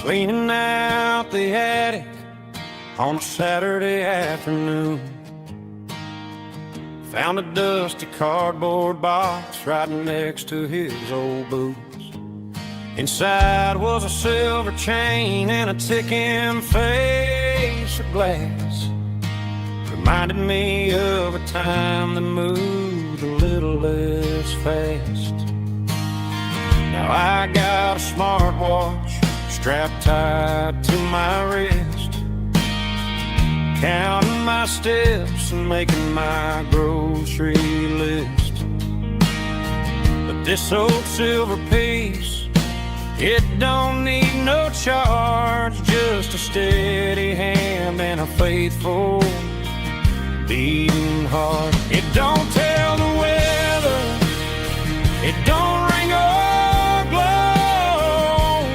Cleaning out the attic on a Saturday afternoon. Found a dusty cardboard box right next to his old boots. Inside was a silver chain and a ticking face of glass. Reminded me of a time that moved a little less fast. Now I got a smartwatch strapped tight to my wrist, counting my steps and making my grocery list. But this old silver piece, it don't need no charge, just a steady hand and a faithful beating heart. It don't tell the weather, it don't ring or glow,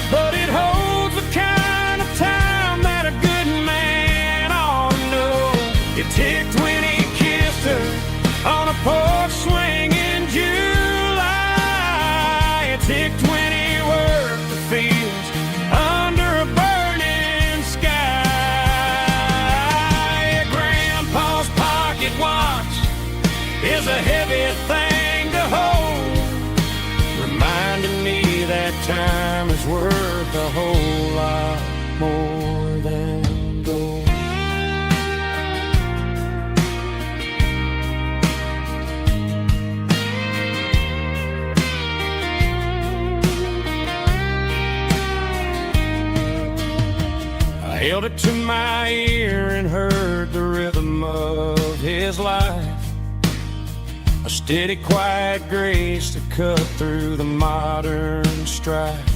but it holds the kind of time that a good man ought to know. It ticked when he kissed her on a porch swing in July. It ticked when he worked the fields under a burning sky. Grandpa's pocket watch is a heavy thing to hold, reminding me that time is worth a whole lot more than gold. I held it to my ear and heard the rhythm of his life, a steady, quiet grace to cut through the modern strife.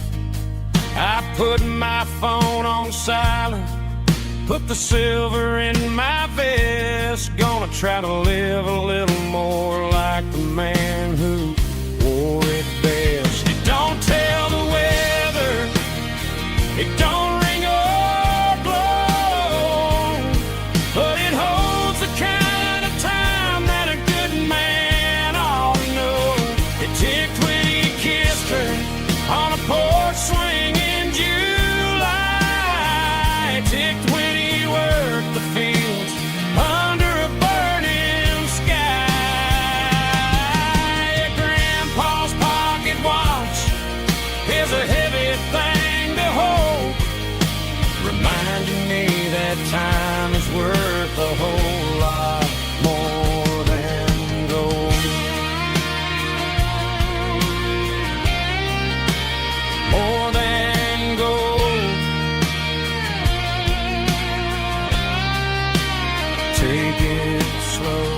I put my phone on silent, put the silver in my vest. Gonna try to live a little more like the man who wore it best. It don't tell the weather, it don't ring or blow, but it holds the kind of time that a good man ought to know. It ticked when he kissed her on a porch swing in July. It ticked when he worked the fields under a burning sky. Grandpa's pocket watch is a heavy thing to hold, reminding me that time is worth a whole lot more than gold. More than gold. Take it slow.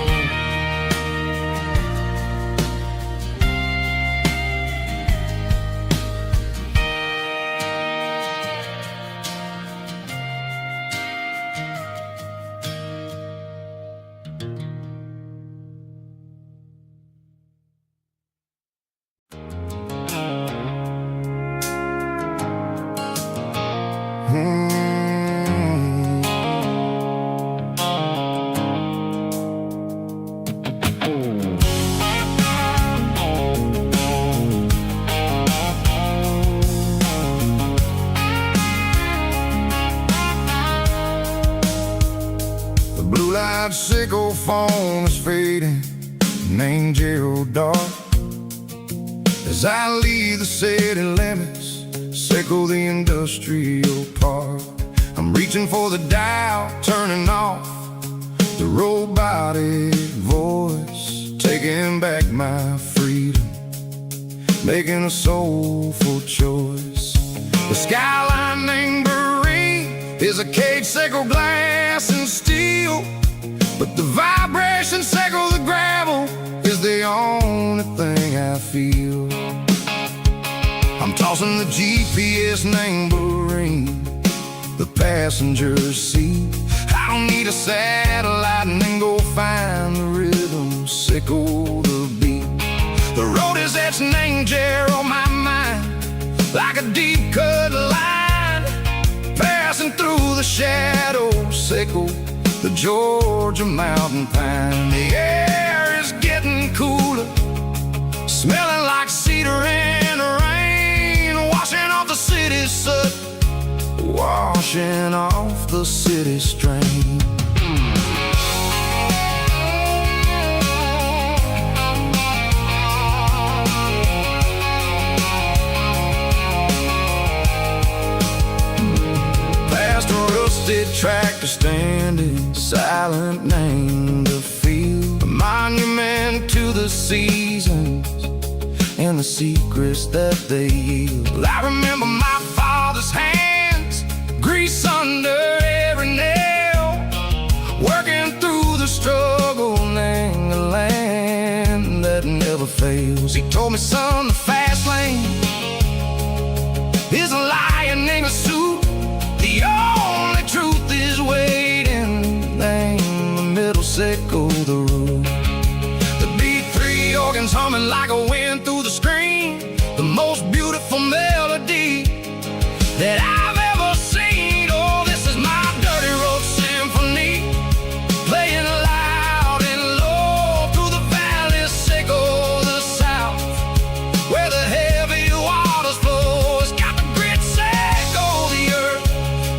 The blue light sickle phone is fading, an angel dark. As I leave the city limits, sickle the industrial park. I'm reaching for the dial, turning off the robotic voice, taking back my freedom, making a soulful choice. The skyline named Marine is a cage, sickle glass and steel, but the vibration sickle the gravel is the only thing I feel. I'm tossing the GPS named Marine, the passenger seat. I don't need a satellite and then go find the rhythm, sickle the beat. The road is etched and angel on my mind, like a deep cut line, passing through the shadows, sickle the Georgia mountain pine. The air is getting cooler, smelling like cedar and rain, washing off the city's soot washing off the city strain. Past a rusted tractor standing silent, named a field, a monument to the seasons and the secrets that they yield. I remember my father's hands, grease under every nail, working through the struggle in the land that never fails. He told me, son, the fast lane is a lion in a suit. The only truth is waiting. Name the middle, sickle the root. The B3 organs humming like a wind through the screen, the most beautiful melody that I've ever seen. Oh, this is my dirty road symphony, playing loud and low through the valleys, sickle the south, where the heavy waters flow. It's got the grit, sickle the earth,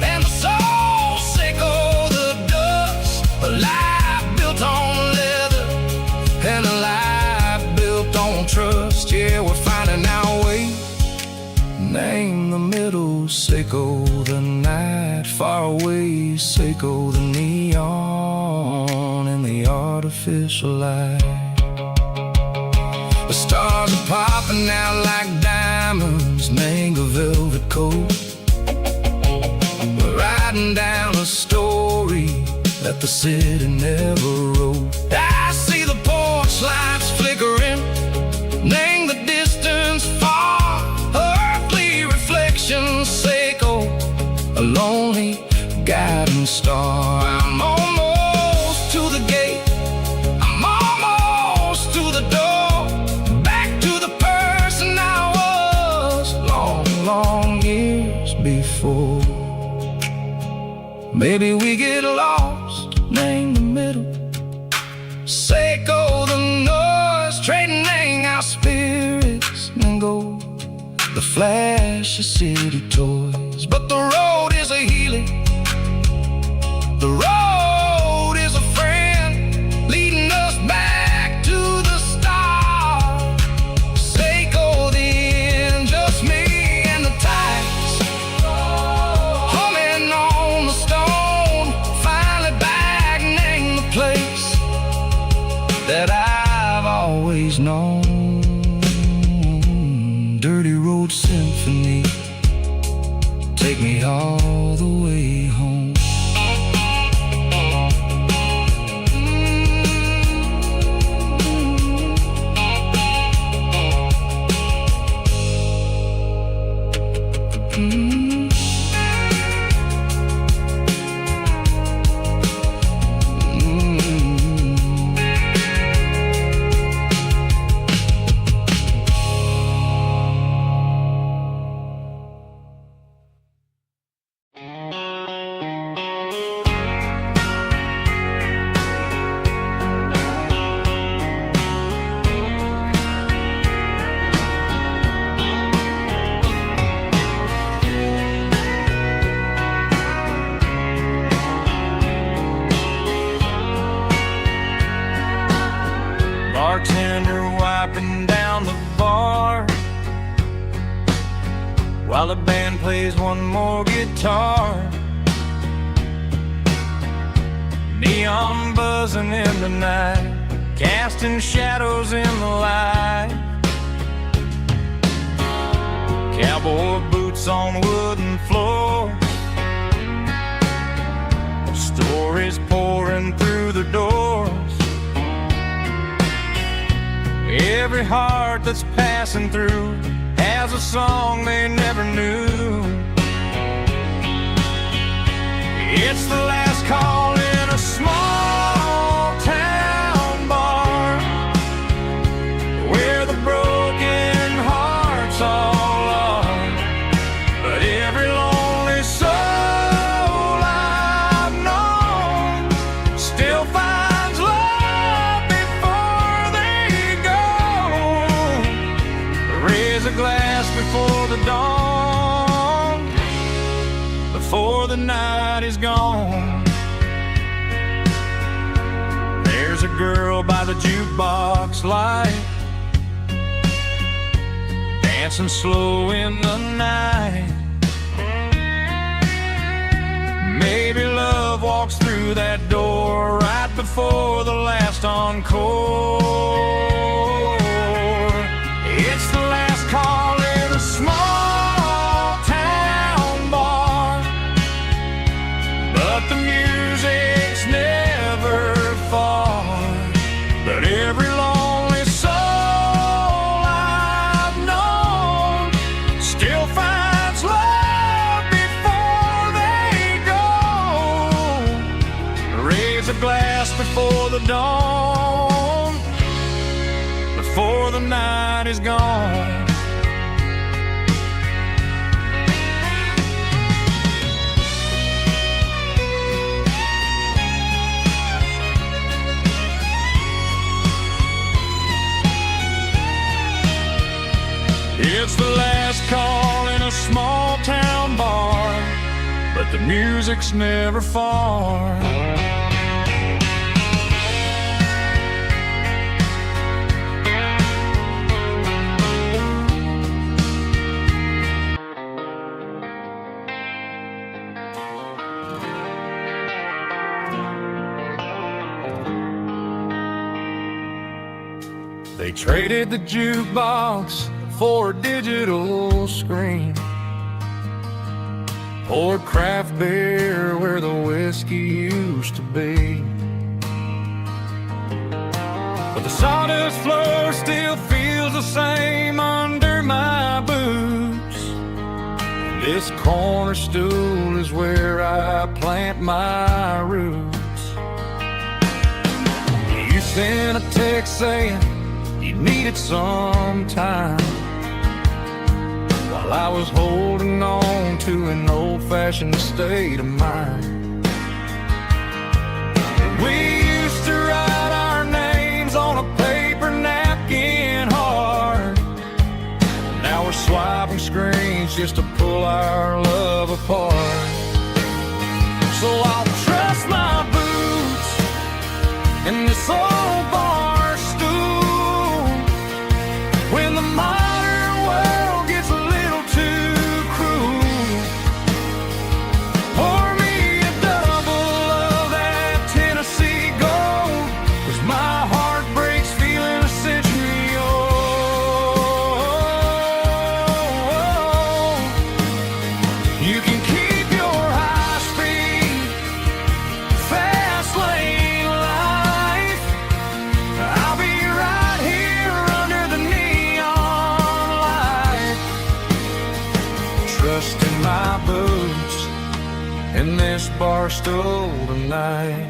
and the soul, sickle the dust. A life built on leather and a life built on trust. Yeah, we're finding our way. Name the middle, sickle the night, far away, sickle the neon and the artificial light. The stars are popping out like diamonds, mango velvet coat. We're riding down a story that the city never wrote. I see the porch lights flickering, name the distance far, earthly reflections, sickle a lonely guiding star. I'm almost to the gate, I'm almost to the door, back to the person I was long, long years before. Maybe we get lost, name the middle, sickle the noise, trading our spirits and go the flash of city toys. But the road is a healing, the road is a friend, leading us back to the stars. Sickle the end, just me and the tides, humming on the stone, finally back, name the place that I've always known. Dirty road symphony, take me all the way home. Bartender wiping down the bar while the band plays one more guitar. Neon buzzing in the night, casting shadows in the light. Cowboy boots on wooden floors, stories pouring through the doors. Every heart that's passing through has a song they never knew. It's the last call in a small town bar, where the broken hearts all are. But every lonely soul I've known still finds love before they go. Raise a glass before the dawn, before the night is gone. There's a girl by the jukebox light, dancing slow in the night. Maybe love walks through that door right before the last encore. It's the last call in a small town bar, but the music's never far. But every lonely soul I've known still finds love before they go. Raise a glass before the dawn, before the night is gone. It's the last call in a small town bar, but the music's never far. They traded the jukebox for a digital screen, poured craft beer where the whiskey used to be. But the sawdust floor still feels the same under my boots. This corner stool is where I plant my roots. You sent a text saying you needed some time, while I was holding on to an old-fashioned state of mind. We used to write our names on a paper napkin hard. Now we're swiping screens just to pull our love apart. So I'll trust my boots in this old bar stool when the modern world gets a little too cruel. Pour me a double of that Tennessee Gold, 'cause my heart breaks feeling a century old. You can keep your high-speed, fast lane life. I'll be right here under the neon light, trusting my boots in this bar stool tonight.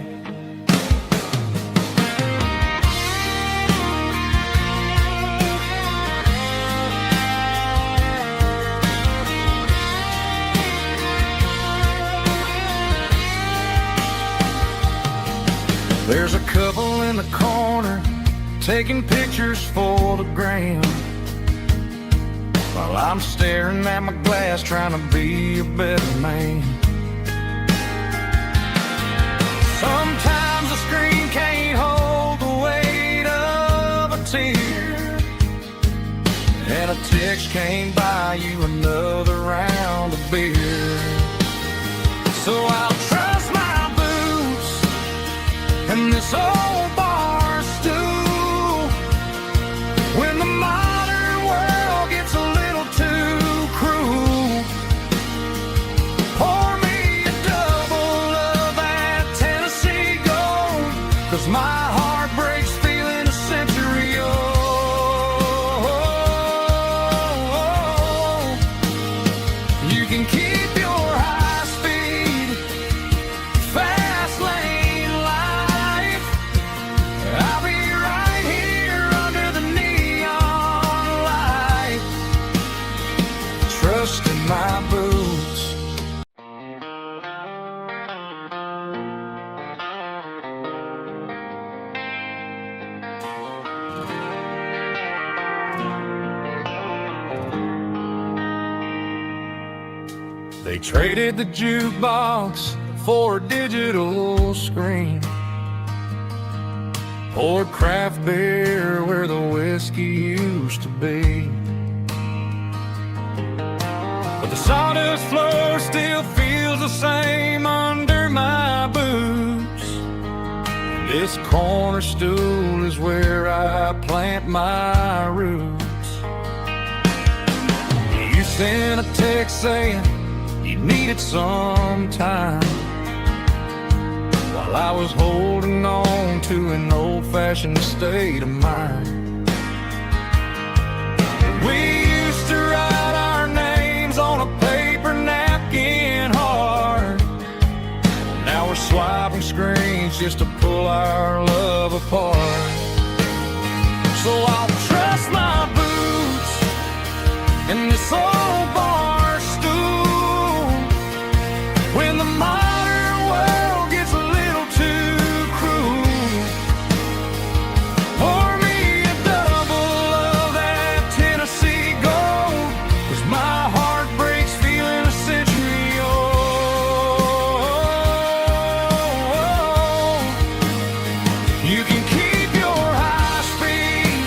There's a couple in the corner taking pictures for the gram, while I'm staring at my glass trying to be a better man. Sometimes the screen can't hold the weight of a tear, and a text can't buy you another round of beer. So I'll trust my boots and this old bar stool when the modern world gets a little too cruel. Pour me a double of that Tennessee Gold, 'cause my heart breaks feeling a century old. You can keep your high-speed, fast lane life. I'll be right here under the neon light, trusting my boots. They traded the jukebox for a digital screen, poured craft beer where the whiskey used to be. But the sawdust floor still feels the same under my boots. This corner stool is where I plant my roots. You sent a text saying you needed some time, while I was holding on to an old-fashioned state of mind. We used to write our names on a paper napkin hard. Now we're swiping screens just to pull our love apart. So I'll trust my boots in this old bar stool when the modern world gets a little too cruel. Pour me a double of that Tennessee Gold, 'cause my heart breaks feeling a century old. You can keep your high-speed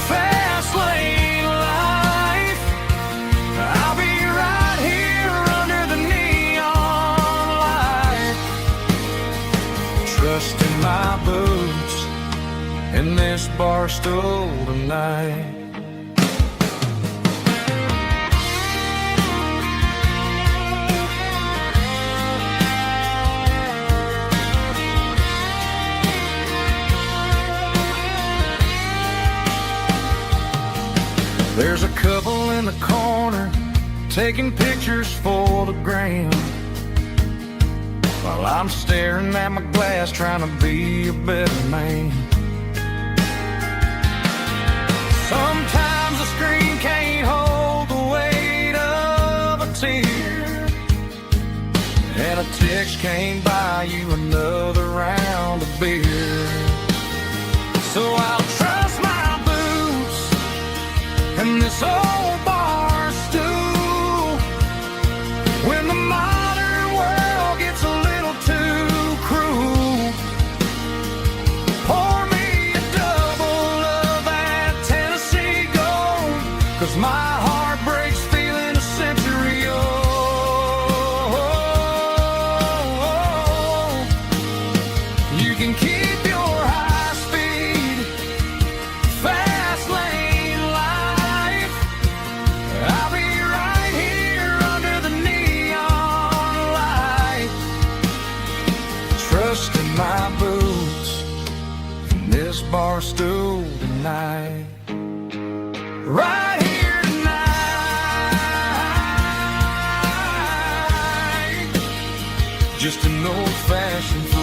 fast lane life. I'll be right here under the neon light, trusting my boots in this bar stool tonight. There's a couple in the corner taking pictures for the gram, while I'm staring at my glass trying to be a better man. Sometimes the screen can't hold the weight of a tear, and a text can't buy you another round of beer. So I'll trust my boots and this old bar stool when the modern world gets a little too cruel. Pour me a double of that Tennessee Gold, 'cause my heart breaks feeling a century old. You can keep your high-speed fast lane life. I'll be right here under the neon light, trusting my boots in this bar stool tonight. Right here tonight, just an old-fashioned fool.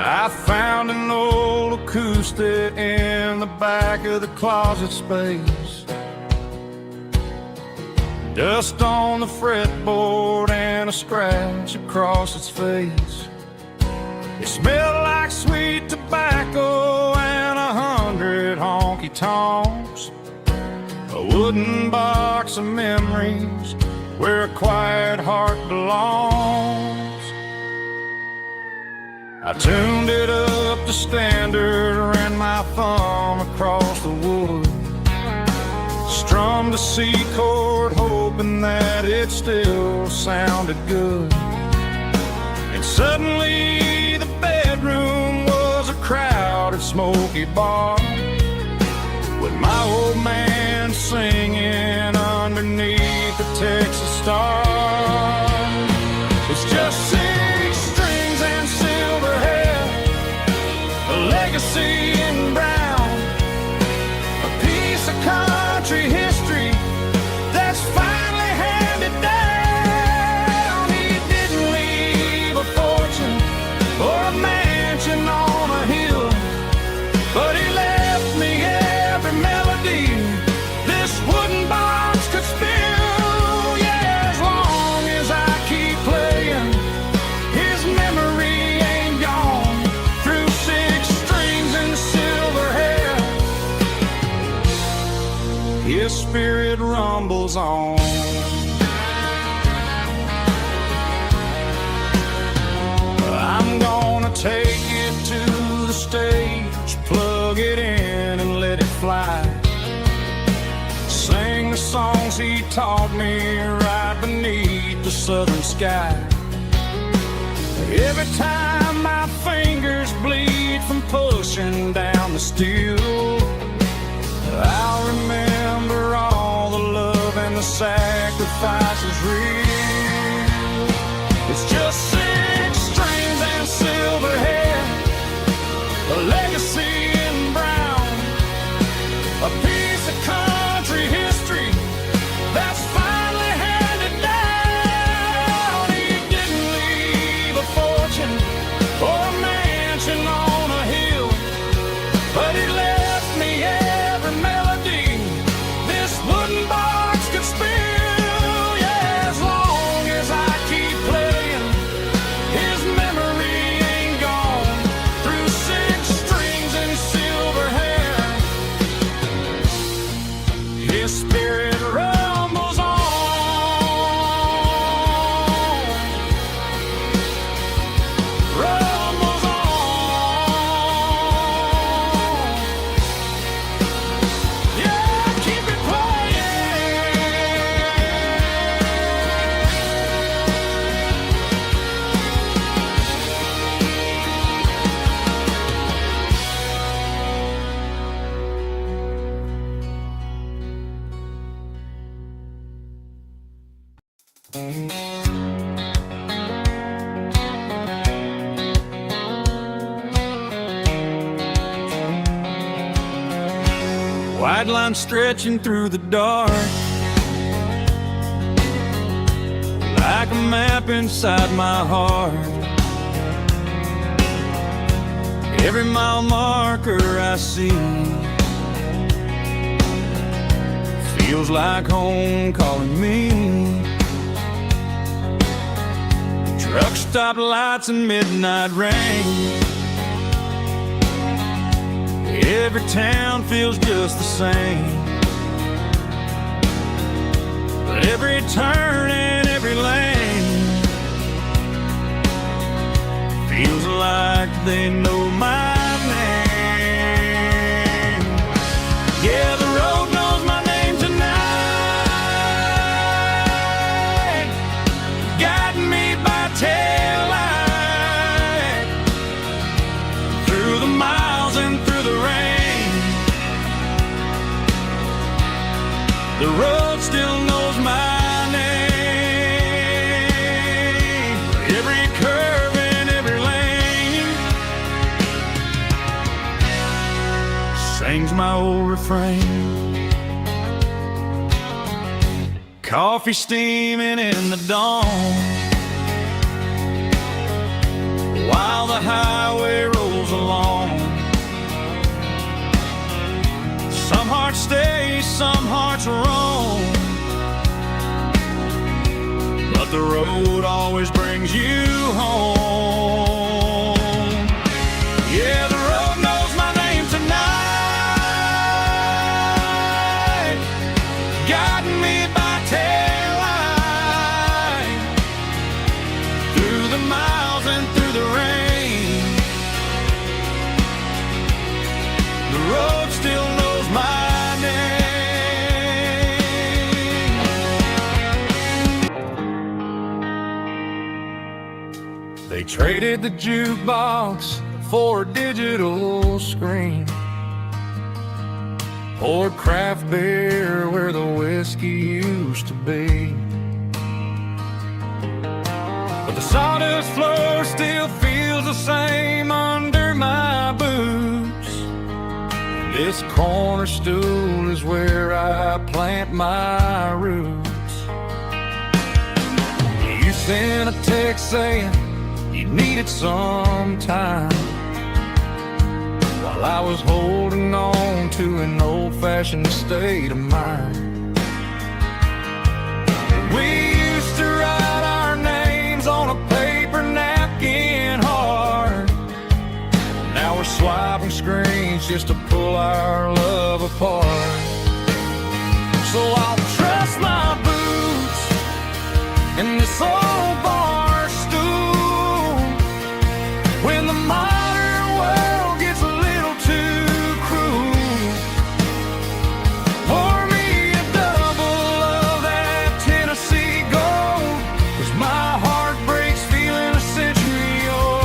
I found an old acoustic in the back of the closet space. Dust on the fretboard and a scratch across its face. It smelled like sweet tobacco and 100 honky-tonks. A wooden box of memories where a quiet heart belongs. I tuned it up to standard, ran my thumb across the wood, strummed a C chord hoping that it still sounded good. And suddenly the bedroom was a crowded smoky bar, with my old man singing underneath the Texas stars. It's just 6 strings and silver hair, a legacy in brown, a piece of country history that's finally handed down. He didn't leave a fortune or a mansion on a hill, but he rumbles on. I'm gonna take it to the stage, plug it in and let it fly. Sing the songs he taught me right beneath the southern sky. Every time my fingers bleed from pushing down the steel, I'll remember all the love and the sacrifices real. It's just 6 strings and silver hair, a legacy in brown, a piece of country history that's finally handed down. He didn't leave a fortune or a mansion on a hill, but he left me every melody this wooden box could spill. Yeah, as long as I keep playing, his memory ain't gone. Through 6 strings and silver hair, his spirit rumbles on. Rumbles on. Yeah, keep it White line stretching through the dark, like a map inside my heart. Every mile marker I see feels like home calling me. Truck stop lights and midnight rain, every town feels just the same. But every turn and every lane feels like they know my name. Yeah, the road knows my name tonight, guiding me by taillight through the miles and through the rain. The road still knows my name. Every curve and every lane sings my old refrain. Coffee steaming in the dawn, while the highway rolls along. Some hearts stay, some hearts roam, but the road always brings you home. Yeah, the road knows my name tonight, guiding me by taillight through the miles and through the rain. The road still knows my name. They traded the jukebox for a digital screen, poured craft beer where the whiskey used to be. But the sawdust floor still feels the same under my boots. This corner stool is where I plant my roots. You sent a text saying you needed some time, while I was holding on to an old-fashioned state of mind. We used to write our names on a paper napkin hard. Now we're swiping screens just to pull our love apart. So I'll try trust my boots and this old bar stool. When the modern world gets a little too cruel, pour me a double of that Tennessee Gold, 'cause my heart breaks feeling a century old.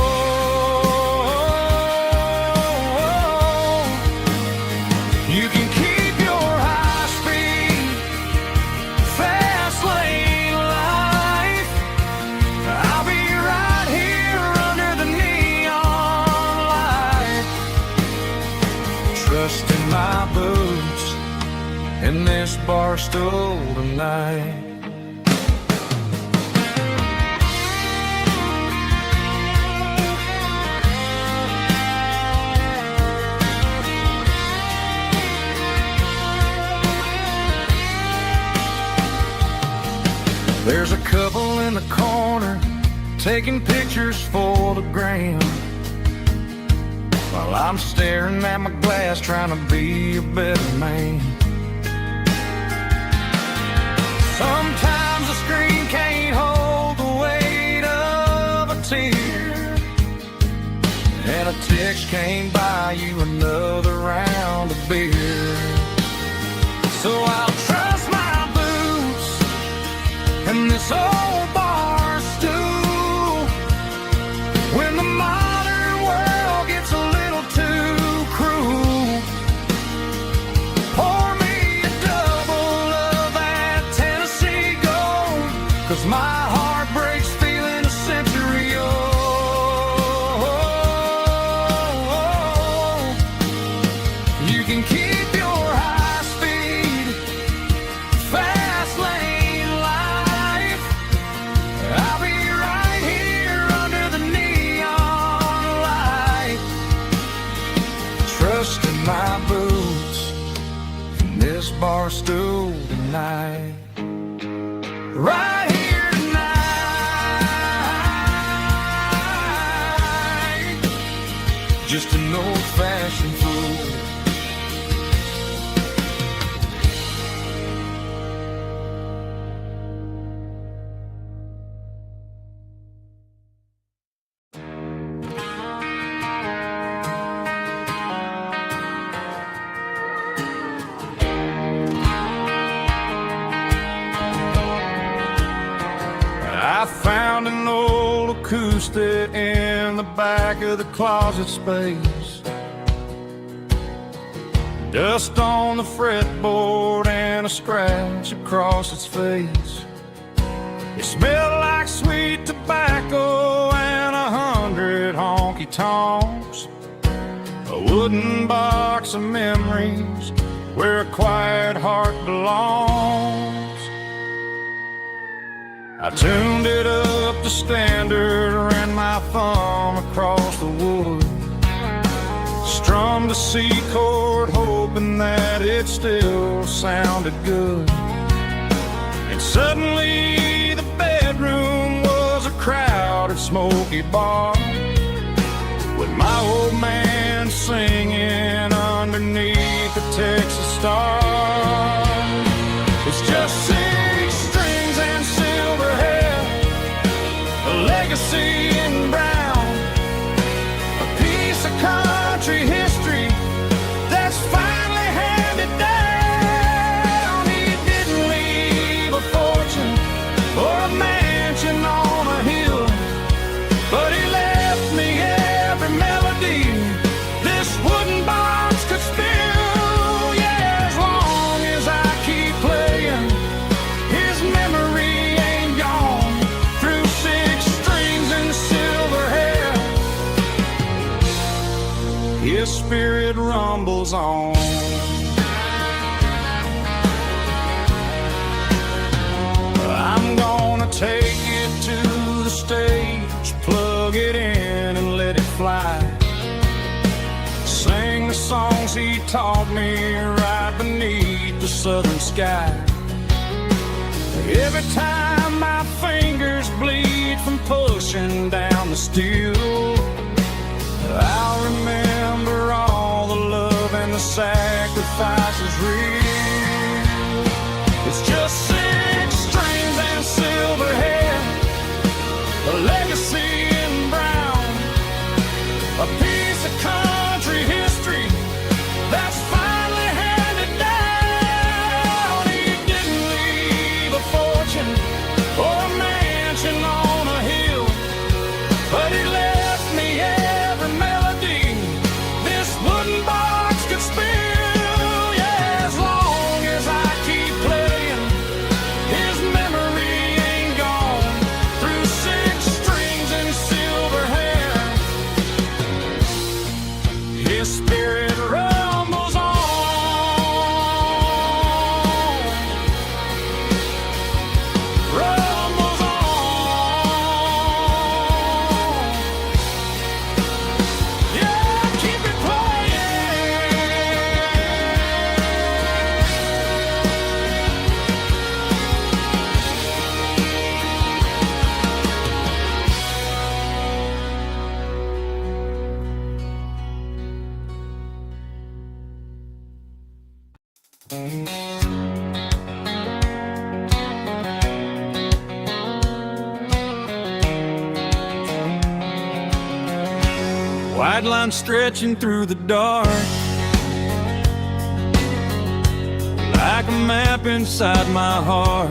You can keep your high-speed fast lane life. I'll be right here under the neon light, trusting my boots in this bar stool tonight. There's a couple in the corner taking pictures for the gram, while I'm staring at my glass trying to be a better man. Sometimes the screen can't hold the weight of a tear, and a text can't buy you another round of beer. So I'll trust my boots and this old bar stool. When the modern world gets a little too cruel, pour me a double of that Tennessee Gold, 'cause my heart breaks feeling a century old. You can keep your high-speed fast lane life. I'll be right here under the neon light, trusting my boots in this bar stool tonight. Right here tonight, just an old-fashioned fool. I found an old acoustic in the back of the closet space. Dust on the fretboard and a scratch across its face. It smelled like sweet tobacco and 100 honky-tonks. A wooden box of memories where a quiet heart belongs. I tuned it up to standard, ran my thumb across the wood, strummed a C chord hoping that it still sounded good. And suddenly the bedroom was a crowded smoky bar, with my old man singing underneath the Texas star. It's just 6 strings and silver hair, a legacy in brown, a piece of country history that's finally handed down. He didn't leave a fortune or a mansion on a hill, but he left me every melody this wooden box could spill. Yeah, as long as I keep playing, his memory ain't gone. Through 6 strings and silver hair, his spirit rumbles on. I'm gonna take it to the stage, plug it in and let it fly. Sing the songs he taught me right beneath the southern sky. Every time my fingers bleed from pushing down the steel, I'll remember all the love and the sacrifices real. It's just White line stretching through the dark, like a map inside my heart.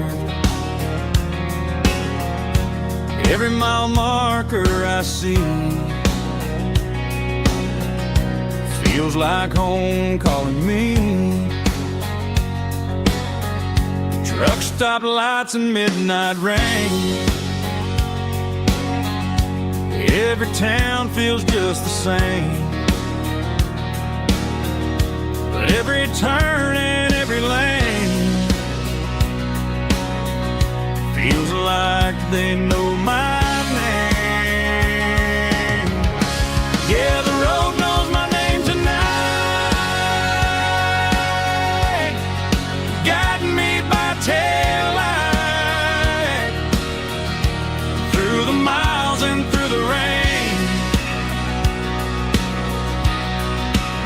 Every mile marker I see feels like home calling me. Truck stop lights and midnight rain. Every town feels just the same, but every turn and every lane feels like they know my name. Yeah, the road knows my name tonight, guiding me by taillight through the miles and through the rain.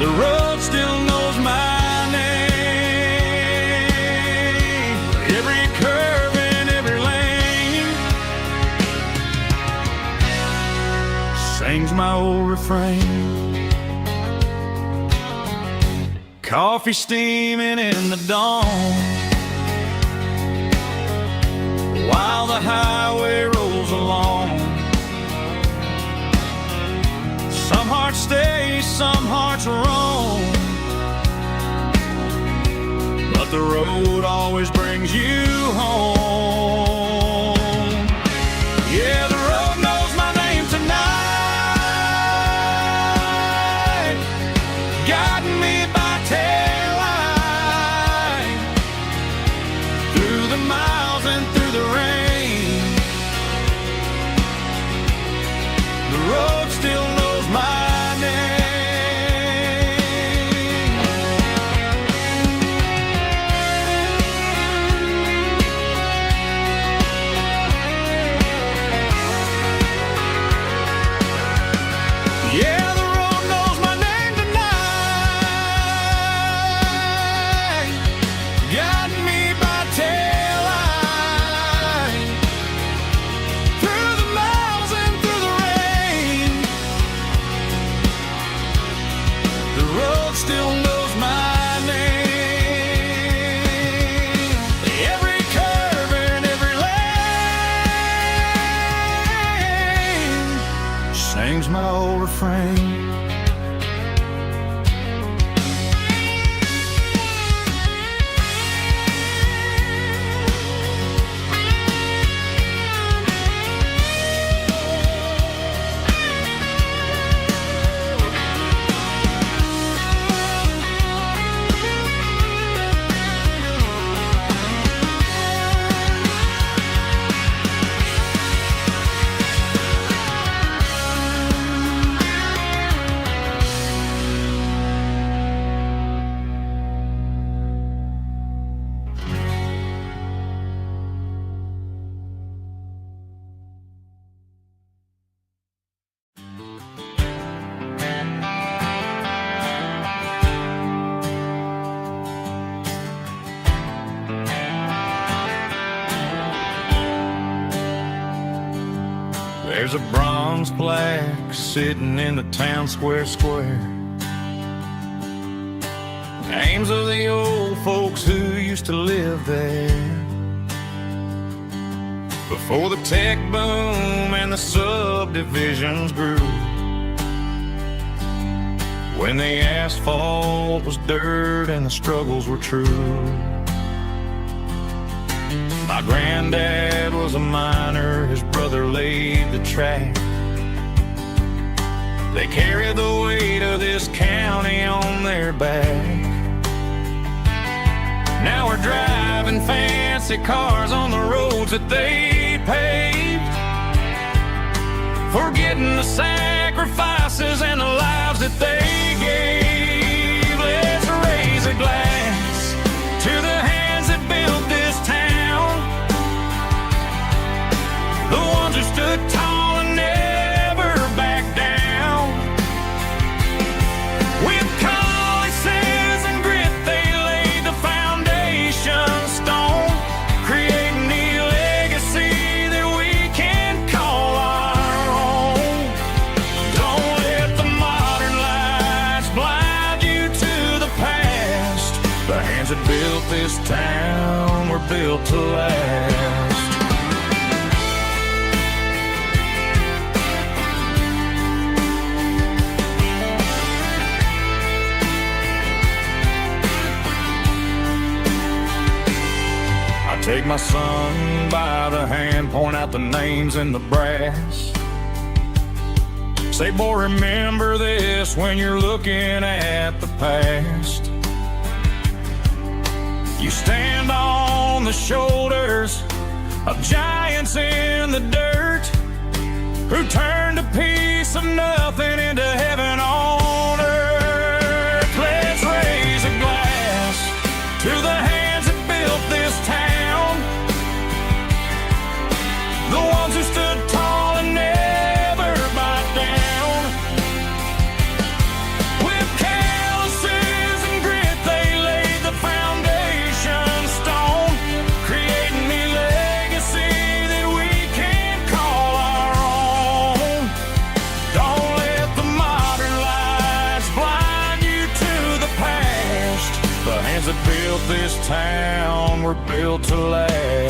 The road still knows my name. Every curve and every lane sings my old refrain. Coffee steaming in the dawn, while the highway rolls along. Some hearts stay, some hearts roam, but the road always brings you home. Yeah, the road knows my name tonight, guiding me by taillight through the miles and through the rain. The road still knows my name. Yeah, the road knows my name tonight, guiding me by taillight through the miles and through the rain. The road still knows my name. Every curve and every lane sings my old refrain. There's a bronze plaque sitting in the town square. Names of the old folks who used to live there before the tech boom and the subdivisions grew, when the asphalt was dirt and the struggles were true. My granddad was a miner, his brother laid the track. They carried the weight of this county on their back. Now we're driving fancy cars on the roads that they paved, forgetting the sacrifices and the lives that they gave. Let's raise a glass to the hands that built this town, the ones who stood tall and never backed down. With calluses and grit they laid the foundation this town, we're built to last. I take my son by the hand, point out the names in the brass. Say, boy, remember this when you're looking at the past. You stand on the shoulders of giants in the dirt who turned a piece of nothing into heaven on earth. Let's raise a glass to the hands that built this town, the ones who stood tall and never bowed down. With calluses and grit, they laid the foundation stone, creating a legacy that we can call our own. Don't let the modern lights blind you to the past. The hands that built this town were built to last.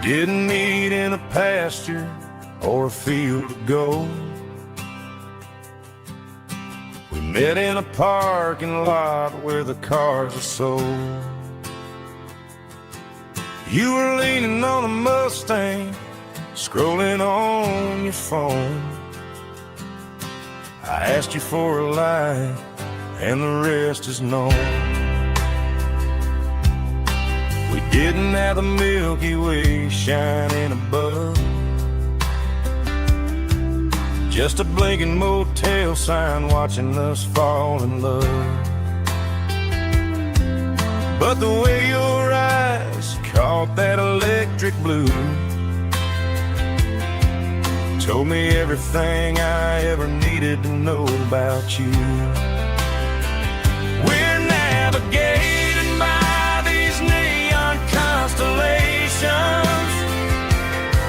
Didn't meet in a pasture or a field of gold. We met in a parking lot where the cars are sold. You were leaning on a Mustang, scrolling on your phone. I asked you for a light, and the rest is known. We didn't have the Milky Way shining above, just a blinking motel sign watching us fall in love. But the way your eyes caught that electric blue told me everything I ever needed to know about you. We're navigating by these neon constellations,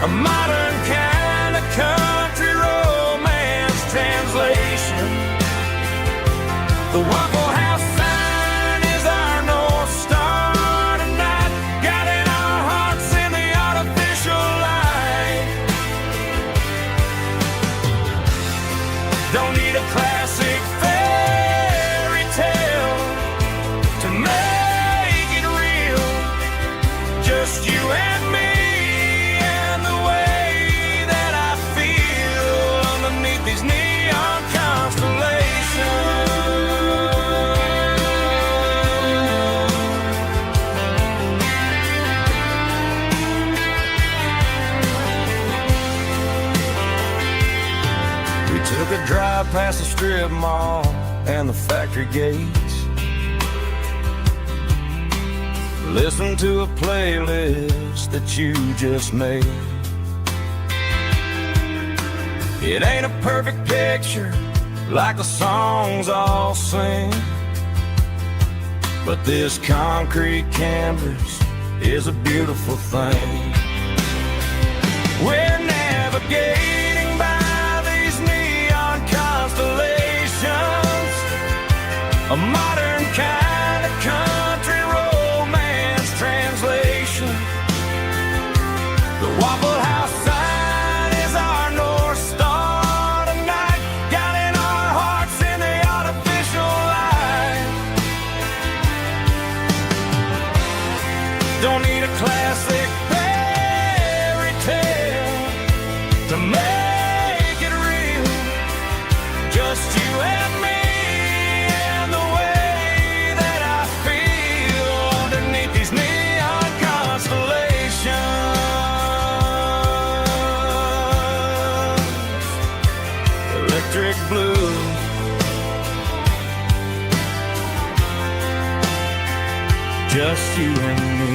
a modern kind of country romance translation. The Waffle House sign is our North Star tonight, guiding our hearts in the artificial light. Don't need a classic fairy tale to make it real, just you and me and the way that I feel underneath these neon constellations. We took a drive past the strip mall and the factory gates, listened to a playlist that you just made. It ain't a perfect picture like the songs all sing, but this concrete canvas is a beautiful thing. We're navigating by these neon constellations, a modern kind of country romance translation. The Waffle House sign is our North Star tonight, guiding our hearts in the artificial light. Don't need a classic fairy tale to make it real, just you and me electric blue. Just you and me.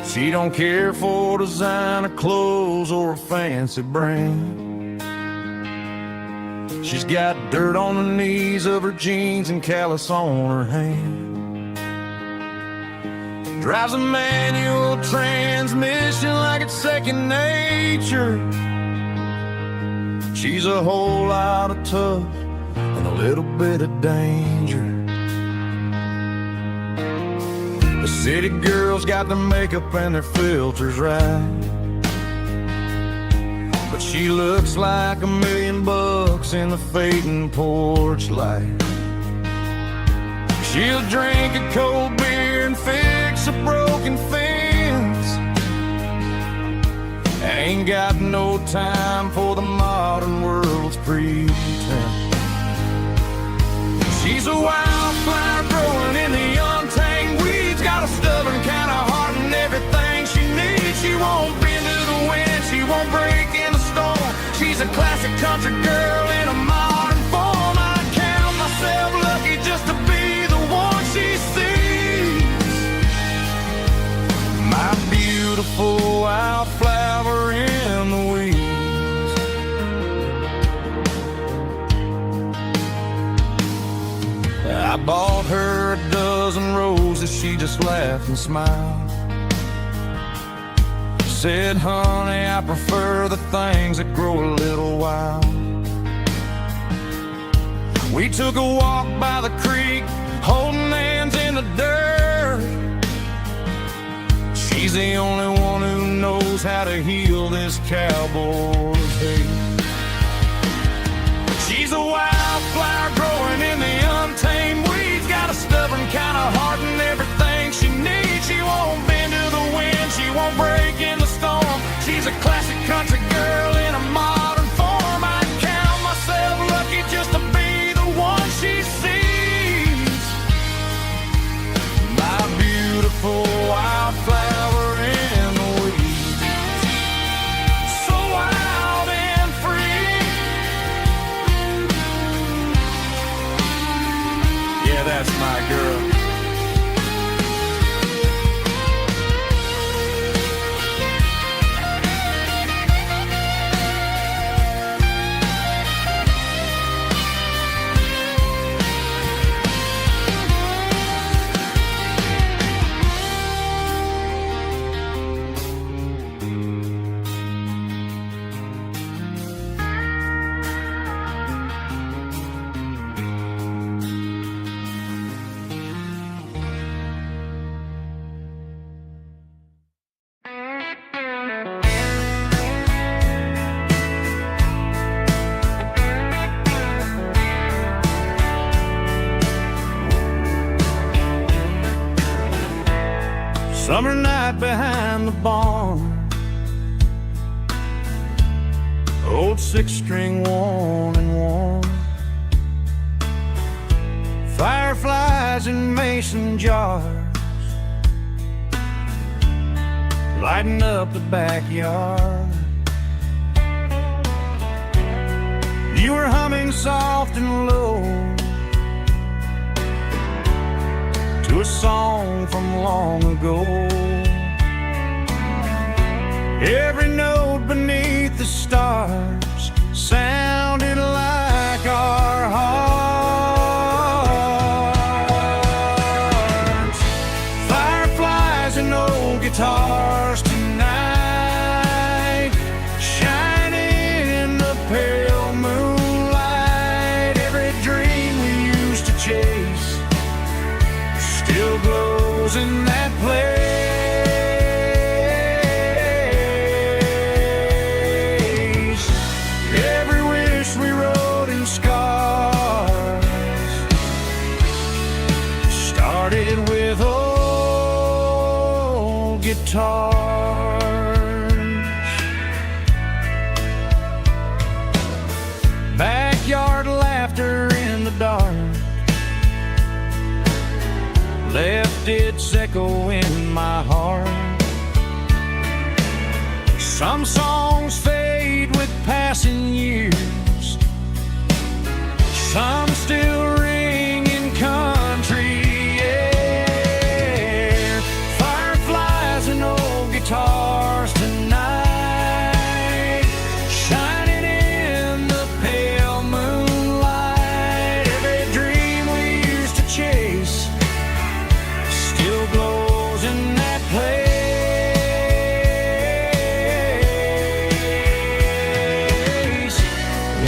She don't care for designer clothes or a fancy brand. She's got dirt on the knees of her jeans and callus on her hand. Drives a manual transmission like it's second nature. She's a whole lot of tough and a little bit of danger. The city girls got their makeup and their filters right, but she looks like $1 million in the fading porch light. She'll drink a cold beer and fix a broken fence. Ain't got no time for the modern world's pretense. She's a wildflower growing in the untamed weeds. Got a stubborn kind of heart and everything she needs. She won't bend to the wind, she won't break in the storm. She's a classic country girl in a modern form. I count myself lucky just to be the one she sees. My beautiful wildflower in the weeds. I bought her a dozen roses, she just laughed and smiled. Said, honey, I prefer the things that grow a little wild. We took a walk by the creek, holding hands in the dirt. She's the only one who knows how to heal this cowboy's hate. She's a wildflower growing in the untamed weeds. Got a stubborn kind of heart and everything she needs. She won't bend to the wind, she won't break in the storm. She's a classic country girl in a modern form. I count myself lucky just to be the one she sees. My beautiful wildflower in the weeds. So wild and free. Yeah, that's my girl. Summer night behind the barn, old 6-string worn and worn. Fireflies in mason jars, lighting up the backyard. You were humming soft and low to a song from long ago. Every note beneath the stars sounded like our hearts. Fireflies and old guitars tonight, shining in the pale moonlight. Every dream we used to chase still glows in that place. Every wish guitars. Backyard laughter in the dark left its echo in my heart. Some songs fade with passing years, some still ring in country air. Fireflies and old guitars tonight, shining in the pale moonlight. Every dream we used to chase still glows in that place.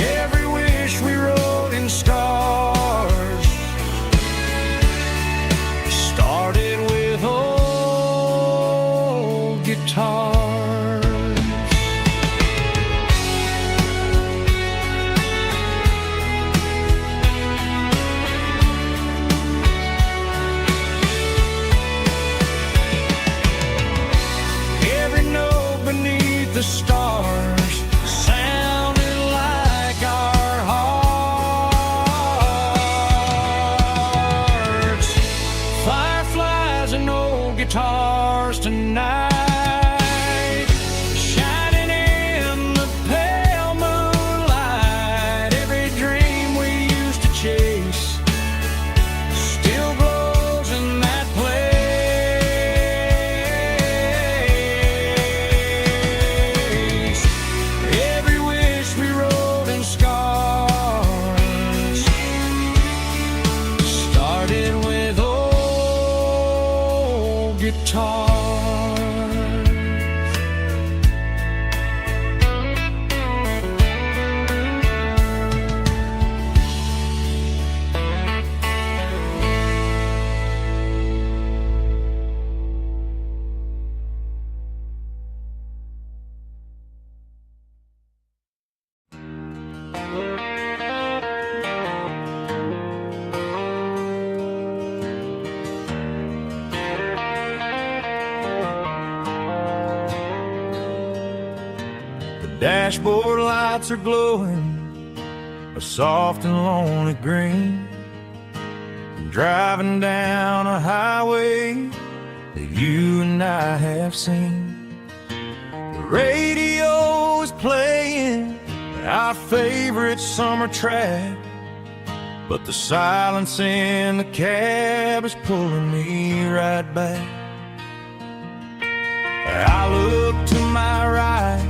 Every wish we wrote in stars started with old guitars. Every note beneath the stars sounded like our hearts. Fireflies and old guitars tonight, shining in the pale moonlight. Every dream we used to chase still glows in that place. Every wish we wrote in scars started with old guitars. The dashboard lights are glowing a soft and lonely green. I'm driving down a highway that you and I have seen. The radio is playing our favorite summer track, but the silence in the cab is pulling me right back. I look to my right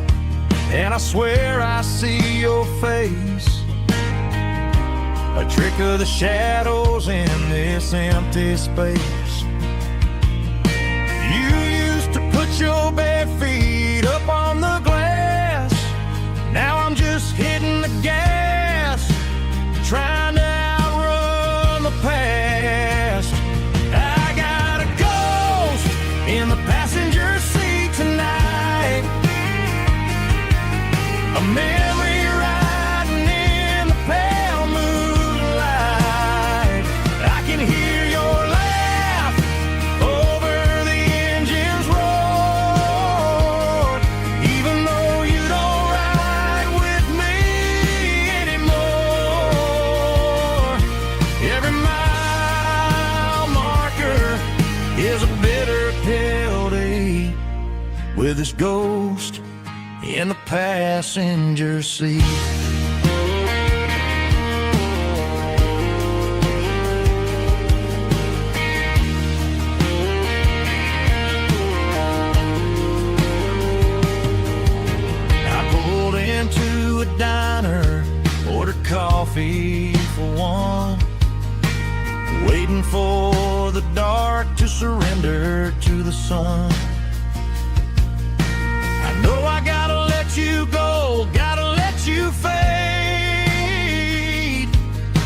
and I swear I see your face, a trick of the shadows in this empty space. You used to put your bare feet up on the glass. Now I'm just hitting the gas, trying to outrun the past. I got a ghost in the passenger seat tonight, a memory riding in the pale moonlight. I can hear your laugh over the engine's roar, even though you don't ride with me anymore. Every mile marker is a bitter pill to eat with this ghost in the passenger seat. I pulled into a diner, ordered coffee for one, waiting for the dark to surrender to the sun. I know I gotta let you go, gotta let you fade,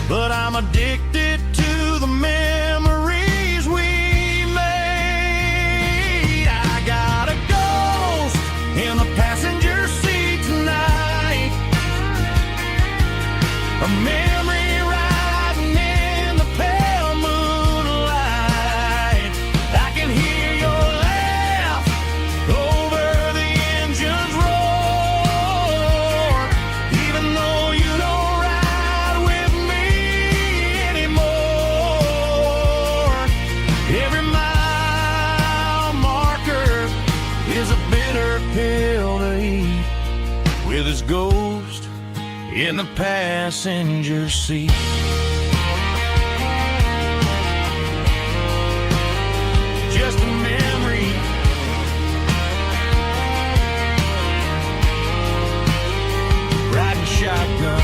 but I'm addicted to the memories we made. I got a ghost in the passenger seat tonight, a memory riding in the pale moonlight. I can hear your laugh in the passenger seat. Just a memory, riding shotgun.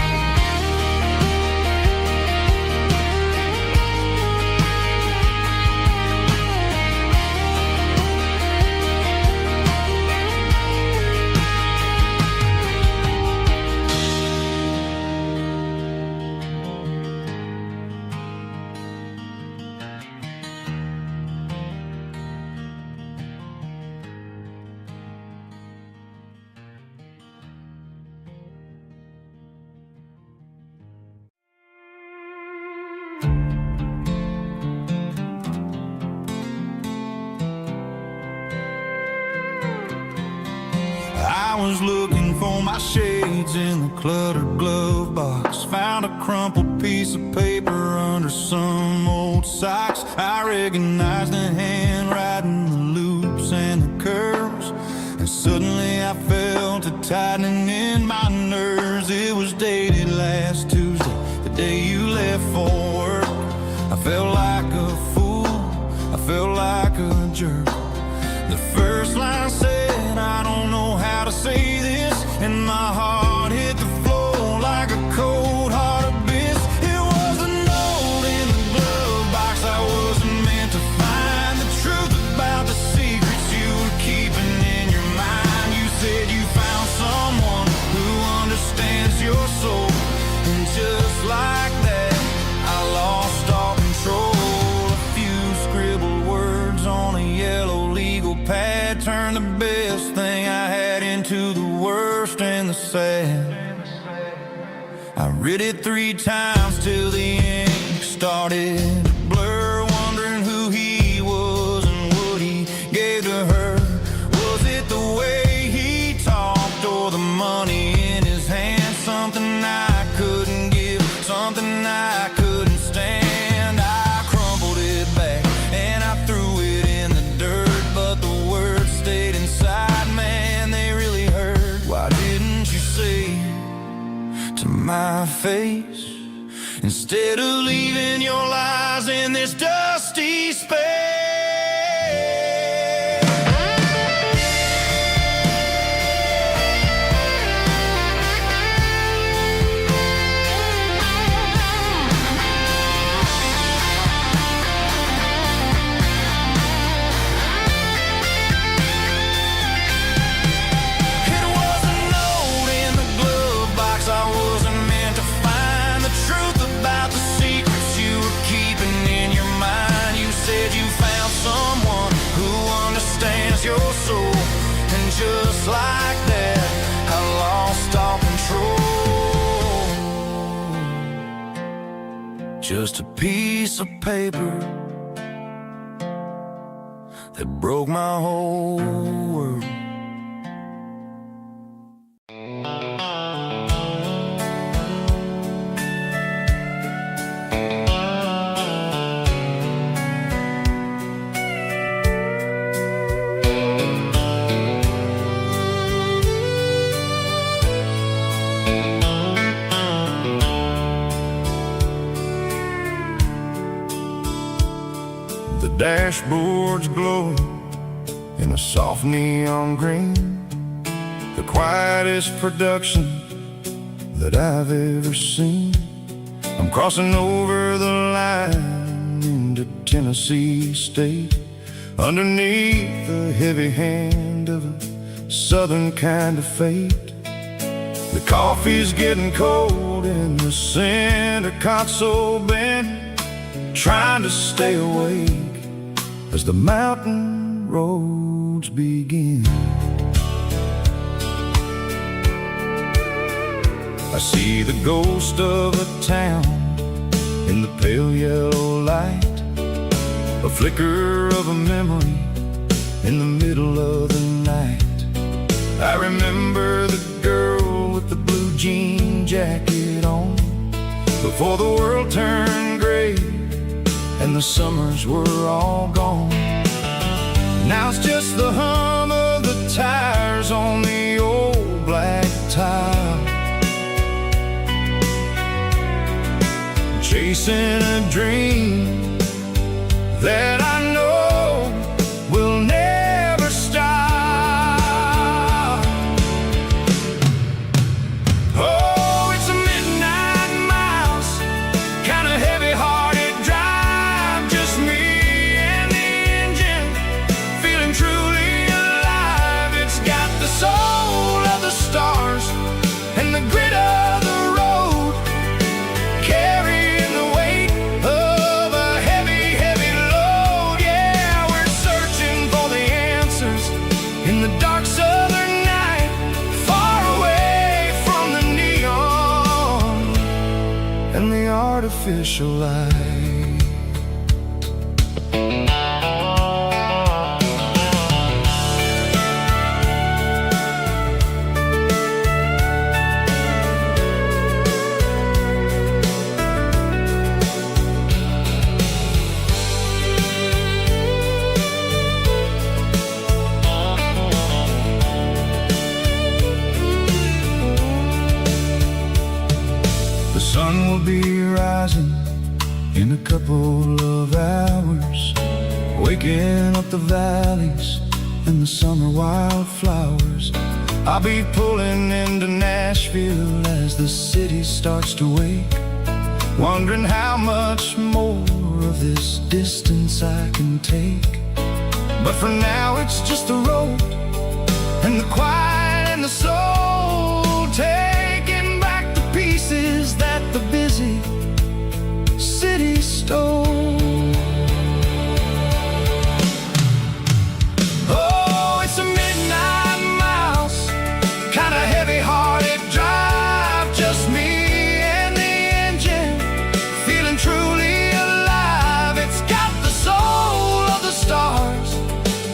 I was looking for my shades in the cluttered glove box. Found a crumpled piece of paper under some old socks. I recognized the handwriting, the loops and the curves, and suddenly I felt a tightening in my nerves. It was dated last Tuesday, the day you left for work. I felt like a fool, I felt like a jerk. The first line said, I don't know how to say this, and my heart hit the floor like a cold heart abyss. It was a note in the glove box I wasn't meant to find. The truth about the secrets you were keeping in your mind. You said you found someone who understands your soul, and just like that I lost all control. A few scribbled words on a yellow legal pad turned the best thing I had into the worst and the sad. I read it 3 times till the ink started to blur, wondering who he was and what he gave to her. Was it the way he talked or the money in his hand? Something I couldn't give, something I couldn't stand. I crumpled it back and I threw it in the dirt, but the words stayed inside, man, they really hurt. Why didn't you say to my face, instead of leaving your lies in this dusty space? Your soul, and just like that I lost all control. Just a piece of paper that broke my whole world. Dashboards glowing in a soft neon green, the quietest production that I've ever seen. I'm crossing over the line into Tennessee State, underneath the heavy hand of a southern kind of fate. The coffee's getting cold in the center console bin, trying to stay awake as the mountain roads begin. I see the ghost of a town in the pale yellow light, a flicker of a memory in the middle of the night. I remember the girl with the blue jean jacket on, before the world turned gray and the summers were all gone. Now it's just the hum of the tires on the old black tile, chasing a dream that I know will never stop. Oh, it's a midnight miles, kinda heavy-hearted drive, just me and the engine, feeling truly alive. It's got the soul of the stars and the grit of the road, carrying the weight of a heavy, heavy load. Yeah, we're searching for the answers in the dark southern night, far away from the neon and the artificial light. The sun will be rising in a couple of hours, waking up the valleys and the summer wildflowers. I'll be pulling into Nashville as the city starts to wake, wondering how much more of this distance I can take. But for now it's just the road and the quiet and the soul, taking back the pieces that the busy city stole. Oh, it's a midnight miles, kinda heavy-hearted drive, just me and the engine, feeling truly alive. It's got the soul of the stars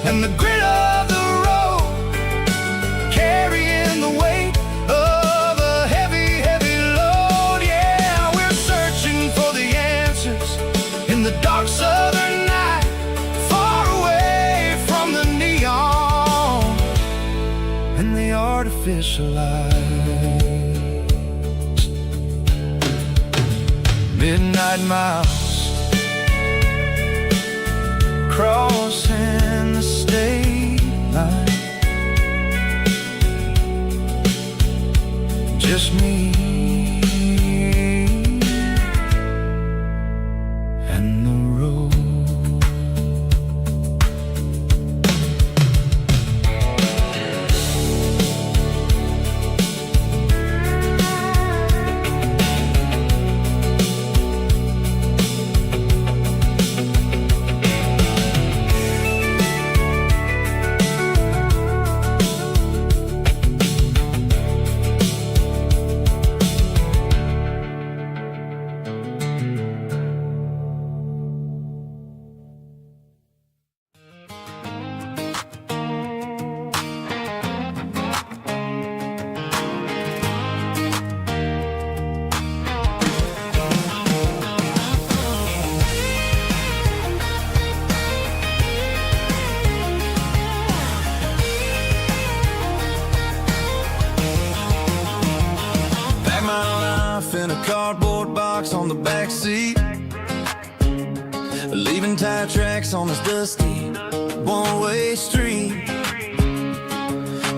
and the grit of the road, carrying the weight of a heavy, heavy load. Yeah, we're searching for the answers in the dark southern night, far away from the neon and the artificial lights. Midnight miles, crossing the state line, just me and the road. In a cardboard box on the back seat, leaving tire tracks on this dusty one-way street.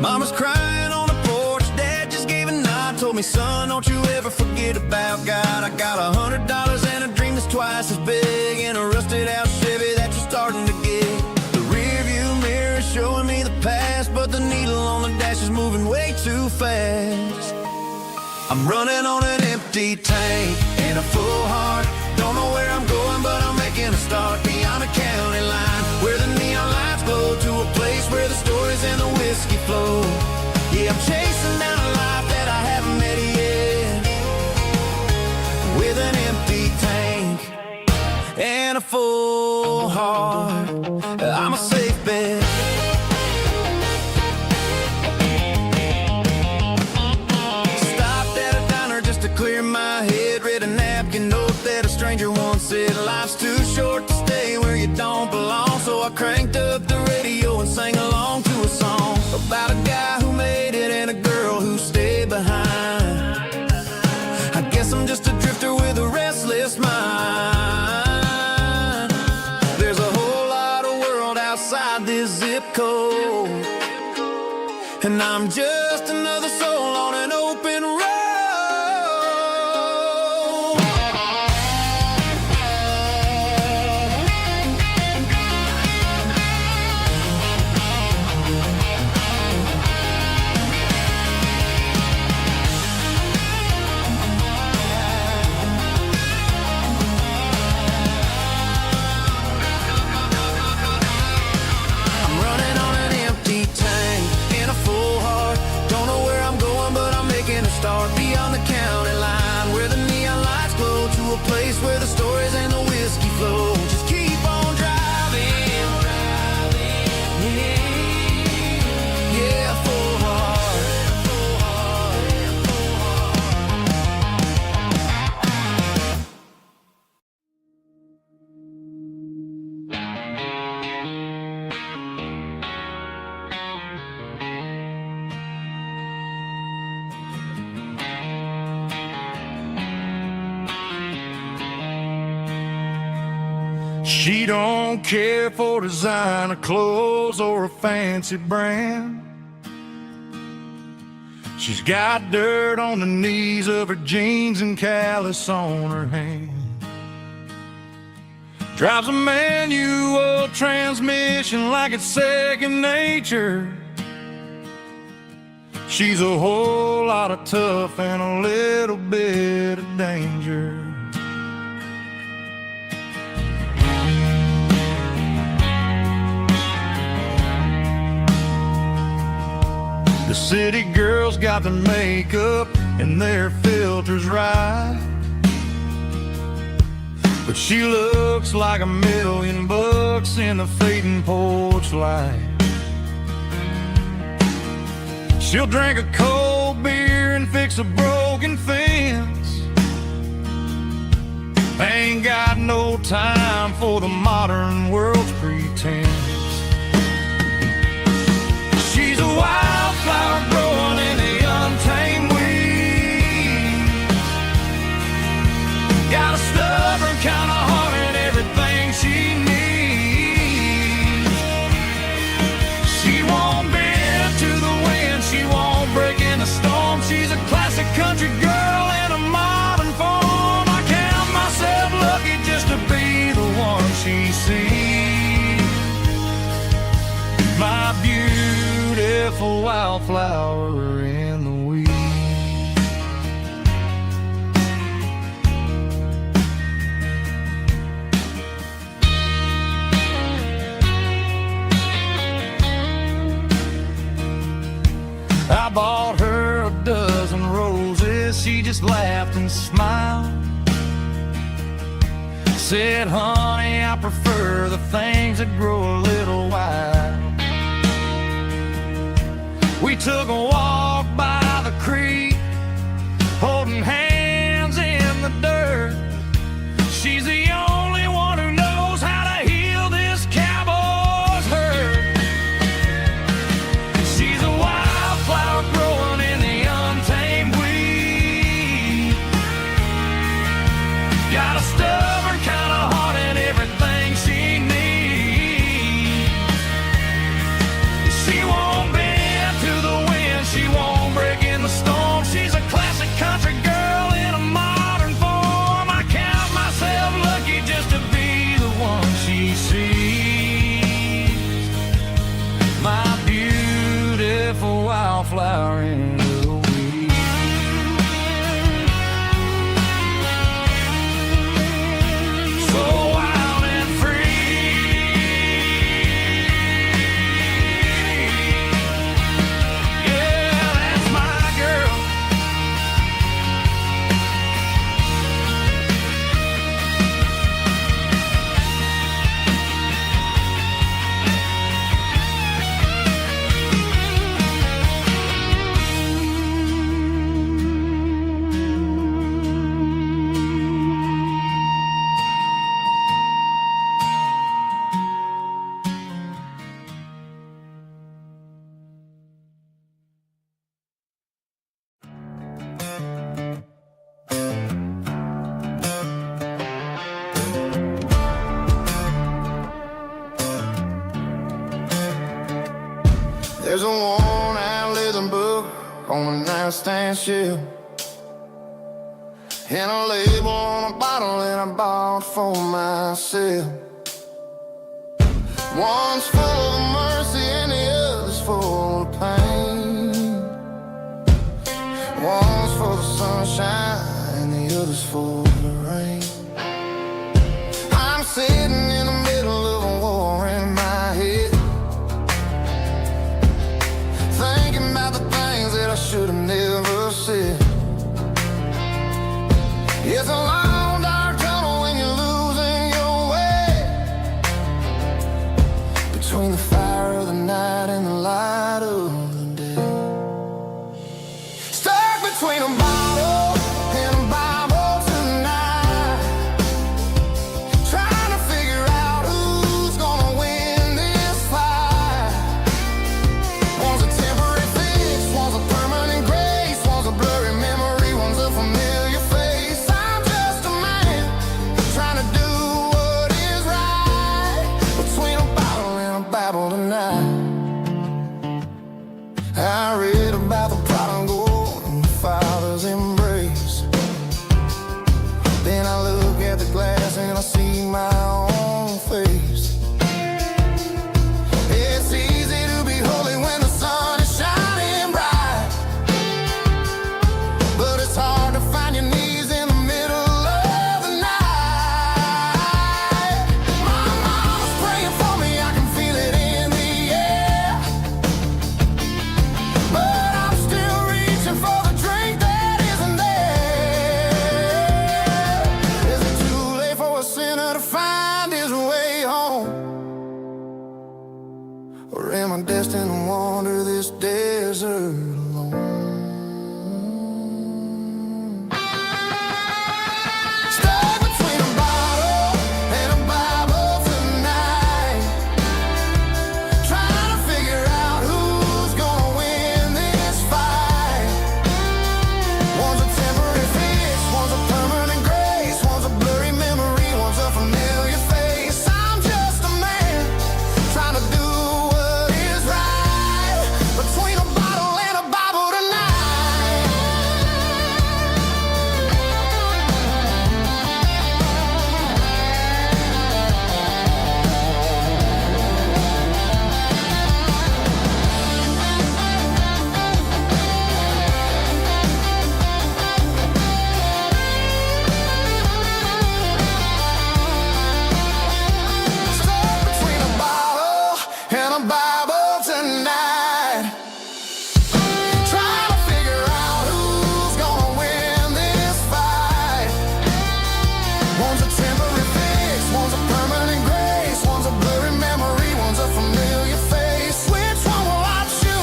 Mama's crying on the porch, Dad just gave a nod, told me, son, don't you ever forget about God. I got $100 and a dream that's twice as big, and a rusted out Chevy that you're starting to get. The rear view mirror is showing me the past, but the needle on the dash is moving way too fast. I'm running on an empty tank and a full heart. Don't know where I'm going, but I'm making a start beyond a county line, where the neon lights glow, to a place where the stories and the whiskey flow. Yeah, I'm chasing down a life that I haven't met yet, with an empty tank and a full heart. I'm a safe bet. Clear my head, read a napkin note that a stranger once said, life's too short to stay where you don't belong. So I cranked up the radio and sang along to a song about a guy who made it and a girl who stayed behind. I guess I'm just a drifter with a restless mind. and I'm just another soul on an open road. Beyond the county line, where the neon lights glow, to a place where the stories and the whiskey flow. Just keep on driving, yeah, full heart. She don't care for designer clothes or a fancy brand. She's got dirt on the knees of her jeans and callus on her hand. Drives a manual transmission like it's second nature. She's a whole lot of tough and a little bit of danger. The city girls got their makeup and their filters right, but she looks like $1,000,000 in the fading porch light. She'll drink a cold beer and fix a broken fence. Ain't got no time for the modern world's pretense. She's a wildflower growing in the untamed weeds. Got a stubborn kind of heart and everything she needs. She won't bend to the wind, she won't break in the storm. She's a classic country girl in a modern form. I count myself lucky just to be the one she sees. My beautiful wildflower in the weeds. I bought her a dozen roses, she just laughed and smiled. Said, honey, I prefer the things that grow a little wild. We took a walk by the creek, holding hands in the dirt. She's the only one who knows how to heal this cowboy's hurt. She's a wildflower growing in the untamed weed. Got a stubborn kind of heart and everything she needs. She won't bend to the wind, she won't break in the storm. She's a classic country girl in a modern form. I count myself lucky just to be the one she sees. My beautiful wildflower in the weeds. on a nightstand shelf, and a label on a bottle that I bought for myself. One's full of mercy and the other's full of pain. One's full of sunshine and the other's full of rain. I'm sitting in the middle of a war in my head, thinking about the things that I should have never said. It's a long dark tunnel when you're losing your way, between the fire of the night and the light of the day. Stuck between a bottle and a Bible tonight, trying to figure out who's gonna win this fight. One's a temporary fix, one's a permanent grace, one's a blurry memory, one's a familiar face. I'm just a man trying to do what is right, between a bottle and a Bible tonight. I read about the prodigal and the father's embrace. Then I look at the glass and I see my own face. It's easy to be holy when the sun is shining bright, but it's hard to find your knees in the middle of the night. My mama's praying for me, I can feel it in the air, but I'm still reaching for the drink that isn't there. Is it too late for a sinner to find his way home? Or am I destined to wander this desert alone? Stuck between a bottle and a Bible tonight, trying to figure out who's gonna win this fight. One's a temporary fix, one's a permanent grace, one's a blurry memory, one's a familiar face. I'm just a man trying to do what is right, between a bottle and a Bible tonight. Stuck between a bottle and a Bible tonight, trying to figure out who's gonna win this fight. One's a temporary fix, one's a permanent grace, one's a blurry memory, one's a familiar face. Which one will I choose?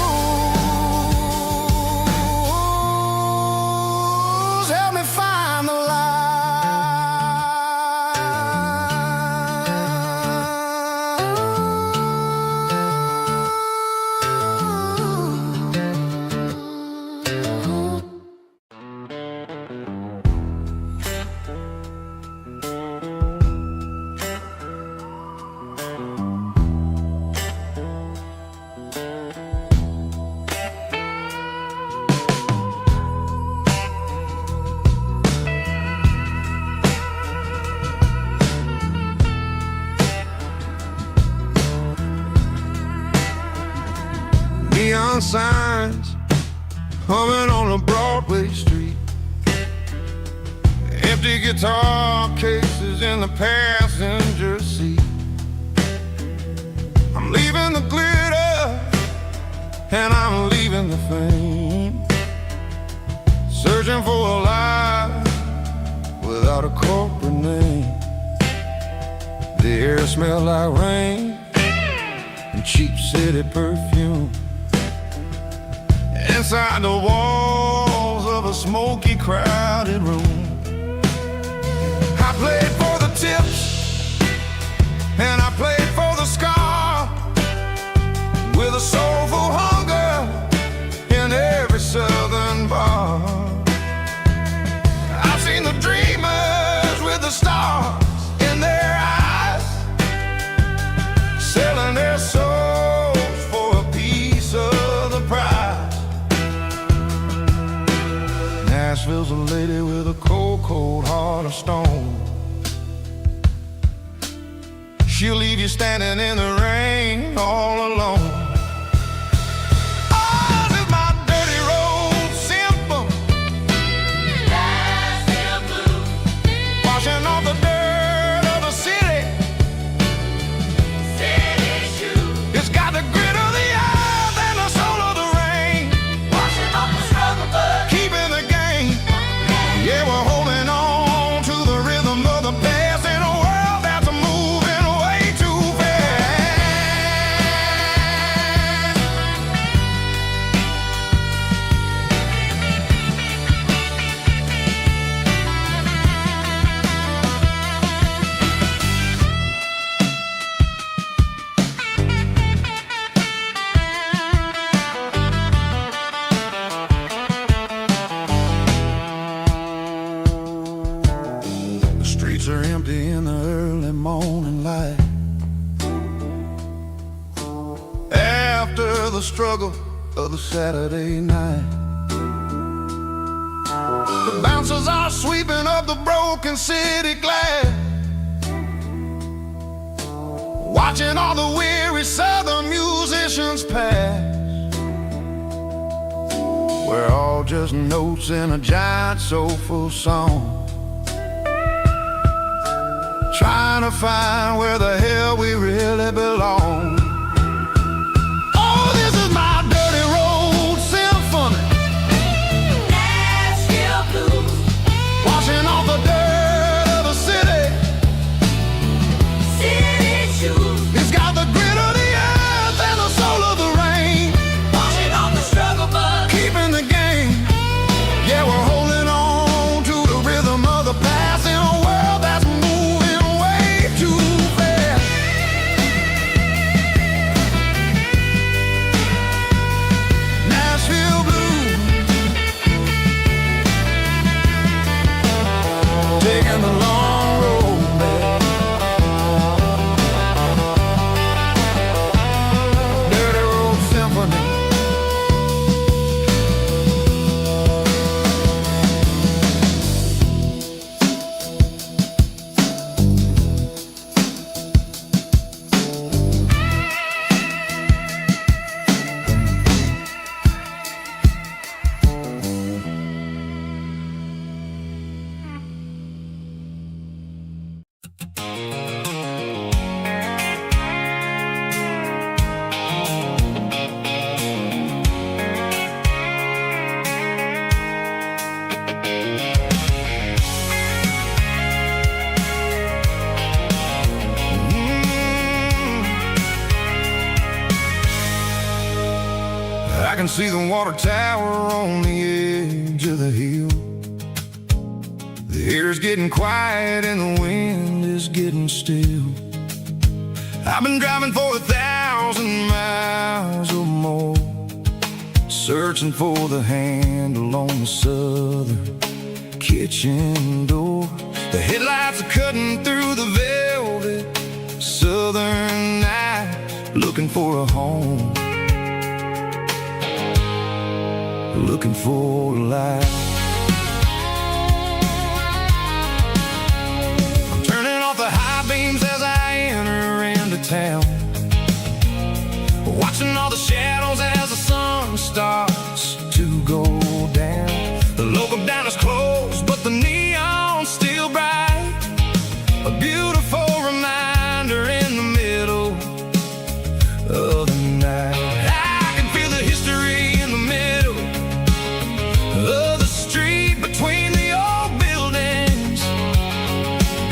Help me find the light. Neon signs humming on a Broadway street, empty guitar cases in the passenger seat. I'm leaving the glitter and I'm leaving the fame, searching for a life without a corporate name. The air smelled like rain and cheap city perfume. Inside the walls of a smoky, crowded room, I played for the tips and I played for the scar, with a soulful hunger in every southern bar. I've seen the dreamers with the stars in their eyes, selling their souls for a piece of the prize. she'll leave you standing in the rain all alone. Oh, this is my dirty road symphony. Nashville blues. Washing off the dirt of the city. City shoes. It's got the grit of the earth and the soul of the rain. Washing off the struggle bug. Keeping the game. Yeah, we're holding on to the rhythm of the past in a world that's moving way too fast. The streets are empty in the early morning light. After the struggle of the Saturday night, the bouncers are sweeping up the broken city glass, watching all the weary southern musicians pass. We're all just notes in a giant soulful song, trying to find where the hell we really belong. Oh, this is my dirty road symphony. Nashville blues. Washing off the dirt of the city. City shoes. It's got the grit of the earth and the soul of the rain. Washing off the struggle bug. Keeping the game. Yeah, we're holding on to the rhythm of the past in a world that's moving way too fast. Nashville blues. Taking the long road back. Dirty road symphony. I can see the water tower on the edge of the hill. The air's getting quiet and the wind is getting still. I've been driving for 1,000 miles or more, searching for the handle on the southern kitchen door. The headlights are cutting through the velvet southern night, looking for a home, looking for a life. I'm turning off the high beams as I enter into town, watching all the shadows as the sun starts to go down. The local diner's closed, but the neon's still bright, a beautiful reminder in the middle of the night. I can feel the history in the middle of the street between the old buildings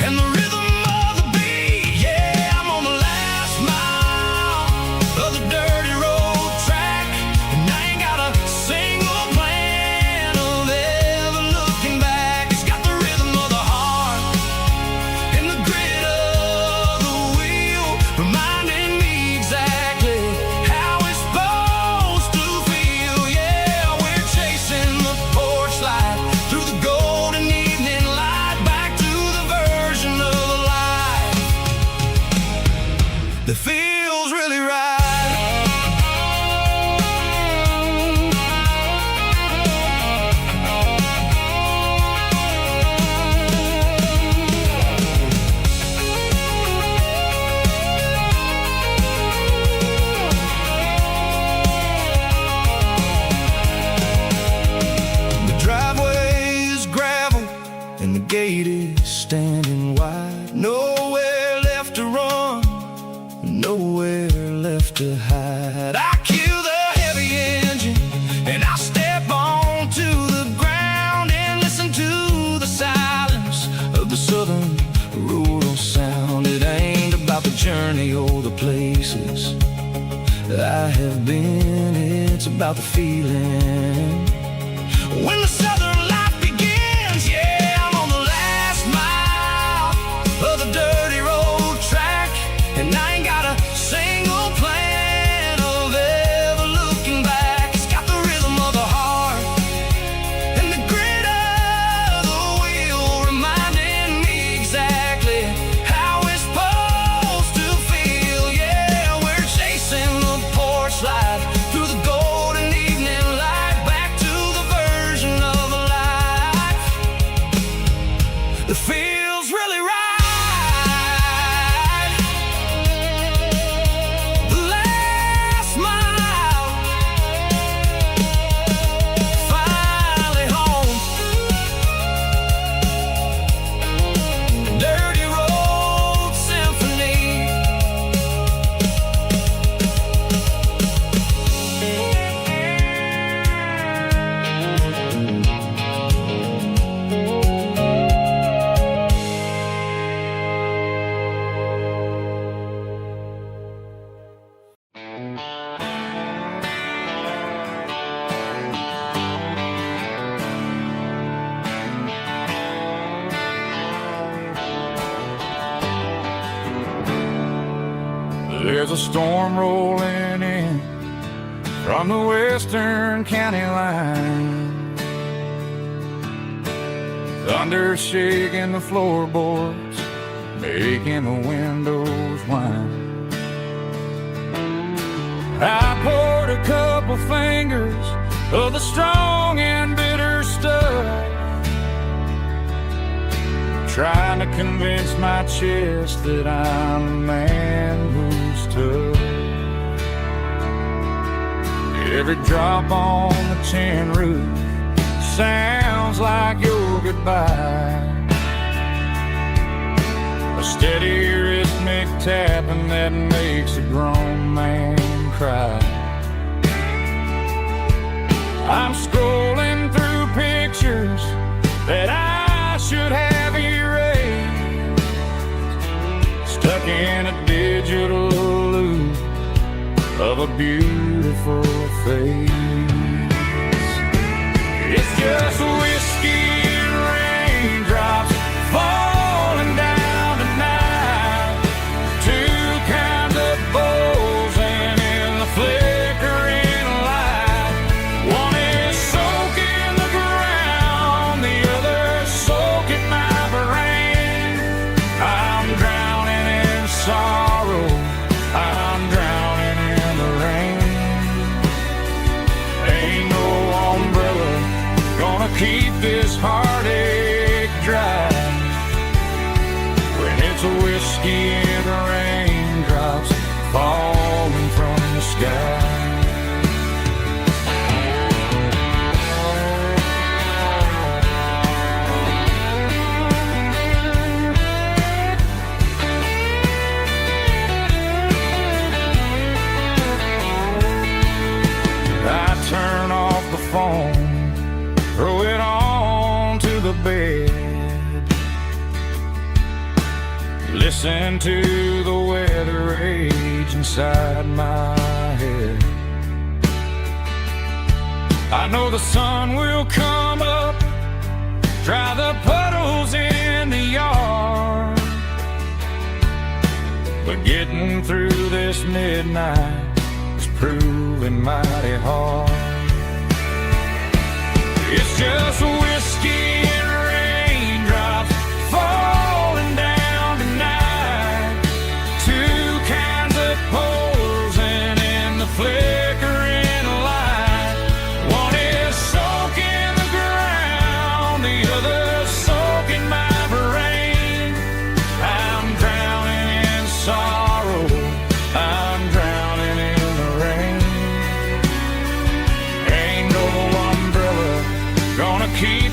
and the rhythm of the beat. Yeah, I'm on the last mile of the dirty road track, and I ain't got a single plan of ever looking back. It's got the rhythm of the heart and the grit of the wheel, reminding me exactly how it's supposed to feel. Yeah, we're chasing the porch light through the golden evening light, back to the version of life that feels really right. wide. Nowhere left to run, nowhere left to hide. I kill the heavy engine and I step onto the ground and listen to the silence of the southern rural sound. It ain't about the journey or the places I have been, it's about the feeling when the southern life begins. Yeah, I'm on the last mile of the dirty road track, and I ain't got a single plan of ever looking back. It's got the rhythm of the heart and the grit of the wheel, reminding me exactly how it's supposed to feel. Yeah, we're chasing the porch light through the golden evening light, back to the version of life that feels really right. The last mile, finally home. Dirty road symphony. There's a storm rolling in from the western county line. Thunder shaking the floorboards, making the windows whine. I poured a couple fingers of the strong and bitter stuff, trying to convince my chest that I'm a man who's tough. Every drop on the tin roof sounds like your goodbye, a steady rhythmic tapping that makes a grown man cry. I'm scrolling through pictures that I should have erased, stuck in a digital loop of a beautiful face. It's just whiskey and raindrops falling down tonight, two kinds of bowls and in the flickering light. One is soaking the ground, the other soaking my brain. I'm drowning in sorrow, I'm drowning in the rain. Ain't no umbrella gonna keep this heartache dry when it's a whiskey and raindrops falling from the sky. I turn off the phone, throw it on to the bed, listen to the weather rage inside my head. I know the sun will come up, dry the puddles in the yard, but getting through this midnight is proving mighty hard. It's just whiskey and raindrops falling down tonight, two kinds of poles and in the flickering light. One is soaking the ground, the other soaking my brain. I'm drowning in sorrow, I'm drowning in the rain. Ain't no umbrella gonna keep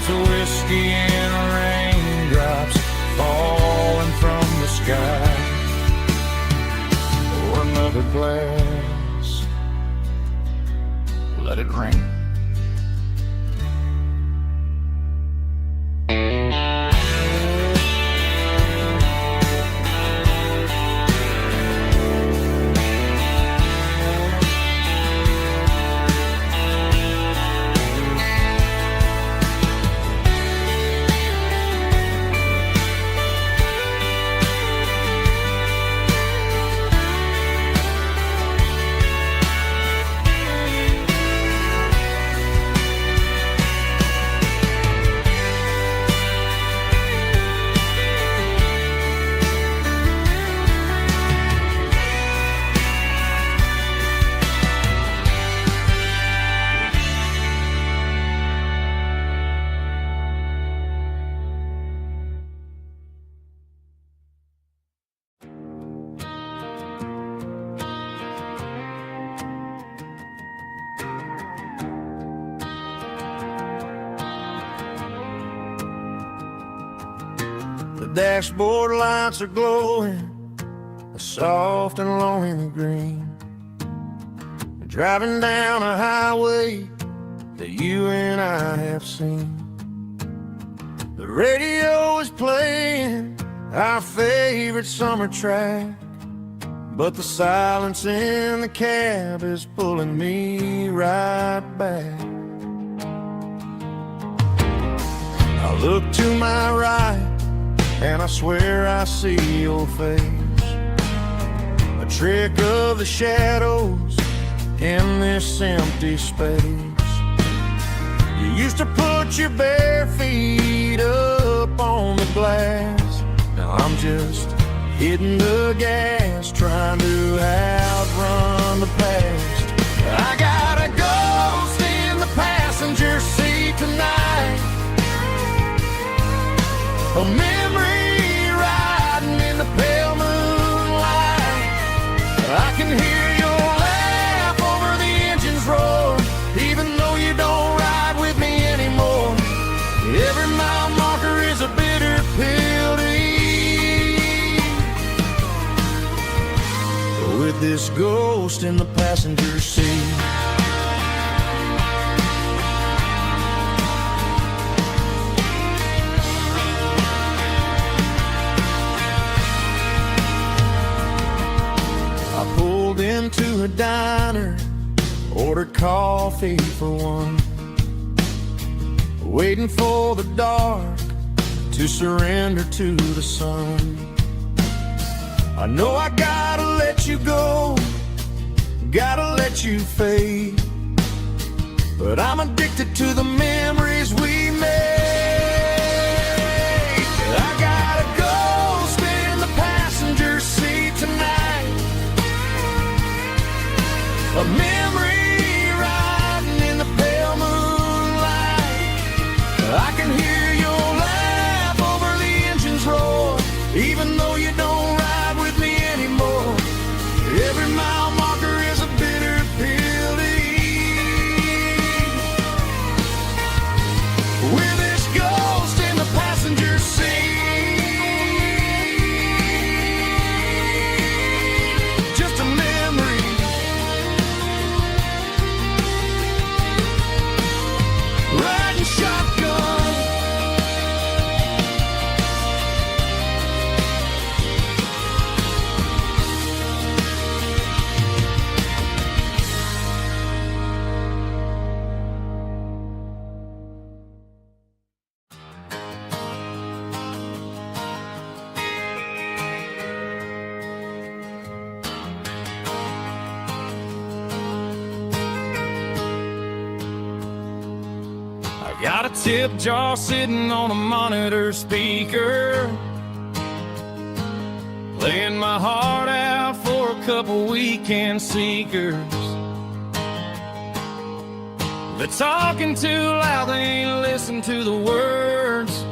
to whiskey and raindrops falling from the sky. Pour another glass, let it rain. The dashboard lights are glowing, a soft and lonely green. Driving down a highway that you and I have seen. The radio is playing our favorite summer track, but the silence in the cab is pulling me right back. I look to my right and I swear I see your face, a trick of the shadows in this empty space. You used to put your bare feet up on the glass. Now I'm just hitting the gas, trying to outrun the past. I got a ghost in the passenger seat tonight, a memory riding in the pale moonlight. I can hear your laugh over the engine's roar, even though you don't ride with me anymore. Every mile marker is a bitter pill to eat, with this ghost in the passenger seat. Into a diner, ordered coffee for one, waiting for the dark to surrender to the sun. I know I gotta let you go, gotta let you fade, but I'm addicted to the memories we made. I got a ghost in the passenger seat tonight, a memory riding in the pale moonlight. I can hear your laugh over the engine's roar, even though you don't ride with me anymore. Every mile marker is a bitter pill to eat, with this ghost in the passenger seat. Just a memory, riding shotgun. Got a tip jar sitting on a monitor speaker, playing my heart out for a couple weekend seekers. They're talking too loud, they ain't listen to the words.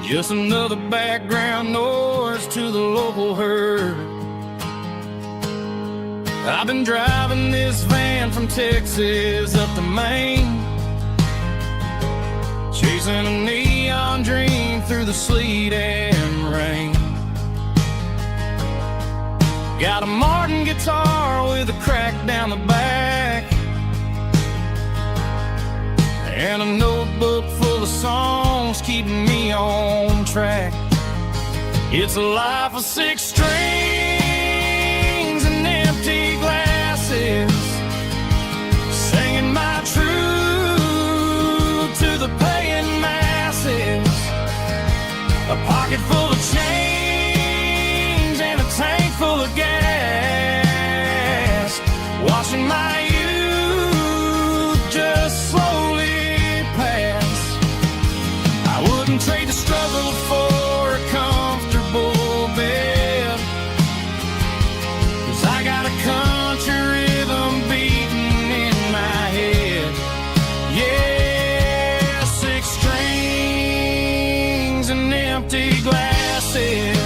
Just another background noise to the local herd. I've been driving this van from Texas up to Maine, in a neon dream through the sleet and rain. Got a Martin guitar with a crack down the back, and a notebook full of songs keeping me on track. It's a life of 6 strings and empty glasses, singing my truth to the paying masses. A pocket full of change and a tank full of gas, watching my youth just slowly pass. I wouldn't trade the struggle for a comfortable bed, 'cause I got a country rhythm beating in my head. Yeah, 6 strings and empty glasses.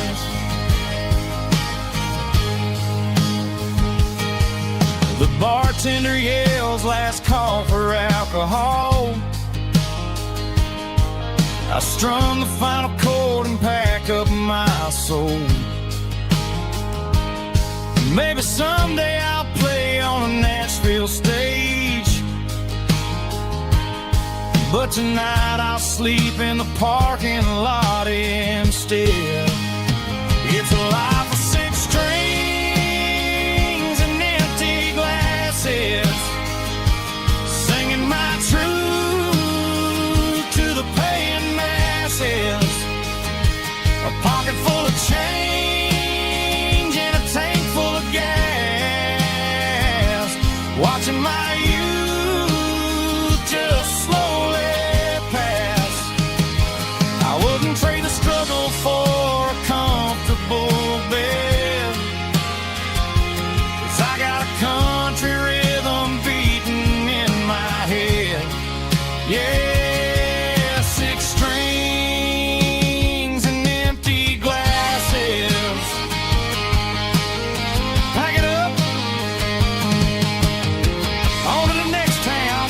The bartender yells last call for alcohol. I strum the final chord and pack up my soul. Maybe someday I'll play on a Nashville stage, but tonight I'll sleep in the parking lot instead. It's a life of 6 strings and empty glasses, singing my truth to the paying masses. A pocket full of change and a tank full of gas, watching my youth just slowly pass. I wouldn't trade the struggle for a comfortable bed, 'cause I got a country rhythm beating in my head. Yeah, 6 strings and empty glasses. Pack it up, on to the next town.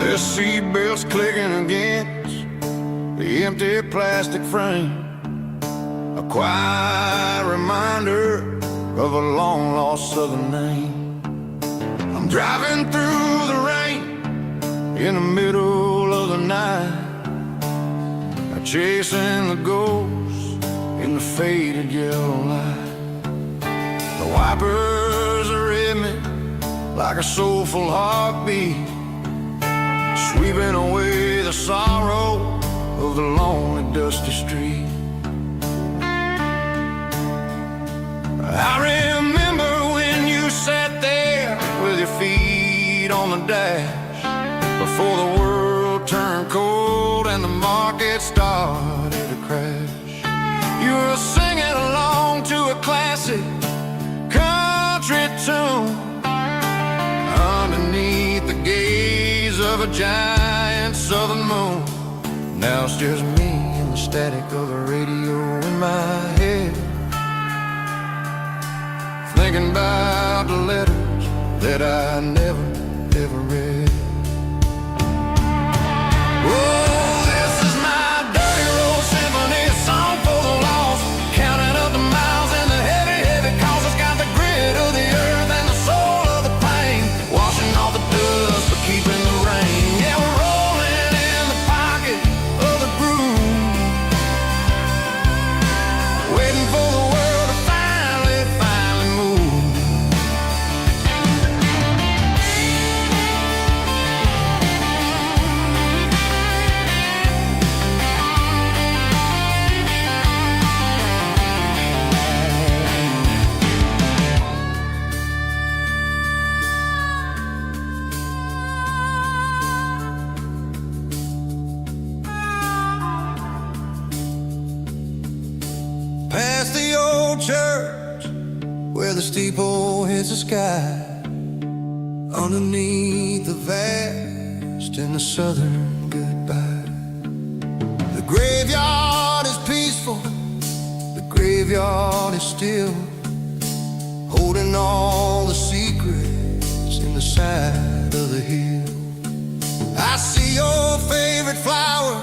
The seatbelt's clicking against the empty plastic frame, a quiet reminder of a long-lost southern name. I'm driving through the rain in the middle of the night, chasing the ghosts in the faded yellow light. The wipers are in me like a soulful heartbeat, sweeping away the sorrow of the lonely, dusty street. I remember when you sat there with your feet on the dash, before the world turned cold and the market started to crash. You were singing along to a classic country tune underneath the gaze of a giant southern moon. Now it's just me and the static of the radio in my head, thinking about the letters that I never, ever read. Oh, this is my dirty road symphony, song for the lost, counting up the miles and the heavy, heavy calls. It's got the grit of the earth and the soul of the pain, washing off the dust but keeping the rain. Yeah, we're rolling in the pocket of the groove, waiting for the world to finally move. church where the steeple hits the sky, underneath the vast and the southern goodbye. The graveyard is peaceful, the graveyard is still, holding all the secrets in the side of the hill. I see your favorite flower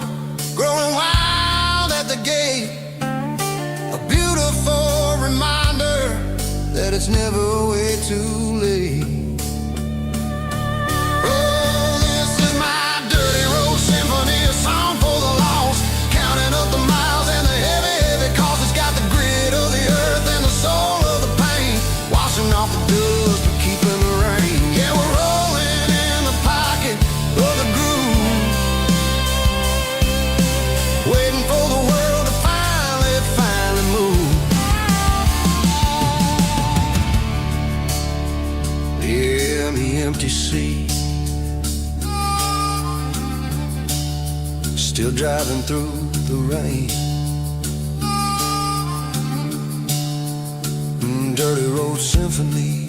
growing wild at the gate, a beautiful reminder that it's never way too late. Oh, this is my dirty road symphony, a song for the lost, counting up the miles and the heavy, heavy cost. It's got the grit of the earth and the soul of the pain, washing off the dust but keeping the rain. Yeah, we're rolling in the pocket of the groove, waiting for the world to finally move. Yeah, the empty sea, still driving through the rain. Dirty road symphony.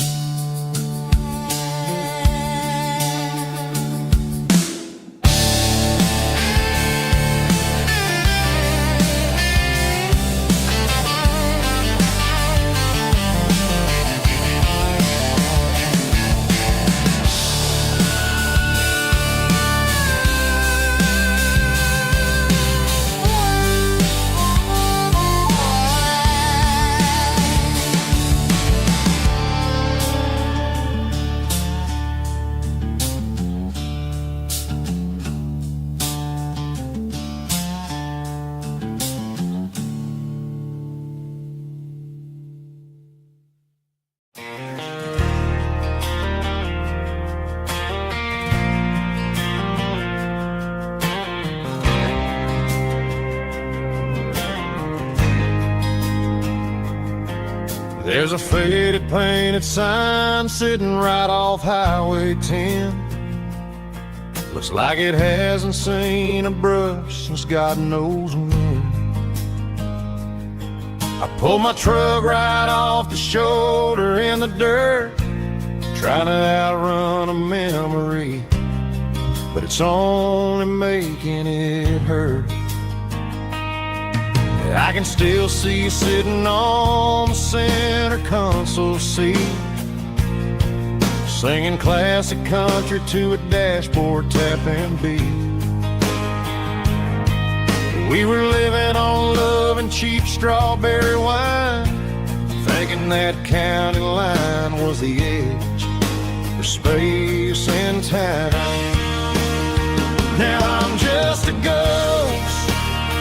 There's a faded painted sign sitting right off Highway 10. Looks like it hasn't seen a brush since God knows when. I pulled my truck right off the shoulder in the dirt, trying to outrun a memory, but it's only making it hurt. I can still see you sitting on the center console seat, singing classic country to a dashboard tapping beat. We were living on love and cheap strawberry wine, thinking that county line was the edge for space and time. Now I'm just a ghost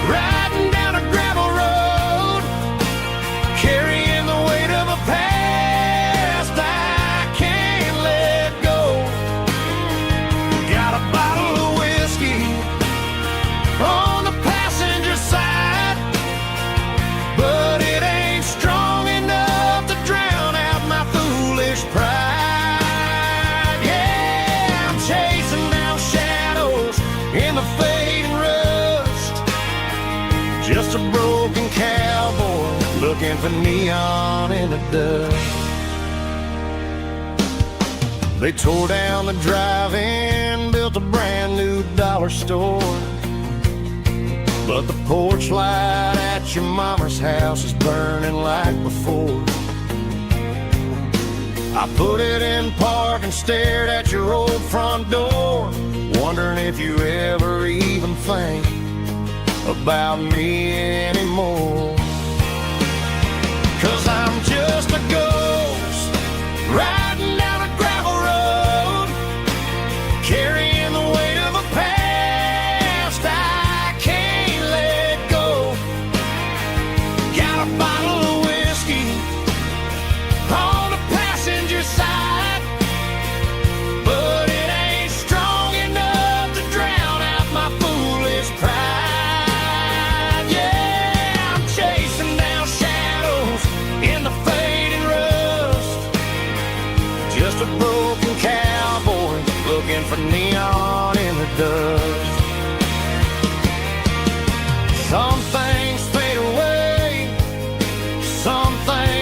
riding down a gravel road, carrying the weight of a past I can't let go. Got a bottle of whiskey on the passenger side, but it ain't strong enough to drown out my foolish pride. Yeah, I'm chasing down shadows in the fading rust, just a broken cowboy looking for neon in the dust. They tore down the drive-in, built a brand new dollar store, but the porch light at your mama's house is burning like before. I put it in park and stared at your old front door, wondering if you ever even think about me anymore. 'Cause I'm just a ghost riding down a gravel road, carrying the weight of a past I can't let go. Got a bottle of whiskey on the passenger side, but it ain't strong enough to drown out my foolish pride. Yeah, I'm chasing down shadows in the fading rust, just a broken cowboy looking for neon in the dust. Some things fade away, some things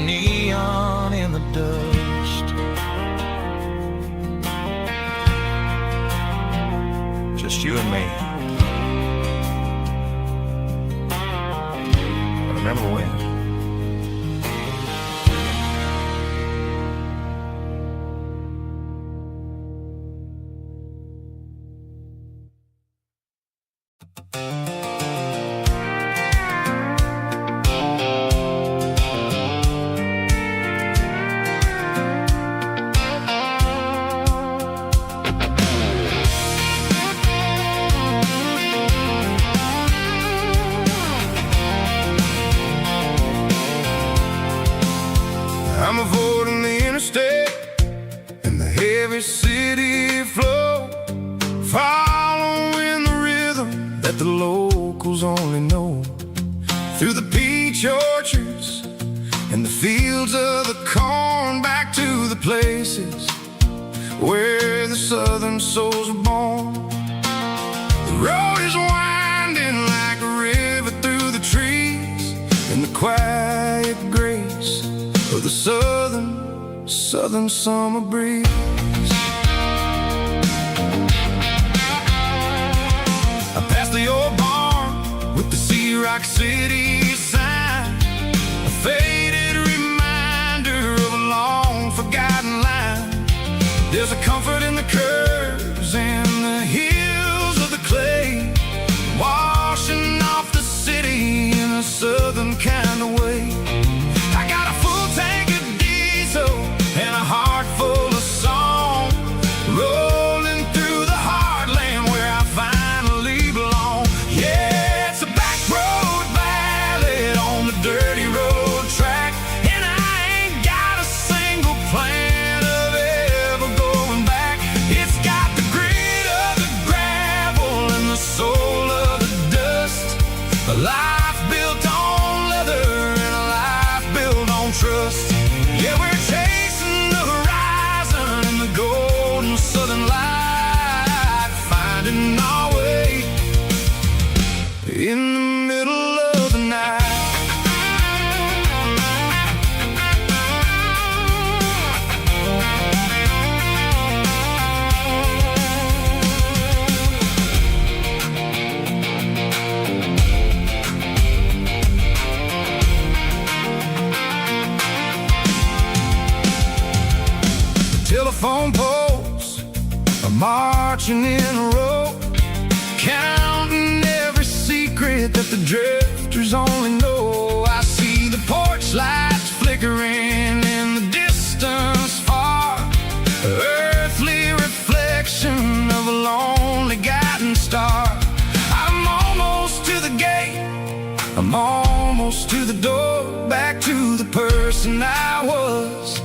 neon in the dust. Just you and me. I remember when. I'm avoiding the interstate and the heavy city flow, following the rhythm that the locals only know. Through the peach orchards and the fields of the corn, back to the places where the southern souls were born. The road is winding like a river through the trees, in the quiet grace of the southern summer breeze. I passed the old barn with the Sea Rock City sign, a faded reminder of a long forgotten line. There's a comfort in the curves and the hills of the clay, washing off the city in a southern kind of way. I got a full tank of diesel and a heart full of song, rolling through the heartland where I finally belong. Yeah, it's a back road ballad on the dirty road track, and I ain't got a single plan of ever going back. It's got the grit of the gravel and the soul of the dust, a life built on leather and a life built on trust. Yeah, we're chasing the horizon in the golden southern light, finding our way in the middle of the night. Telephone poles are marching in a row, counting every secret that the drifters only know. I see the porch lights flickering in the distance far, earthly reflection of a lonely guiding star. I'm almost to the gate, I'm almost to the door, back to the person I was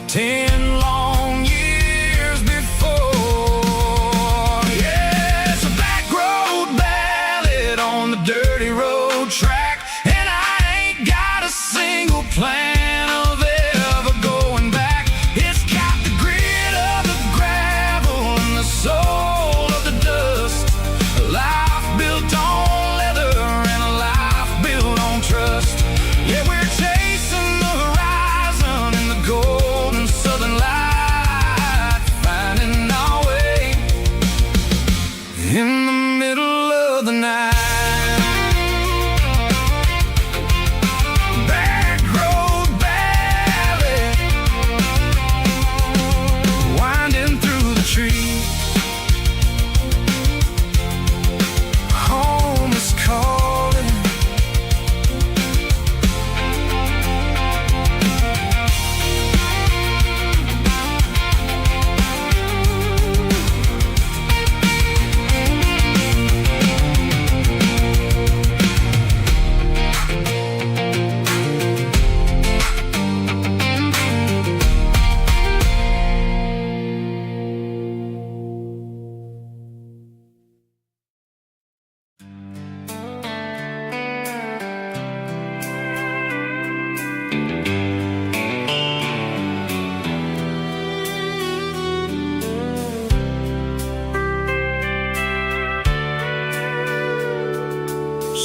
10 long years before. Yeah, it's a back road ballad on the dirty road track, and I ain't got a single plan of ever going back. It's got the grit of the gravel and the soul of the dust, a life built on leather and a life built on trust. Yeah, we're chasing the horizon in the golden southern light, finding our way in the middle of the night. Back road ballad, winding through the trees. Home is calling.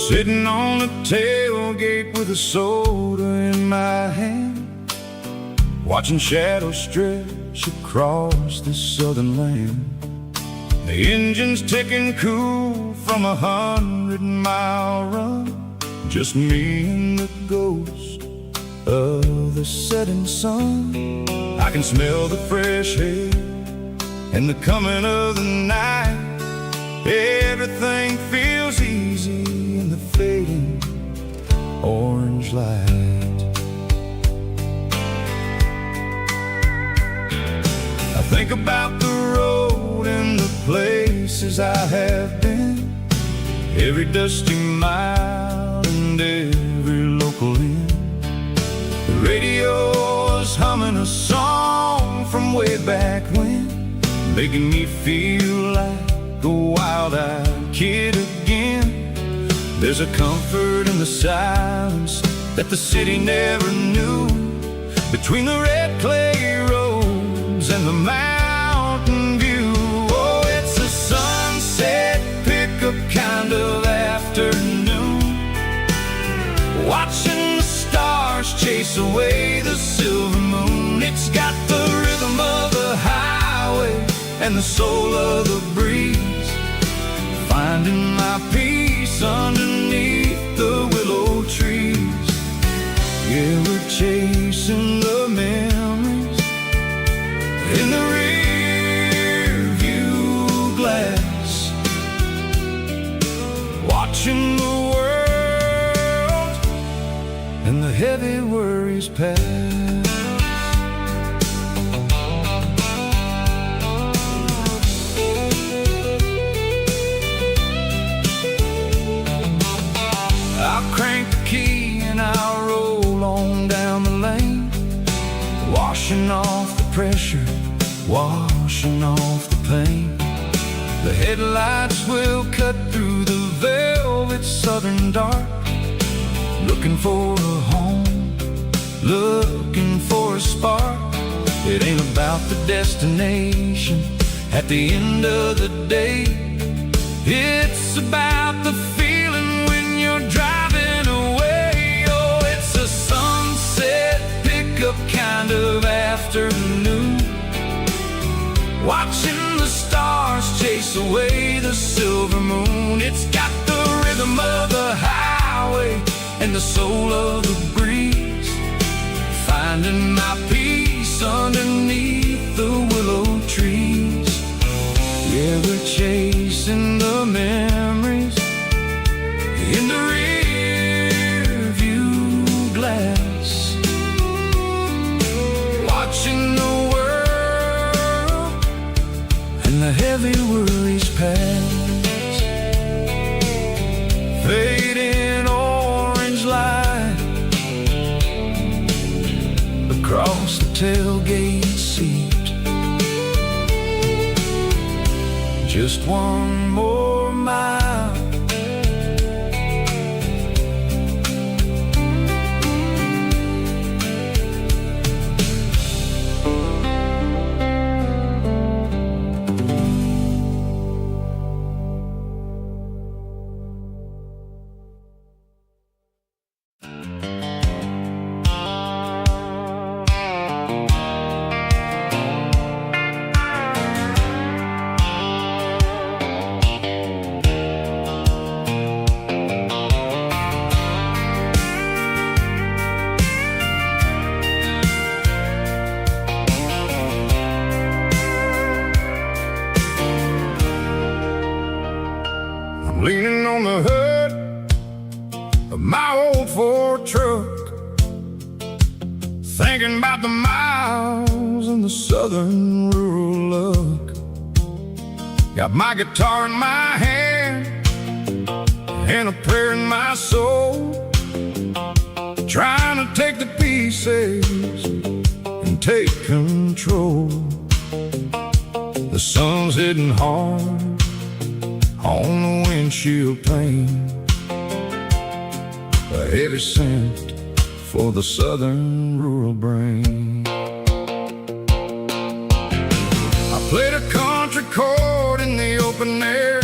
Sitting on the tailgate with a soda in my hand, watching shadows stretch across this southern land. The engine's ticking cool from 100-mile run, just me and the ghost of the setting sun. I can smell the fresh air and the coming of the night. Everything feels easy in the fading orange light. I think about the road and the places I have been, every dusty mile and every local inn. The radio is humming a song from way back when, making me feel like a wild-eyed kid again. There's a comfort in the silence that the city never knew, between the red clay roads and the mountain view. Oh, it's a sunset pickup kind of afternoon, watching the stars chase away the silver moon. It's got the rhythm of the highway and the soul of the breeze, finding my peace underneath the willow trees. Yeah, we're chasing the memories in the rear view glass, watching the world and the heavy worries pass. I'll crank the key and I'll roll on down the lane, washing off the pressure, washing off the pain. The headlights will cut through the velvet southern dark, looking for a home, looking for a spark. It ain't about the destination at the end of the day, it's about the feeling when you're driving away. Oh, it's a sunset pickup kind of afternoon, watching the stars chase away the silver moon. It's got the rhythm of the highway and the soul of the breeze, finding my peace underneath the willow trees. Yeah, we're chasing the memories in the rear view glass, watching the world and the heavy worries pass. Fading orange light across the tailgate seat, just one more mile. Leaning on the hood of my old Ford truck, thinking about the miles and the southern rural look. Got my guitar in my hand and a prayer in my soul, trying to take the pieces and take control. The sun's hitting hard on the windshield pane, a heavy scent for the southern rural brain. I played a country chord in the open air,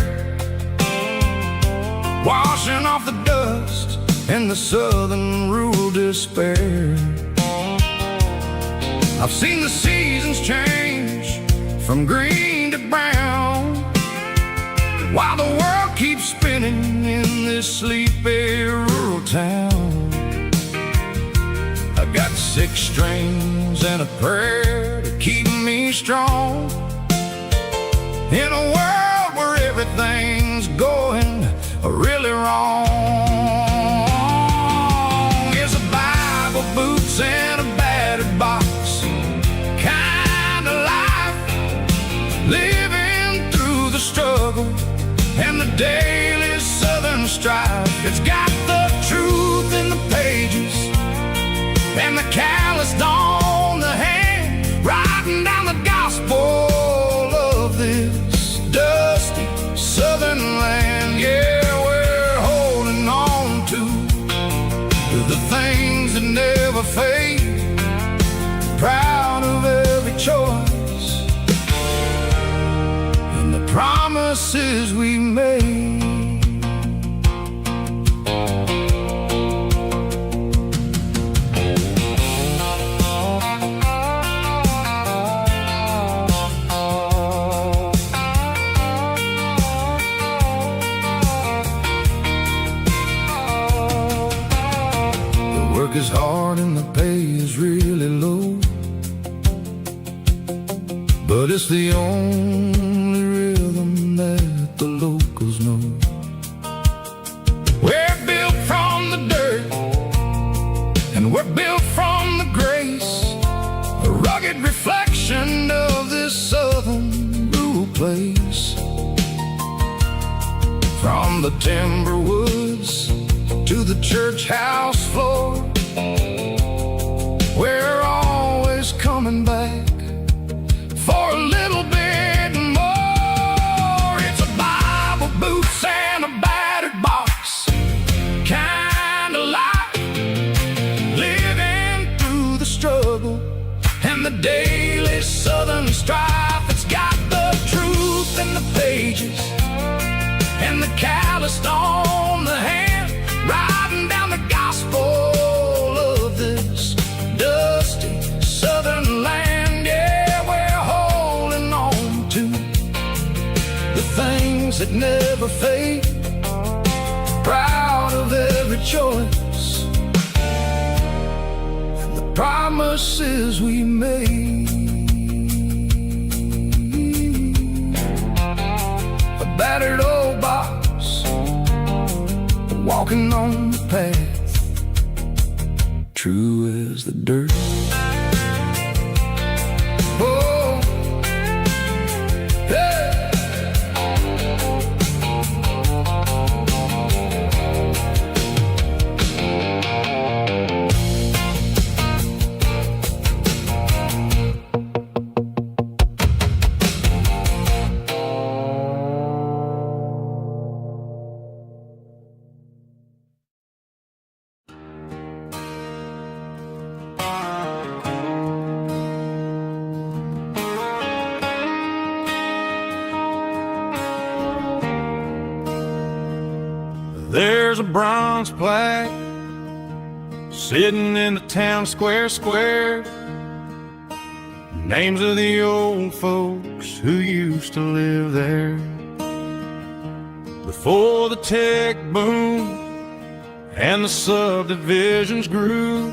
washing off the dust and the southern rural despair. I've seen the seasons change from green to brown, while the world keeps spinning in this sleepy rural town. I've got 6 strings and a prayer to keep me strong in a world where everything's going really wrong. It's a Bible, boots, and a battered box kind of life, living through the struggle and the daily southern strife. It's got the truth in the pages and the calloused on the hand, writing down the gospel of this dusty southern land. Yeah, we're holding on to the things that never fade, proud of every choice and the promises we made. Work is hard and the pay is really low, but it's the only rhythm that the locals know. We're built from the dirt and we're built from the grace, a rugged reflection of this southern rural place. From the timber woods to the church house floor, we're always coming back for a little bit more. It's a Bible, boots, and a battered box kind of life, living through the struggle and the daily southern strife. It's got the truth in the pages and the calloused on the hand, writing down the gospel of this dusty southern land. Yeah, we're holding on to the things that never fade, proud of every choice and the promises we made. A battered old box, walking on the path, true as the dirt. Oh, hey. There's a bronze plaque sitting in the town square. Names of the old folks who used to live there before the tech boom and the subdivisions grew,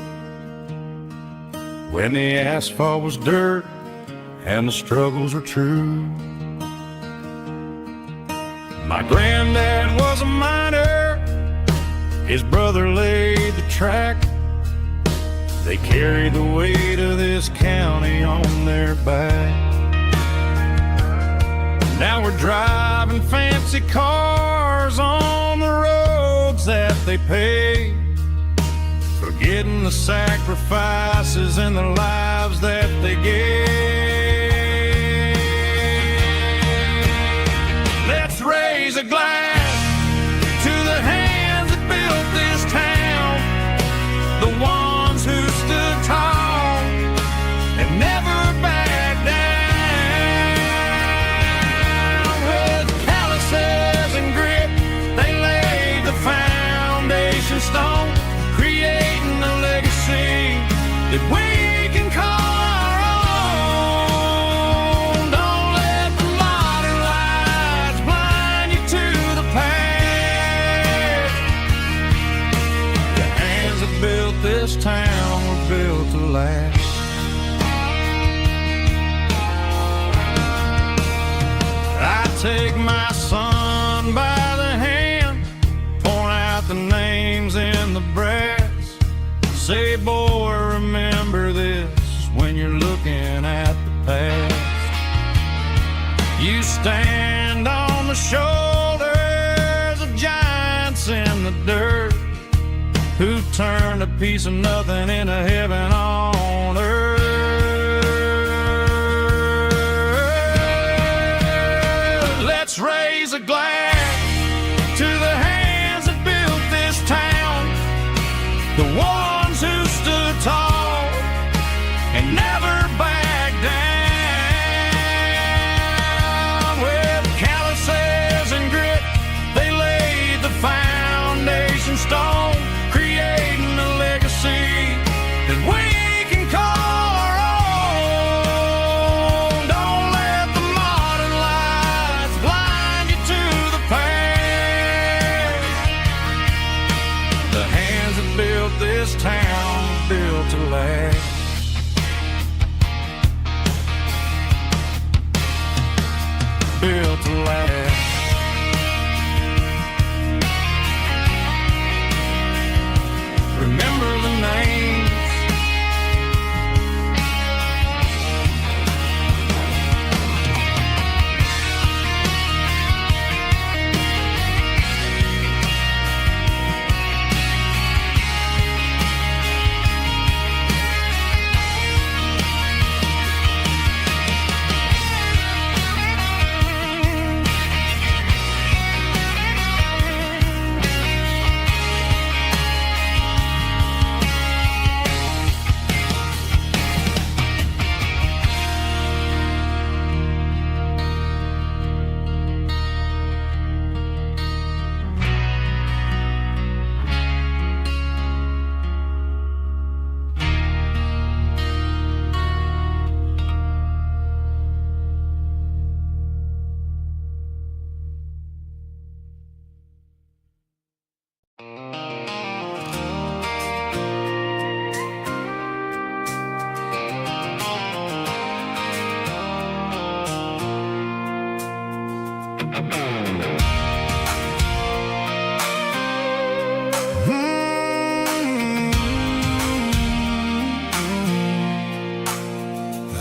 when the asphalt was dirt and the struggles were true. My granddad was a miner, his brother laid the track. They carried the weight of this county on their back. Now we're driving fancy cars on the roads that they paved, forgetting the sacrifices and the lives that they gave. Let's raise a glass to the hands that built this town, the ones who stood tall and never backed down. With calluses and grit, they laid the foundation stone, creating a legacy that we can call our take my son by the hand, point out the names in the brass. Say, boy, remember this when you're looking at the past. You stand on the shoulders of giants in the dirt, who turned a piece of nothing into heaven on earth. Let's raise a glass to the hands that built this town, the ones who stood tall and never backed down. With calluses and grit, they laid the foundation stone, creating a legacy that we can call our own. Don't let the modern lights blind you to the past. The hands that built this town built to last. Built to last. Remember the names.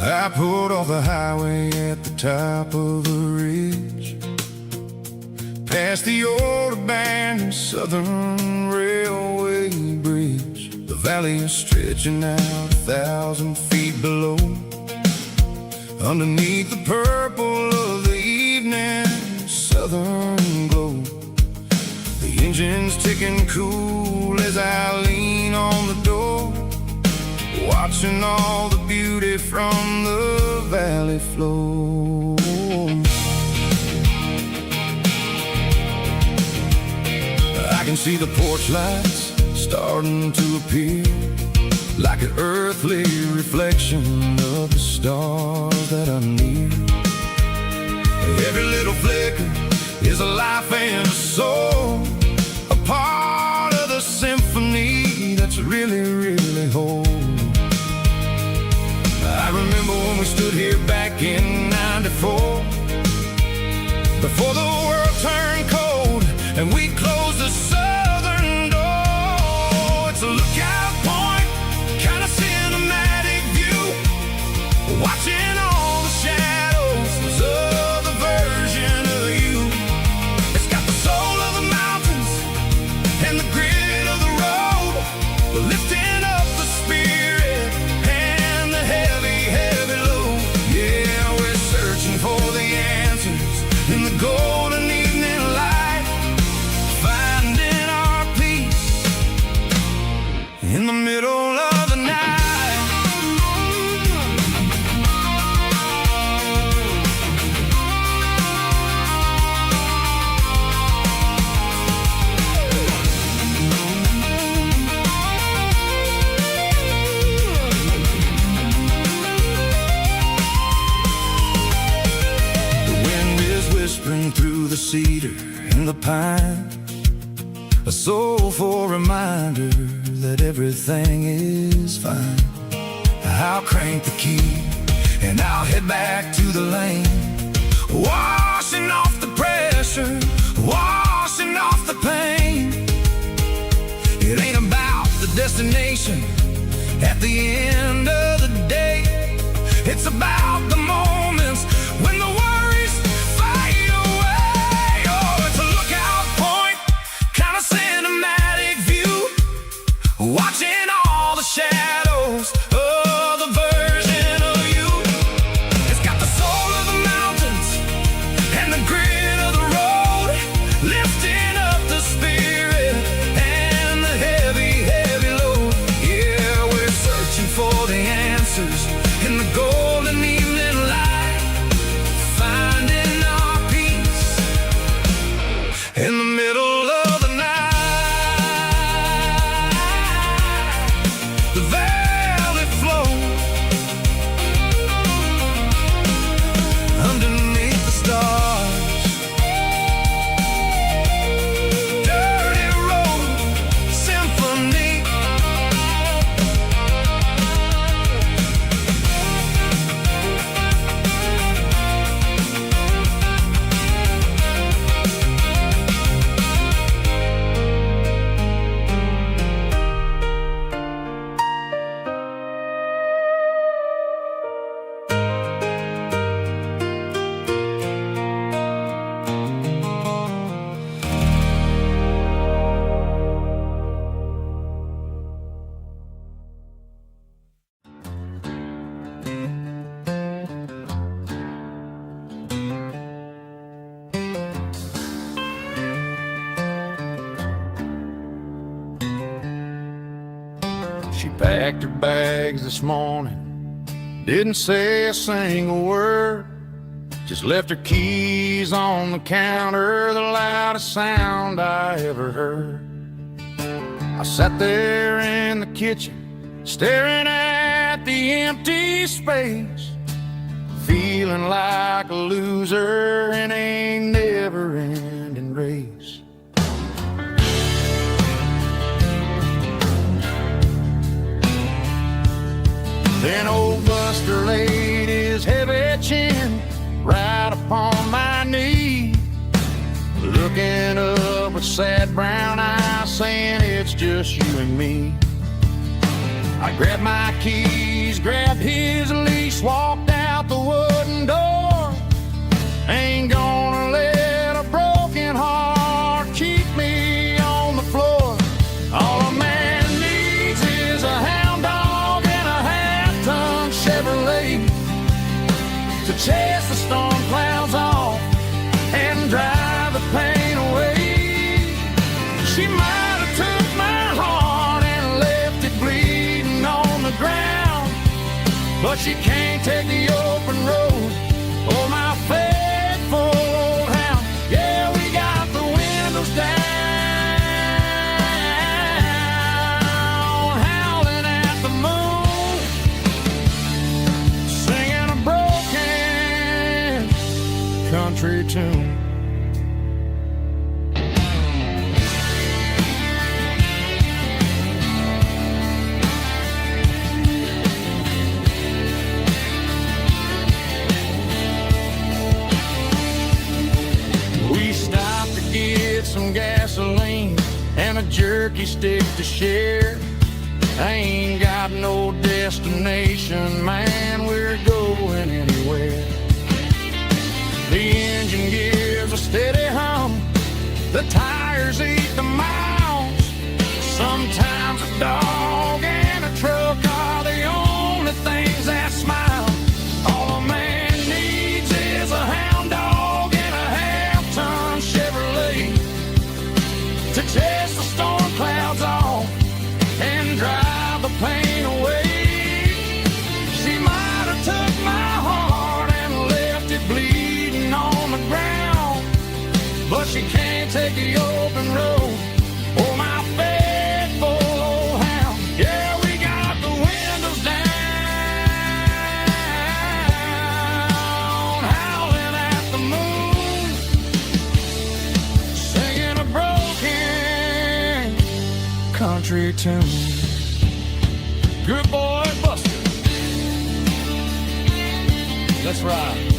I pulled off the highway at the top of the ridge, past the old abandoned Southern Railway bridge. The valley is stretching out 1,000 feet below, underneath the purple of the evening southern glow. The engine's ticking cool as I lean on the door, watching all the beauty from the valley flow. I can see the porch lights starting to appear, like an earthly reflection of the stars that are near. Every little flicker is a life and a soul, a part of the symphony that's really, really whole. I remember when we stood here back in '94, before the world turned cold and we closed the southern door. It's a lookout point, kind of cinematic view, watching all the shadows of the version of you. It's got the soul of the mountains and the grit of the road, lifting up the spirit and the heavy, heavy load. Yeah, we're searching for the answers in the golden evening light, finding our peace in the middle of the night. Through the cedar and the pine, a soulful reminder that everything is fine. I'll crank the key and I'll head back to the lane, washing off the destination. At the end of the day, it's about the moments when the worries fade away. Oh, it's a lookout point, kind of cinematic view, watching all the shadows of the version of you. It's got the soul of the mountains and the grit of the road, lifting up the spirit and the heavy, heavy load. Yeah, we're searching for the answers in the golden evening light, finding our peace in the middle of the night. The valley flows underneath the stars. Dirty road symphony. She packed her bags this morning, didn't say a single word, just left her keys on the counter, the loudest sound I ever heard. I sat there in the kitchen, staring at the empty space, feeling like a loser in a never-ending race. Then old Buster laid his heavy chin right upon my knee, looking up with sad brown eyes, saying it's just you and me. I grabbed my keys, grabbed his leash, walked out the wooden door. Ain't gonna let a broken heart keep me on the floor. All a man needs is a hound dog and a half-ton Chevrolet to chase the storm clouds off and drive the pain away. She might have took my heart and left it bleeding on the ground, but she can't take the open road or my faithful old hound. Yeah, we got the windows down, howling at the moon, singing a broken country tune. We stopped to get some gasoline and a jerky stick to share. I ain't got no destination, man, we're going anywhere. The engine gives a steady hum, the tires eat the miles. Sometimes a dog and a truck are the only things that smile. All a man needs is a hound dog and a half-ton Chevrolet to chase the storm clouds off and drive the pain away. She might have took my heart and left it bleeding on the ground, but she can't take the open road or my faithful old hound. Yeah, we got the windows down, howling at the moon, singing a broken country tune. Good boy, Buster. Let's ride.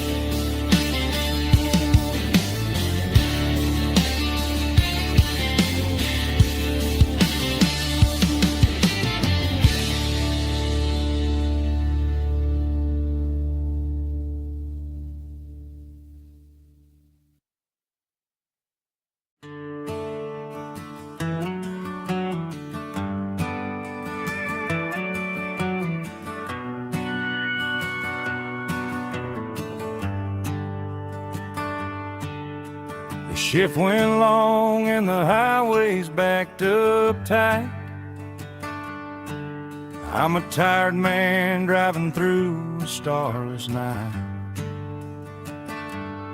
shift went long and the highway's backed up tight. I'm a tired man driving through a starless night.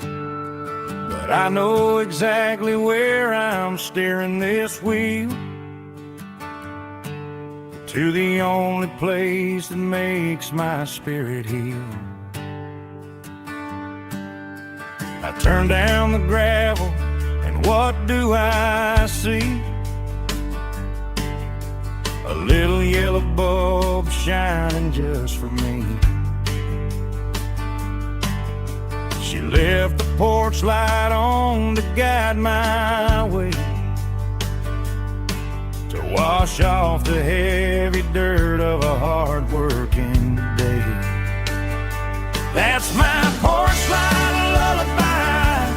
But I know exactly where I'm steering this wheel, to the only place that makes my spirit heal. I turn down the gravel, and what do I see? A little yellow bulb shining just for me. She left the porch light on to guide my way, to wash off the heavy dirt of a hard-working day. That's my porch light lullaby,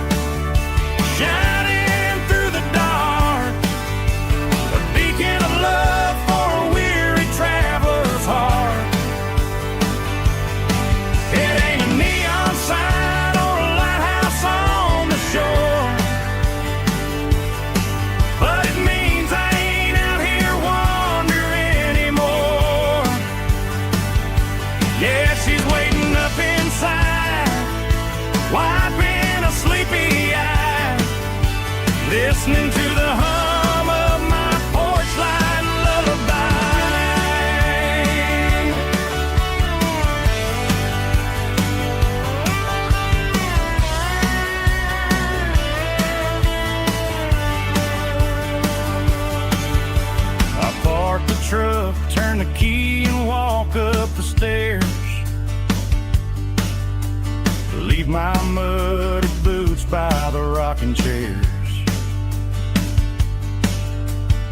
shining through the dark, a beacon of love for a weary traveler's heart. It ain't a neon sign or a lighthouse on the shore, but it means I ain't out here wandering anymore. Yeah, she's waiting up inside, wiping a sleepy eye, listening to the hum of my porch light lullaby. I park the truck, turn the key and walk up the stairs, leave my muddy boots by the rocking chairs.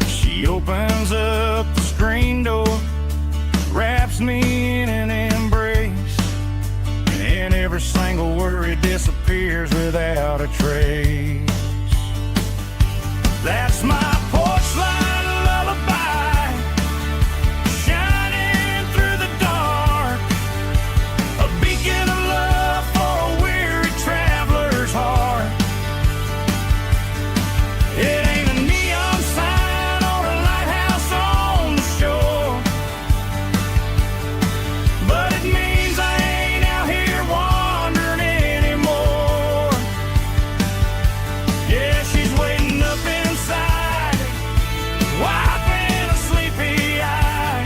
She opens up the screen door, wraps me in an embrace, and every single worry disappears without a trace. That's my porch light lullaby, shining through the dark, a beacon of love for a weary traveler's heart. It ain't a neon sign or a lighthouse on the shore, but it means I ain't out here wandering anymore. Yeah, she's waiting up inside, wiping a sleepy eye,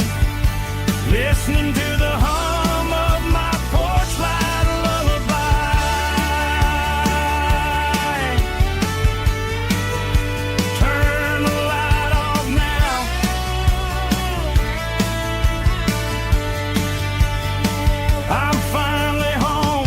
listening to the hum of my porch light lullaby. Turn the light off now, I'm finally home.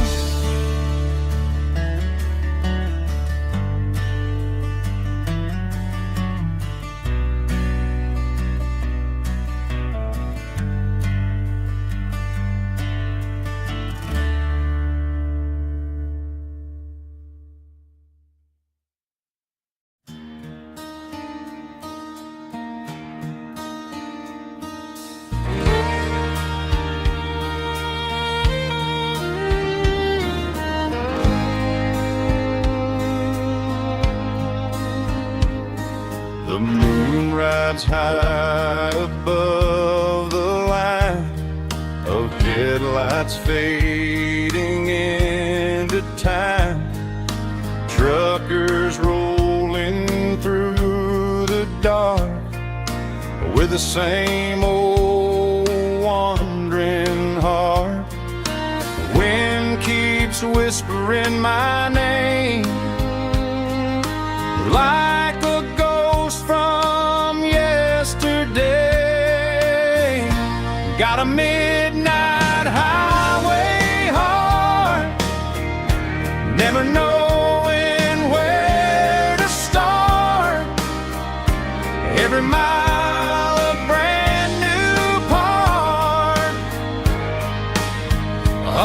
The moon rides high above the line of headlights fading into time. Truckers rolling through the dark with the same old wandering heart. The wind keeps whispering my name like a ghost from yesterday. Got a midnight highway heart, never knowing where to start. Every mile a brand new part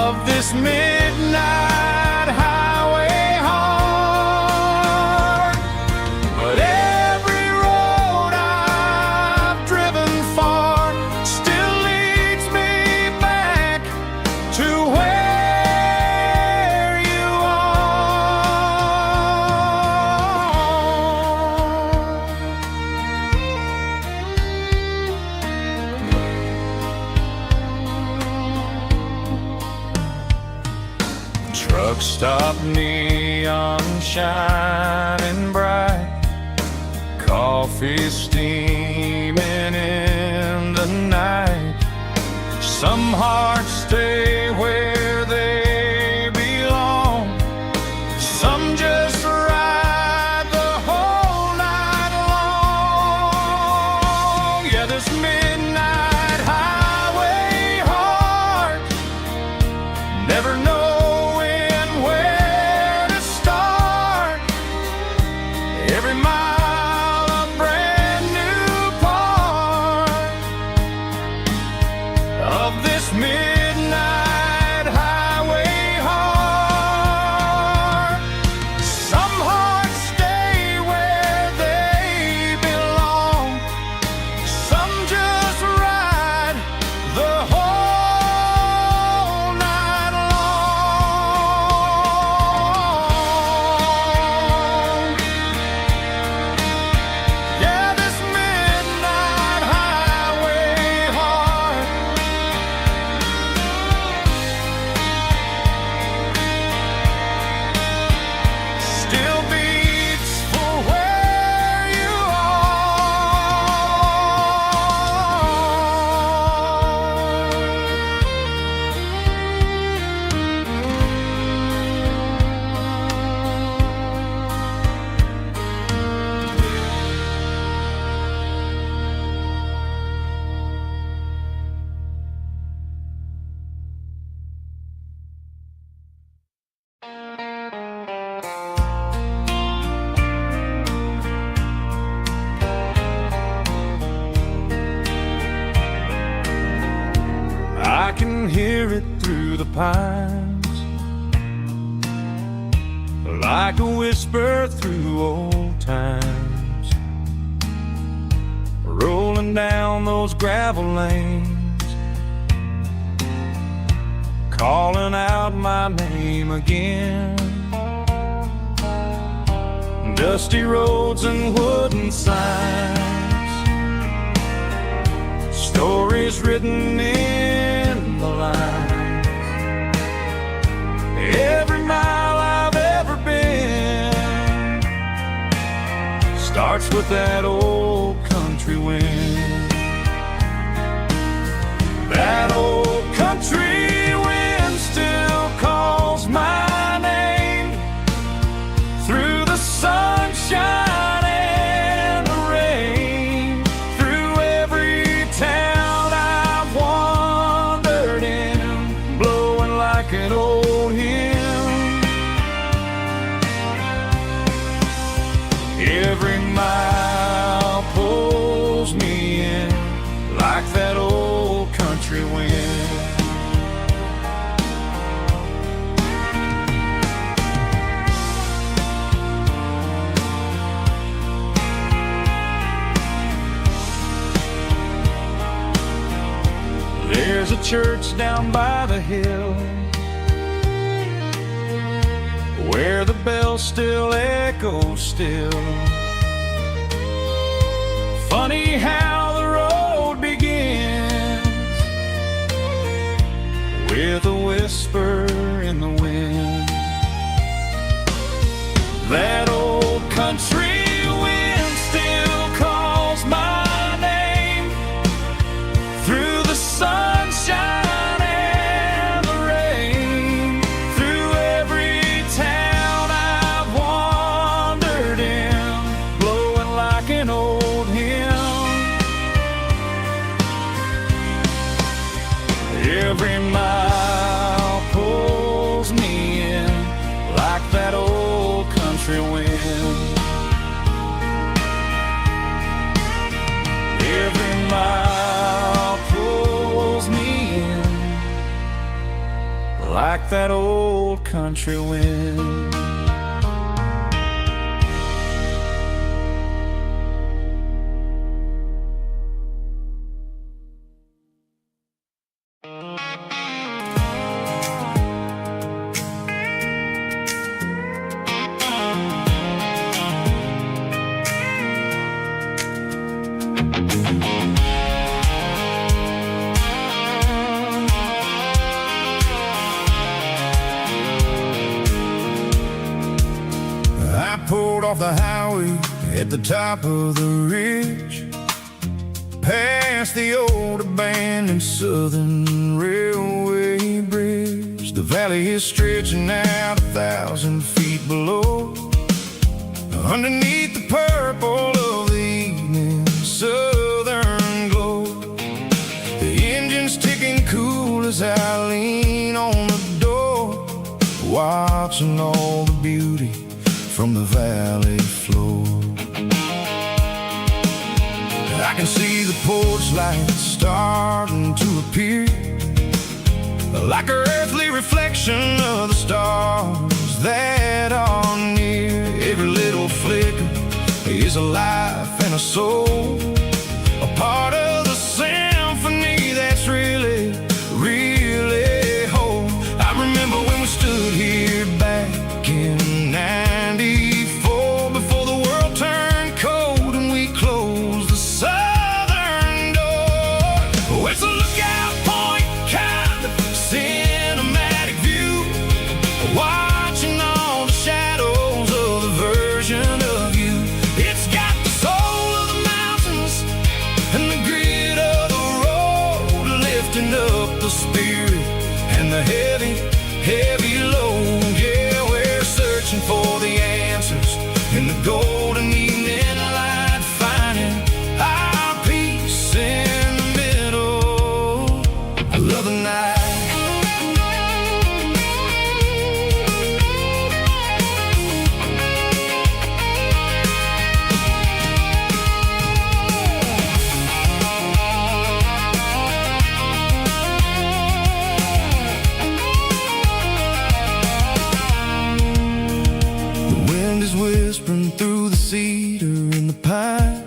of this midnight highway heart. Truck stop, neon shining bright, coffee steaming in the night. Some hearts stay where they belong, some just ride the whole night long. Yeah, this midnight highway heart never knowing where to start. Every mile a brand new part of this midnight highway heart. Some hearts stay where they belong, some just ride the whole night long. Yeah, this midnight highway heart still beats for where you I can hear it through the pines, like a whisper through old times, rolling down those gravel lanes, calling out my name again. Dusty roads and wooden signs, stories written in the line. Every mile I've ever been starts with that old country wind. That old country wind still calls my name through the sunshine and the rain, through every town I've wandered in, blowing like an old hymn. Every mile pulls me in like that old country wind. There's a church down by the hill where the bell still echoes still. Funny how the road begins with a whisper in the wind. That old country wind still calls my name through the sunshine and the rain, through every town I've wandered in, blowing like an old hymn. Every mile pulls me in like that old country wind. Every mile pulls me in like that old country wind. off the highway at the top of the ridge, past the old abandoned Southern Railway bridge. The valley is stretching out 1,000 feet below, underneath the purple of the evening southern glow. The engine's ticking cool as I lean on the door, watching all the beauty from the valley floor. I can see the porch lights starting to appear, like an earthly reflection of the stars that are near. Every little flicker is a life and a soul, a part of the symphony that's really, really whole. I remember when we stood here back in '94, before the world turned cold and we closed the southern door. Oh, it's a lookout point, kind of cinematic view, watching all the shadows of the version of you. It's got the soul of the mountains and the grit of the road, lifting up the spirit and the heavy, heavy load. Yeah, we're searching for the answers in the golden evening light, finding our peace in the middle of the night. The wind is whispering through the cedar and the pine,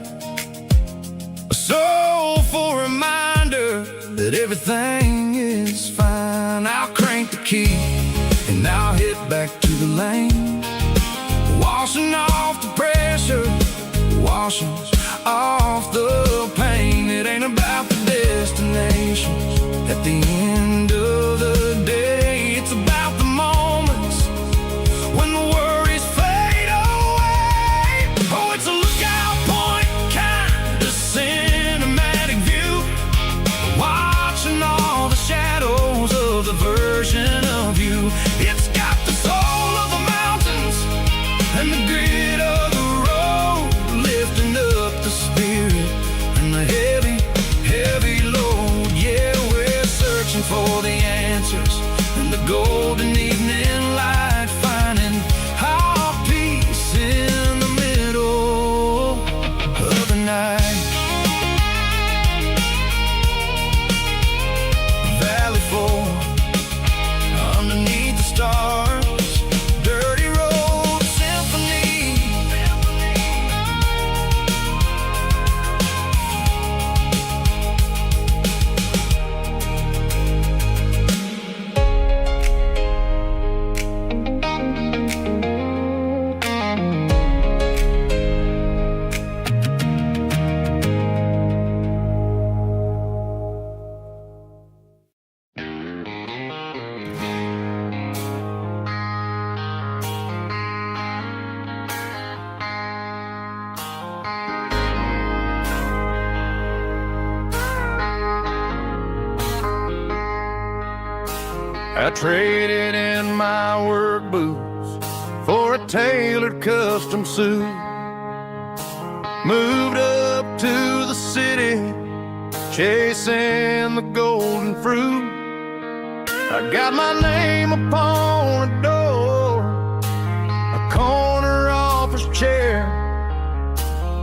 a soulful reminder that everything is fine. I'll crank the key and I'll hit back to the lane, washing off the pressure, washing off the pain. It ain't about the destinations at the end of the day, it's about the moments when the worries fade away. Oh, it's a lookout point, kind of cinematic view, watching all the shadows of the version of you. It's got the soul of the mountains and the grit of the road, lifting up the spirit and the heavy, heavy load. Yeah, we're searching for the answers in the golden evening light, finding our peace in the middle of the night. Valley floor, underneath the stars, dirty road symphony. I traded in my work boots for a tailored custom suit, moved up to the city, chasing the golden fruit. I got my name upon a door, a corner office chair,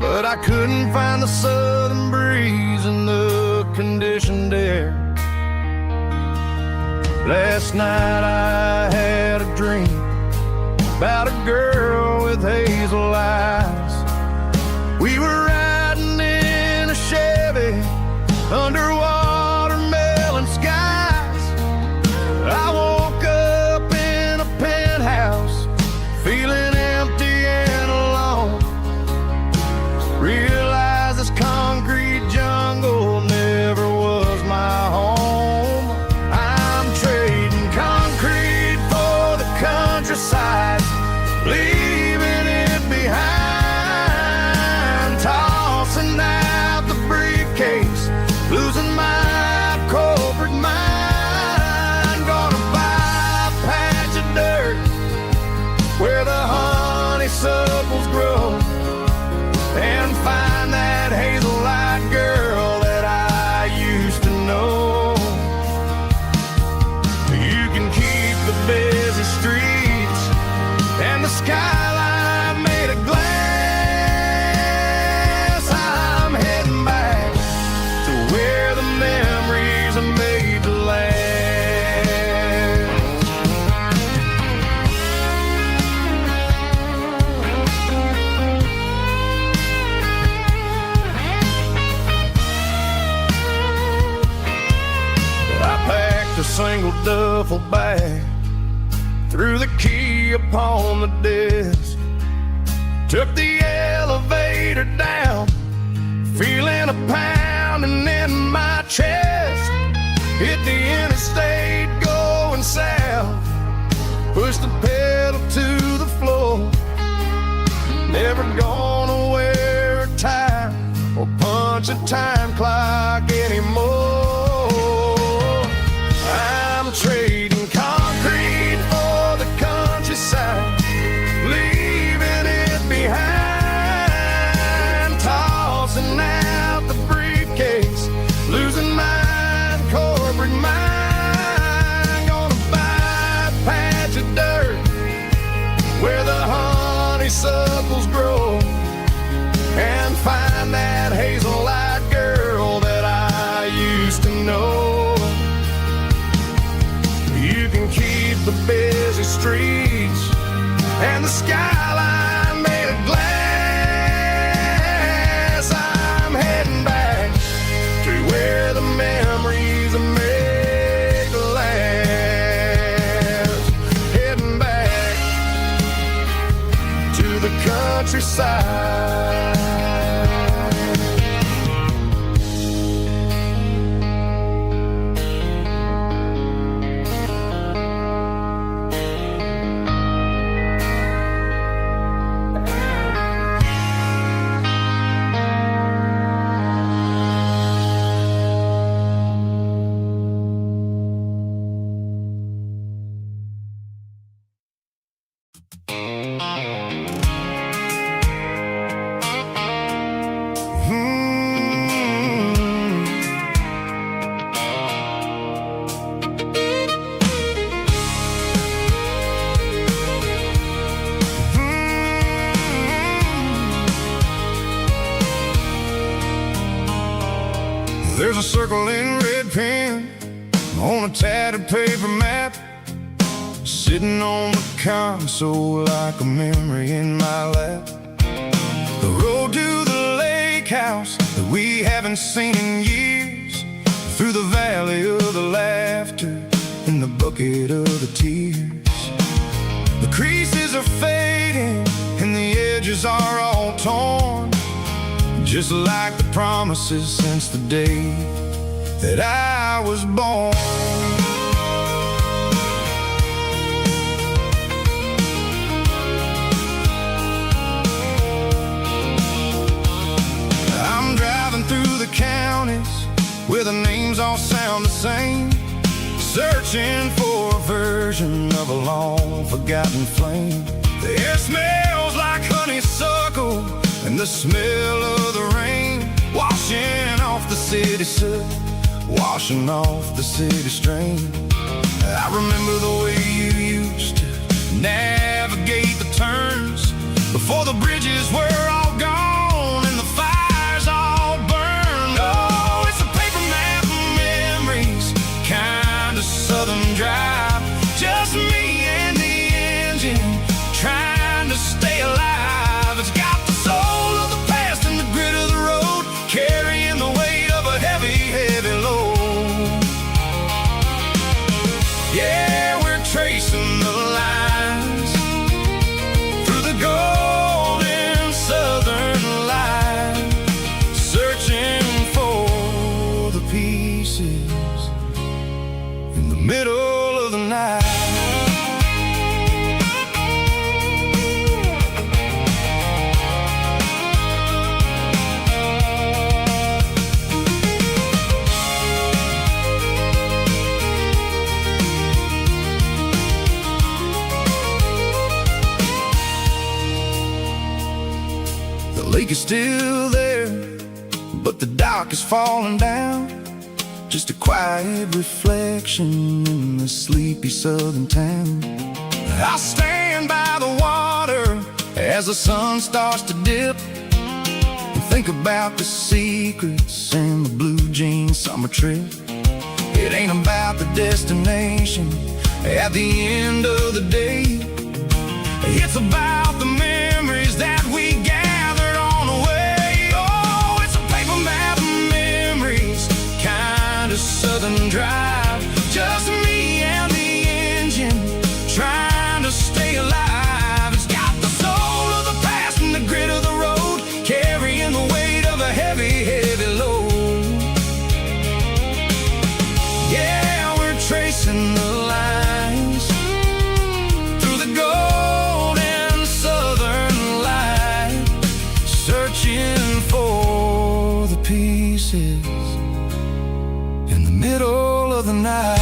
but I couldn't find the southern breeze in the conditioned air. Last night I had a dream about a girl with hazel eyes. We were riding in a Chevy under watermelon skies. I woke up in a penthouse feeling empty and alone. Realized this concrete jungle never was my home. Concrete for the countryside, leaving it behind. the skyline made of glass. I'm heading back to where the memories are made to last. I packed a single duffel bag, threw the key upon the desk, took the elevator down, feeling a pounding in my chest. Hit the interstate going south, pushed the pedal to the floor. Never gonna wear a tie or punch a time clock anymore. I'm trading concrete for the countryside, leaving it behind, tossing out the briefcase, losing my corporate mind. Gonna buy a patch of dirt where the honeysuckles grow, and find that hazel-eyed girl that I used to know. You can keep the busy streets and the skyline made of glass. I'm heading back to where the memories are made to last. Heading back to the countryside. There's a circle in red pen on a tattered paper map, sitting on the console like a memory in my lap. The road to the lake house that we haven't seen in years, through the valley of the laughter and the bucket of the tears. The creases are fading and the edges are all torn, just like the promises since the day that I was born. I'm driving through the counties where the names all sound the same, searching for a version of a long forgotten flame. The air smells like honeysuckle and the smell of the rain, washing off the city soot, washing off the city strain. I remember the way you used to navigate the turns before the bridges were all gone and the fires all burned. Oh, it's a paper map of memories, kind of southern drive, just me and the engine trying to stay alive. It's got the soul of the past and the grit of the road, carrying the weight of a heavy, heavy load. Yeah, we're tracing the lines through the golden southern light, searching for the pieces in the middle of the night. The lake is still there, but the dock is falling down, just a quiet reflection in the sleepy southern town. I stand by the water as the sun starts to dip. Think about the secrets in the blue jean summer trip. It ain't about the destination at the end of the day. It's about the memories that we gathered on the way. Oh, it's a paper map of memories, kind of southern drive. Just me and the engine, trying to stay alive. It's got the soul of the past and the grit of the road, carrying the weight of a heavy, heavy load. Yeah, we're tracing the lines through the golden southern light, searching for the pieces in the middle of the night.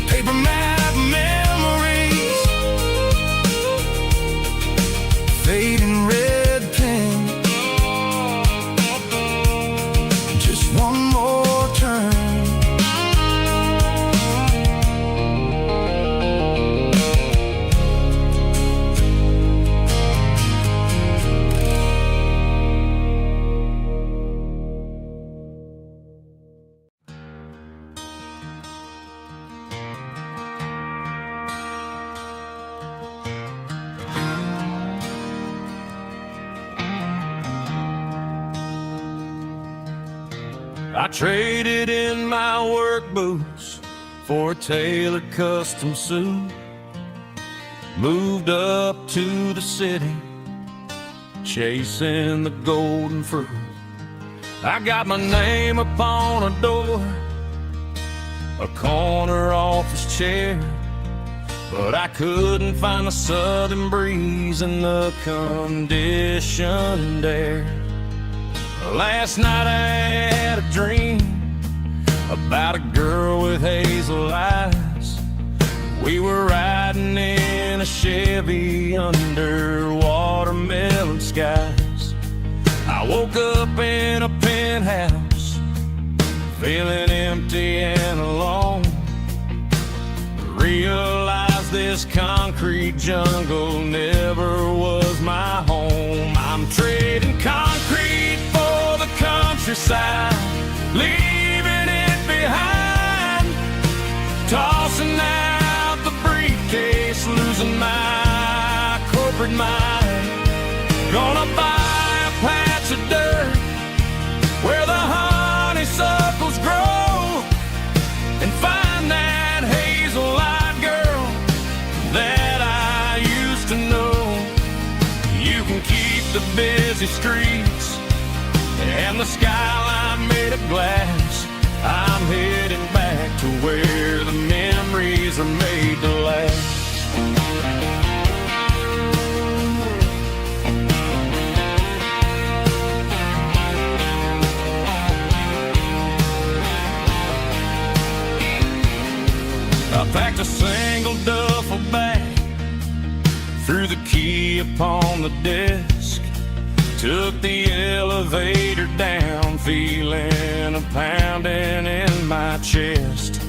Paper map memories, fading red pen, just one more turn. I traded in my work boots for a tailored custom suit. Moved up to the city, chasing the golden fruit. I got my name upon a door, a corner office chair, but I couldn't find the southern breeze in the conditioned air. Last night I had a dream about a girl with hazel eyes. We were riding in a Chevy under watermelon skies. I woke up in a penthouse, feeling empty and alone. Realized this concrete jungle never was my home. I'm trading concrete for the countryside, leaving it behind. Tossing out the briefcase, losing my corporate mind. Gonna buy a patch of dirt where the honeysuckles grow, and find that hazel-eyed girl that I used to know. You can keep the busy streets and the skyline made of glass. I'm heading back to where the memories are made to last. I packed a single duffel bag, threw the key upon the desk, took the elevator down, feeling a pounding in my chest.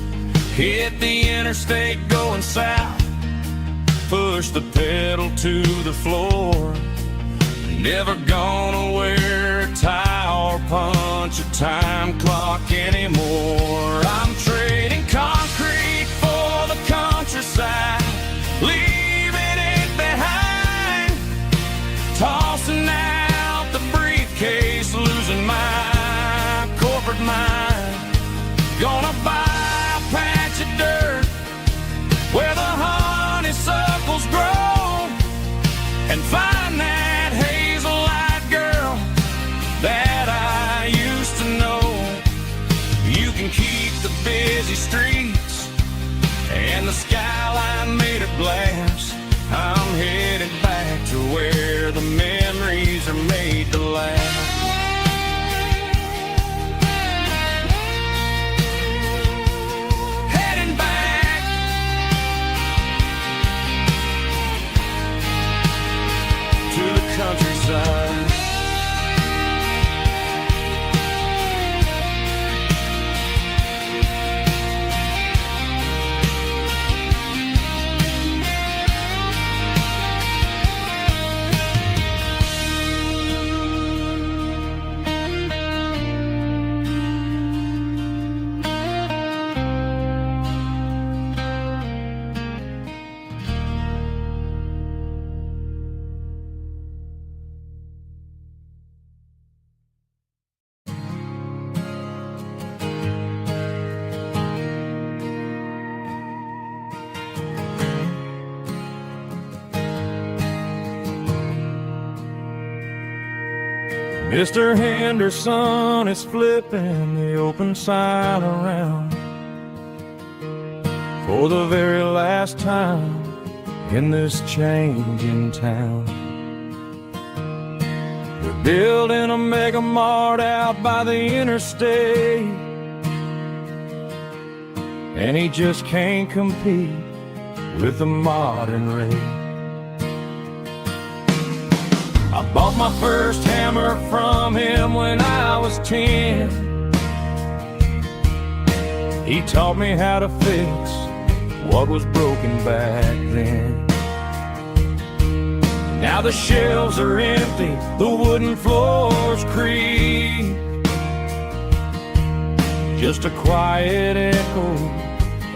Hit the interstate going south, pushed the pedal to the floor. Never gonna wear a tie or punch a time clock anymore. I'm trading concrete for the countryside, leaving it behind. Tossing out the briefcase, losing my corporate mind. Gonna buy a patch of dirt where the honeysuckles grow, and find that hazel-eyed girl that I used to know. You can keep the busy streets and the skyline made of glass. I'm headed back to where the memories are made to last. Heading back to the countryside. Mr. Henderson is flipping the open sign around for the very last time in this changing town. They're building a mega mart out by the interstate, and he just can't compete with the modern rate. I bought my first hammer from him when I was 10. He taught me how to fix what was broken back then. Now the shelves are empty, the wooden floors creak, just a quiet echo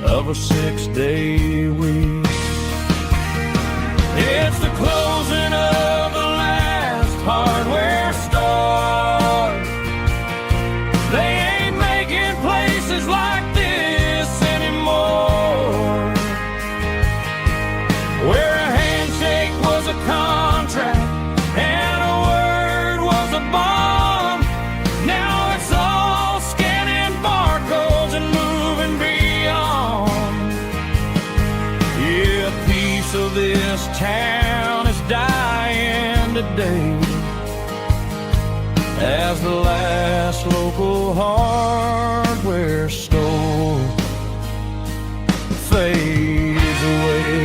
of a 6-day week. It's the closing of the last hardware store. They ain't making places like this anymore, where a handshake was a contract and a word was a bond. Now it's all scanning barcodes and moving beyond. Yeah, a piece of this town is dying today as the last local hardware store fades away.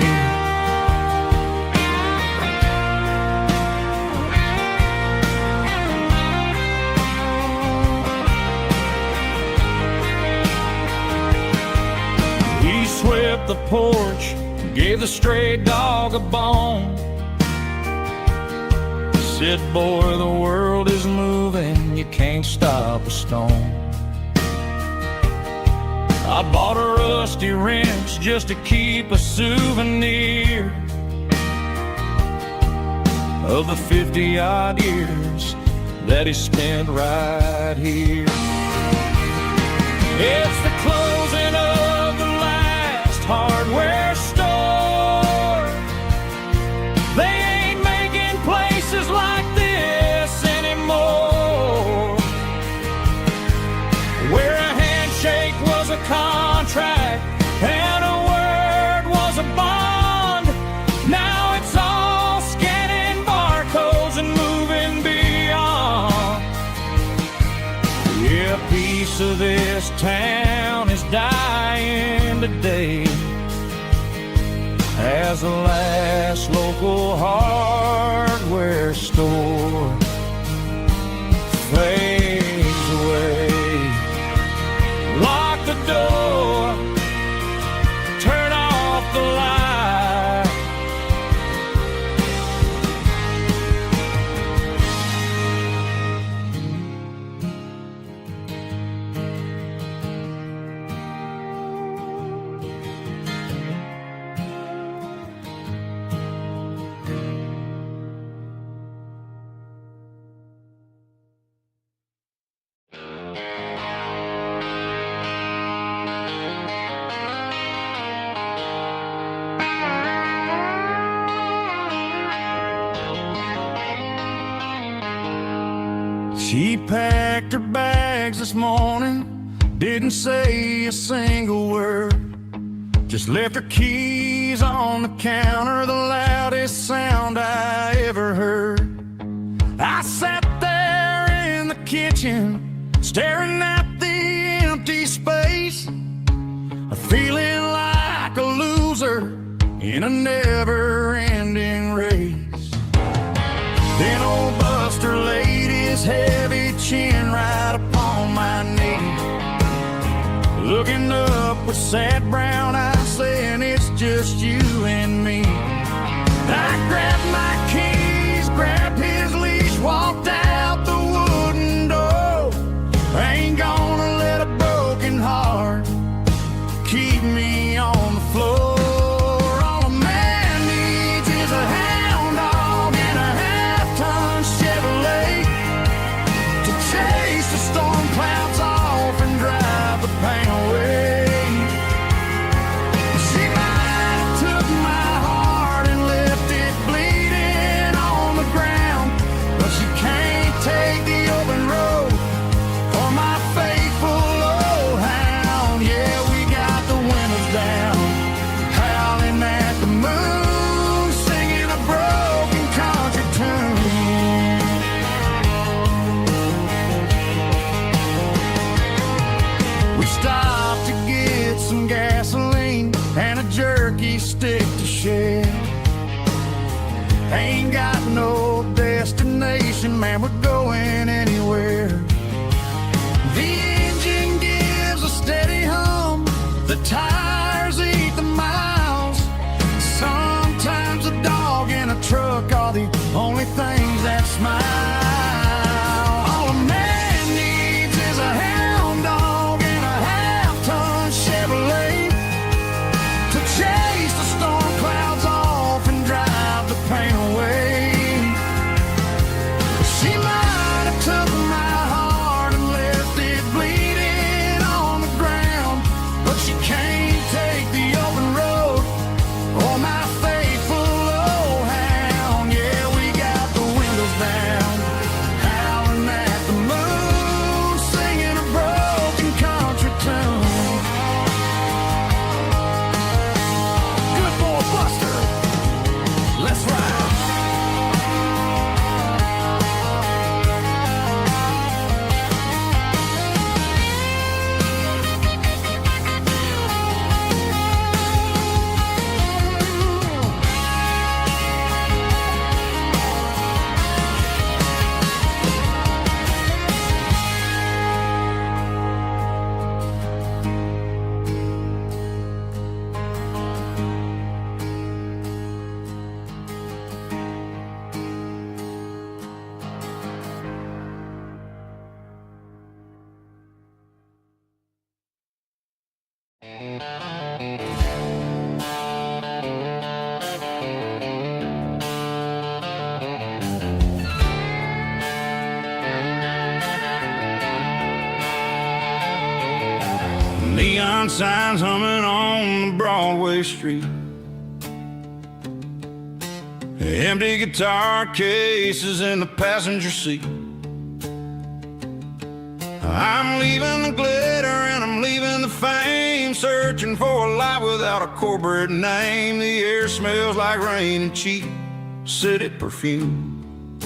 He swept the porch, gave the stray dog a bone, said, boy, the world is moving, you can't stop a stone. I bought a rusty wrench just to keep a souvenir of the 50-odd years that he spent right here. It's the closing of the last hardware store. They ain't making places like this anymore, where a handshake was a contract and a word was a bond. Now it's all scanning barcodes and moving beyond. Yeah, a piece of this town is dying today as the last local hardware store fades away. Lock the door, turn off the light. She packed her bags this morning, didn't say a single word, just left her keys on the counter, the loudest sound I ever heard. I sat there in the kitchen, staring at the empty space, feeling like a loser in a never-ending race. Then old Buster laid his heavy chin right upon my knee, looking up with sad brown eyes, saying it's just you and me. I grabbed my keys, grabbed his leash, walked out the wooden door. I ain't gonna let a broken heart keep me on the floor. All a man needs is a hound dog and a half-ton Chevrolet to chase the storm clouds off and drive the pain away. She might have took hockey stick to share. Ain't got no destination, man, we're going anywhere. The engine gives a steady hum, the tires eat the miles. Sometimes a dog in a truck are the only things that smile. All a man needs is a hound dog and a half-ton Chevrolet to chase the storm clouds off and drive the pain away. She might have took my heart and left it bleeding on the ground, but she can't take the open road or my faithful old hound. Yeah, we got the windows down, howling at the moon, singing a broken country tune. Good boy Buster, let's ride. Neon signs humming on the Broadway street, empty guitar cases in the passenger seat. I'm leaving the glitter and I'm leaving the fame, searching for a life without a corporate name. The air smells like rain and cheap city perfume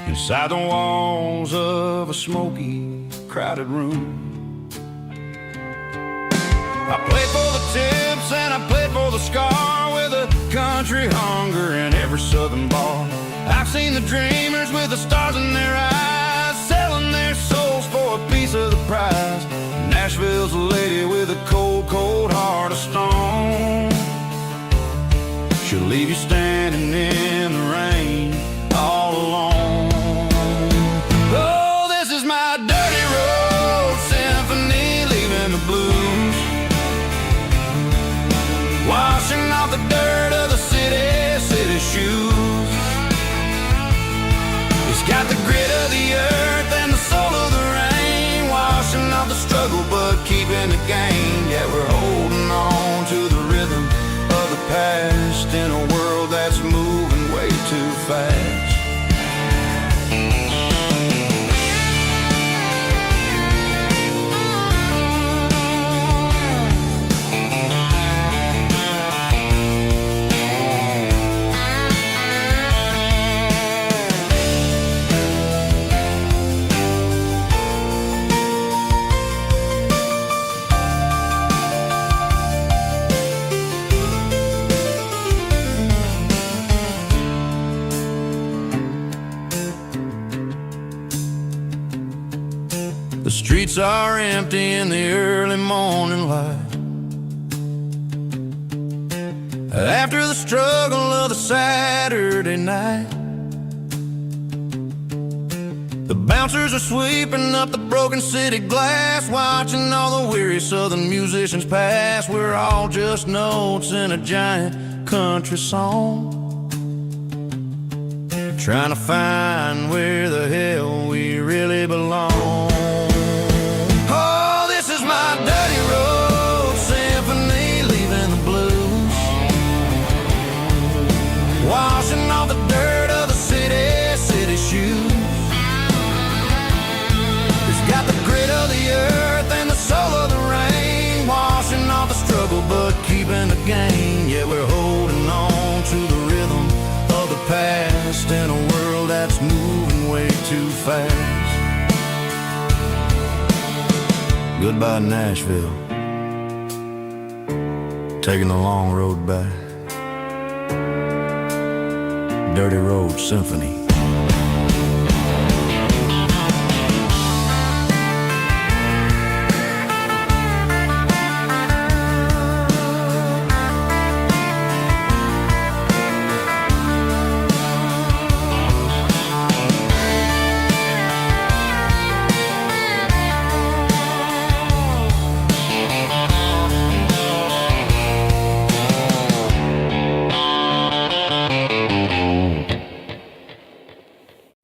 inside the walls of a smoky, crowded room. I played for the tips and I played for the scar, with a country hunger in every southern bar. I've seen the dreamers with the stars in their eyes, selling their souls for a piece of the prize. Nashville's a lady with a cold, cold heart of stone. She'll leave you standing in the rain all alone. Oh, this is my dirty road symphony, leaving the blues, washing off the dirt of the city shoes. It's got the grit of the earth and the soul of the rain, washing off the struggle but keeping the game. Yeah, we're holding on to the rhythm of the past in a world that's moving way too fast. The streets are empty in the early morning light, after the struggle of the Saturday night. The bouncers are sweeping up the broken city glass, watching all the weary southern musicians pass. We're all just notes in a giant country song, trying to find where the hell we really belong. Oh, this is my dirty road symphony, leaving the blues, washing off the dirt of the city shoes. It's got the grit of the earth and the soul of the rain, washing off the struggle but keeping the game. Yeah, we're holding on to the rhythm of the past in a world that's moving way too fast. Goodbye, Nashville. taking the long road back. Dirty Road Symphony.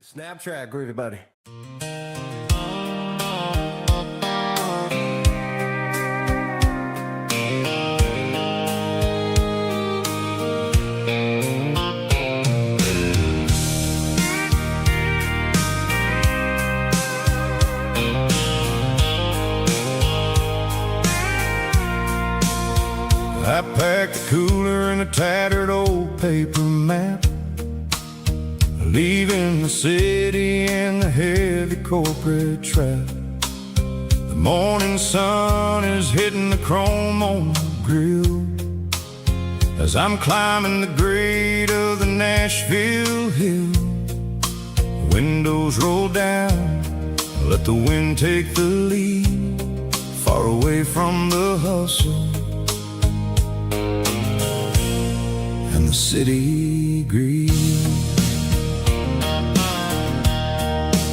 Snap track, groovy buddy. I packed the cooler in a tattered old paper map, leaving the city in the heavy corporate trap. The morning sun is hitting the chrome on the grill as I'm climbing the grade of the Nashville hill. The windows roll down, let the wind take the lead, far away from the hustle and the city greed.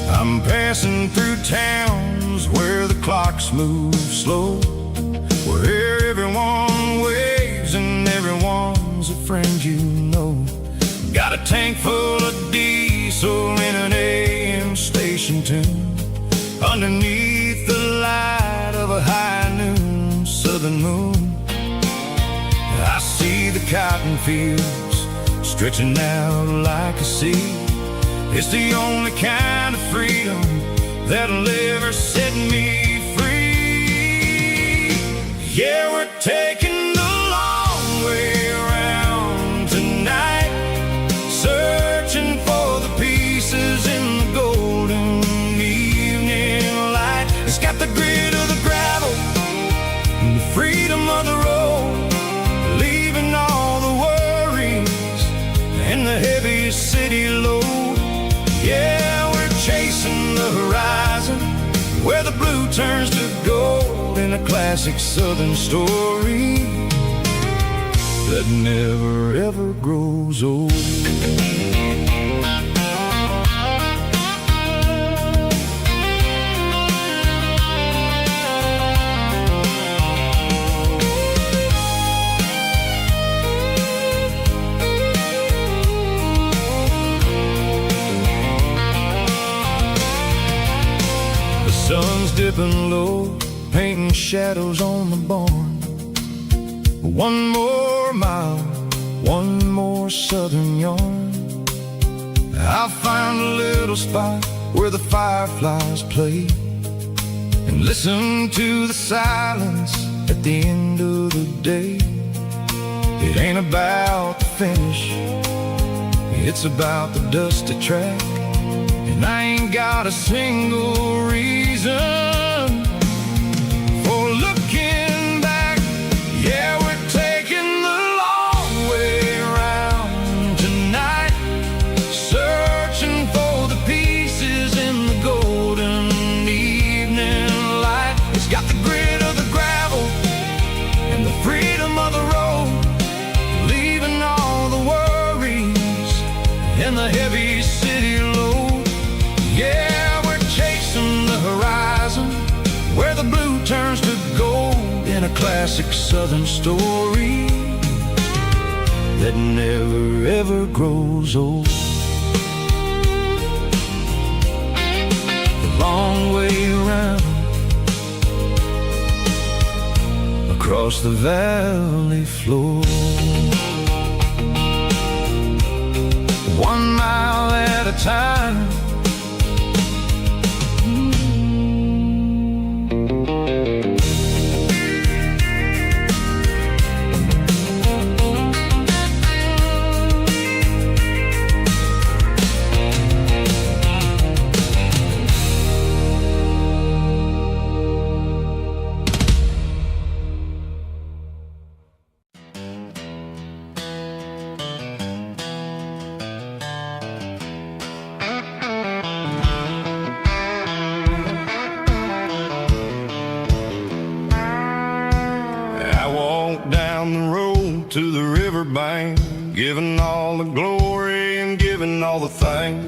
I'm passing through towns where the clocks move slow, where everyone waves and everyone's a friend you know. Got a tank full of diesel in an AM station tune, underneath the light of a high noon southern moon. I see the cotton fields stretching out like a sea. It's the only kind of freedom that'll ever set me free. Yeah, we're taking the long way around tonight, searching for the pieces in the golden evening light. It's got the grit of the gravel and the freedom of the road, leaving all the worries and the heavy city load. Yeah, we're chasing the horizon, where the blue turns to gold, in a classic southern story that never ever grows old. Sun's dipping low, painting shadows on the barn. One more mile, one more southern yarn. I'll find a little spot where the fireflies play, and listen to the silence at the end of the day. It ain't about the finish, it's about the dusty track. And I ain't got a single reason for looking back. Yeah, we're taking the long way around tonight, searching for the pieces in the golden evening light. It's got the grit of the gravel and the freedom of the road, leaving all the worries and the heavy city load. Yeah, we're chasing the horizon, where the blue turns to gold, in a classic southern story that never ever grows old. The long way around, across the valley floor, 1 mile at a time. and rode to the riverbank, giving all the glory and giving all the thanks.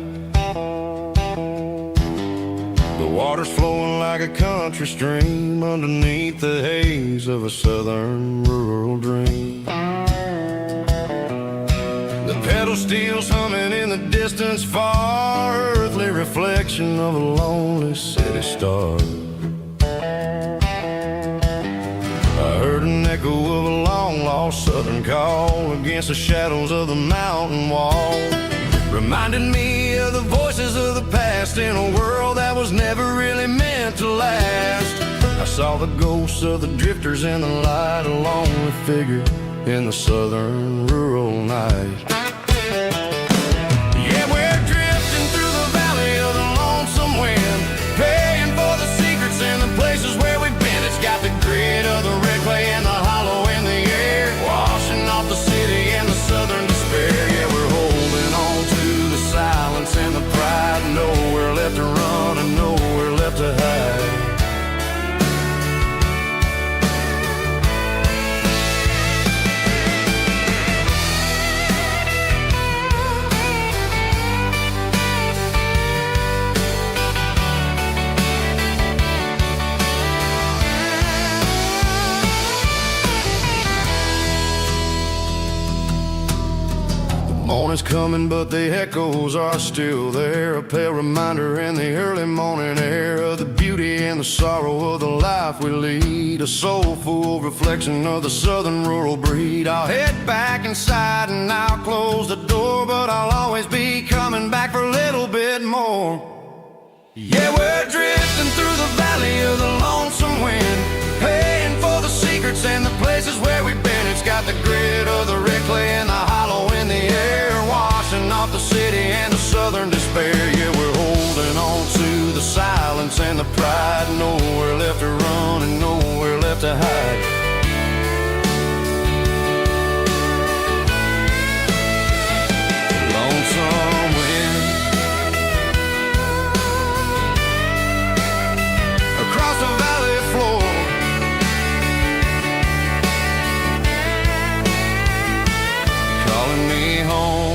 The water's flowing like a country stream underneath the haze of a southern rural dream. The pedal steel's humming in the distance far, earthly reflection of a lonely city star. I heard an echo of a long-lost southern call against the shadows of the mountain wall. Reminded me of the voices of the past in a world that was never really meant to last. I saw the ghosts of the drifters in the light, a lonely figure in the southern rural night. Yeah, we're drifting through the valley of the lonesome wind, paying for the secrets and the places where we've been. It's got the grit of the red clay and the hollow in the air, washing off the city and the southern despair. Yeah, we're holding on to the silence and the pride, nowhere left to run and nowhere left to hide. Morning's coming, but the echoes are still there. A pale reminder in the early morning air of the beauty and the sorrow of the life we lead. A soulful reflection of the southern rural breed. I'll head back inside and I'll close the door, but I'll always be coming back for a little bit more. Yeah, we're drifting through the valley of the lonesome wind, paying for the secrets and the places where we've been. It's got the grit of the red clay and the hollow in the air, washing off the city and the southern despair. Yeah, we're holding on to the silence and the pride, nowhere left to run and nowhere left to hide. Lonesome wind across the valley floor, calling me home.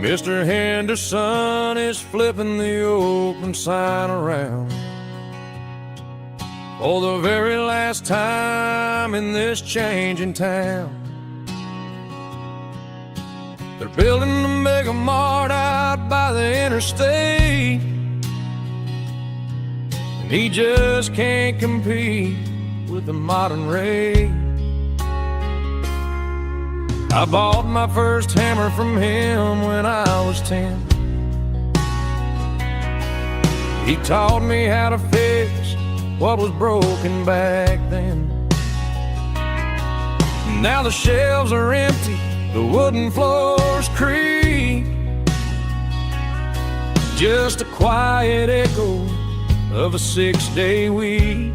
Mr. Henderson is flipping the open sign around for the very last time in this changing town. They're building a mega mart out by the interstate, and he just can't compete with the modern rate. I bought my first hammer from him when I was 10. He taught me how to fix what was broken back then. Now the shelves are empty, the wooden floors creak, just a quiet echo of a 6-day week.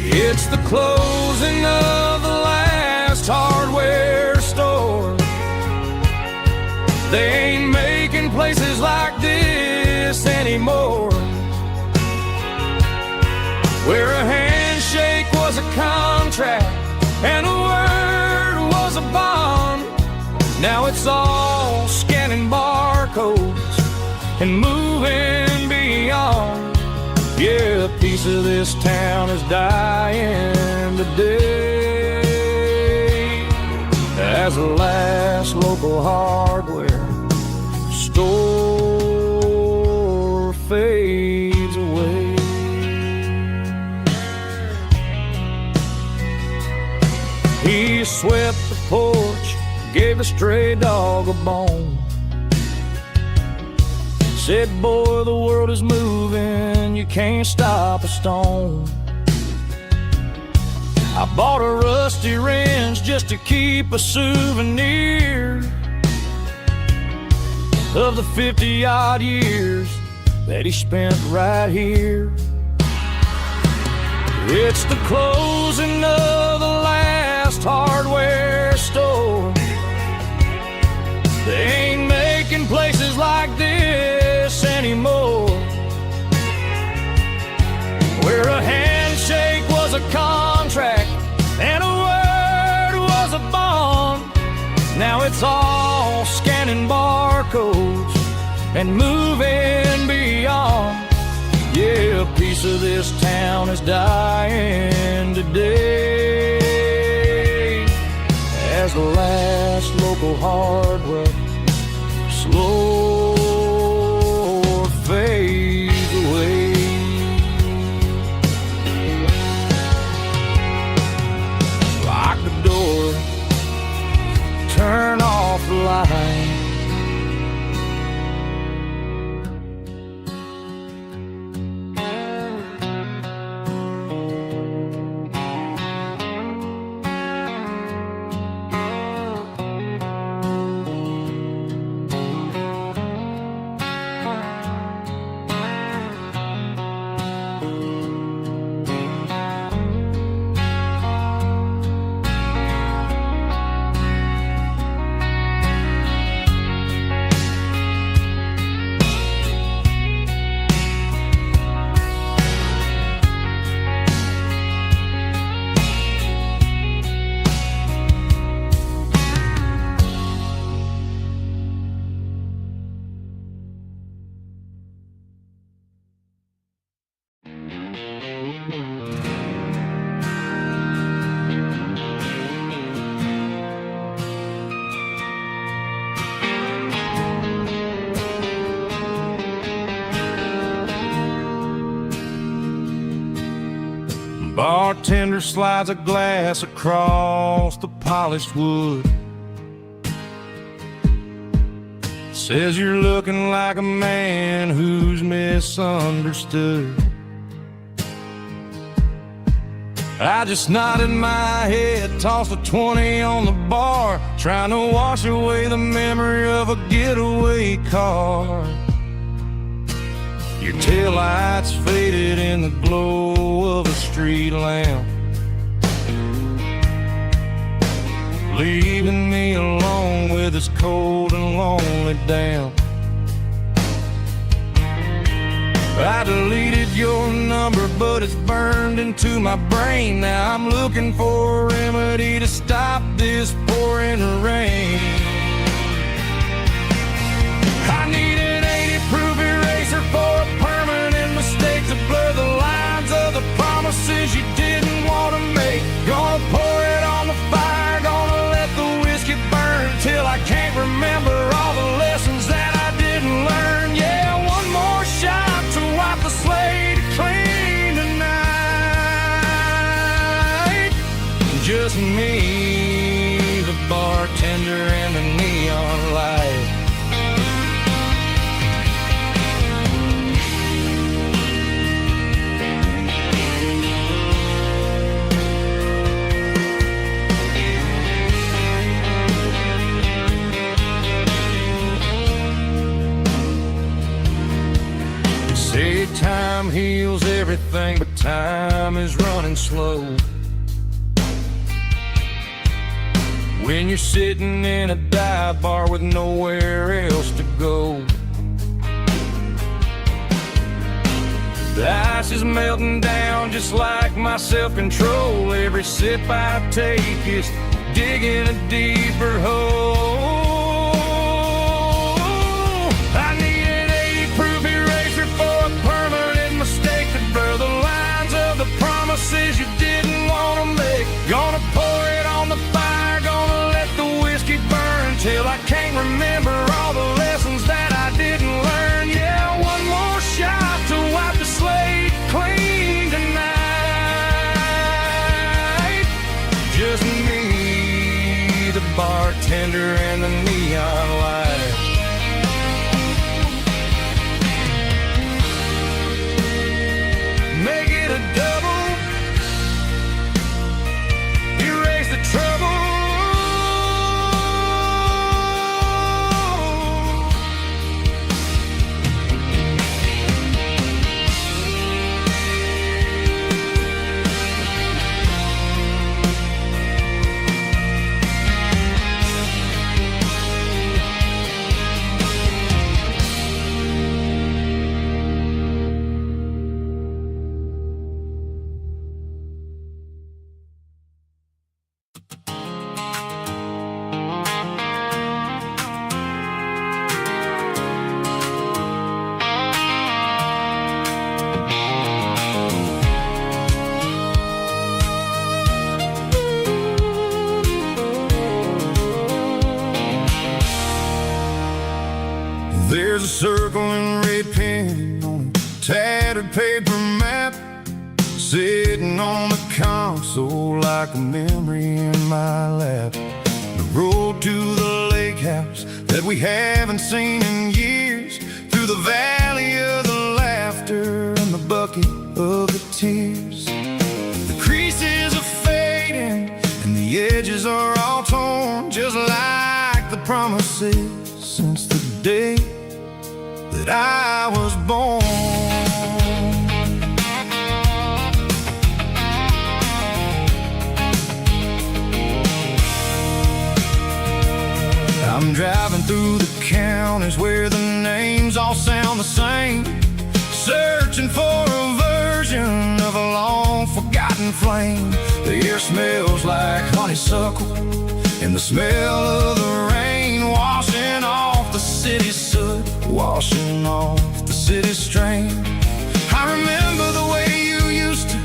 It's the closing of the last hardware store. They ain't making places like this anymore, where a handshake was a contract and a word was a bond. Now it's all scanning barcodes and moving beyond. Yeah, a piece of this town is dying today as the last local hardware store fades away. He swept the porch, gave a stray dog a bone, said, boy, the world is moving, you can't stop a stone. I bought a rusty wrench just to keep a souvenir of the 50-odd years that he spent right here. It's the closing of the last hardware store. They ain't making places like this anymore, where a handshake was a contract and a word was a bond. Now it's all scanning barcodes and moving beyond. Yeah, a piece of this town is dying today as the last local hardware slow fades away. Lock the door, turn off the light. Bartender slides a glass across the polished wood. Says you're looking like a man who's misunderstood. I just nodded my head, tossed a 20 on the bar, trying to wash away the memory of a getaway car. Your taillights faded in the glow of a street lamp, leaving me alone with this cold and lonely damp. I deleted your number, but it's burned into my brain. Now I'm looking for a remedy to stop this pouring rain. I need an 80-proof eraser for a permanent mistake to blur the lines of the promises you didn't want to make. Gonna pour it on the fire, gonna let the whiskey burn till I can't remember all the lessons that I didn't learn. Yeah, one more shot to wipe the slate clean tonight. Just me, the bartender, and the neon light. Say time heals everything, but time is running slow. When you're sitting in a dive bar with nowhere else to go, the ice is melting down just like my self-control. Every sip I take is digging a deeper hole. I need an 80-proof eraser for a permanent mistake to blur the lines of the promises you didn't want to make. Gonna pour it on the fire, gonna let the whiskey burn till I can't remember all the lessons that I didn't learn. Yeah, one more shot to wipe the slate clean tonight. Just me, the bartender, and the neon light. Make it a double, There's a circle in red pen on a tattered paper map, sitting on the console like a memory in my lap. The road to the lake house that we haven't seen in years, through the valley of the laughter and the bucket of the tears. The creases are fading and the edges are all torn, just like the promises since the day that I was born. I'm driving through the counties where the names all sound the same, searching for a version of a long-forgotten flame. The air smells like honeysuckle, and the smell of the rain washing off the city's soot, washing off the city's strain. I remember the way you used to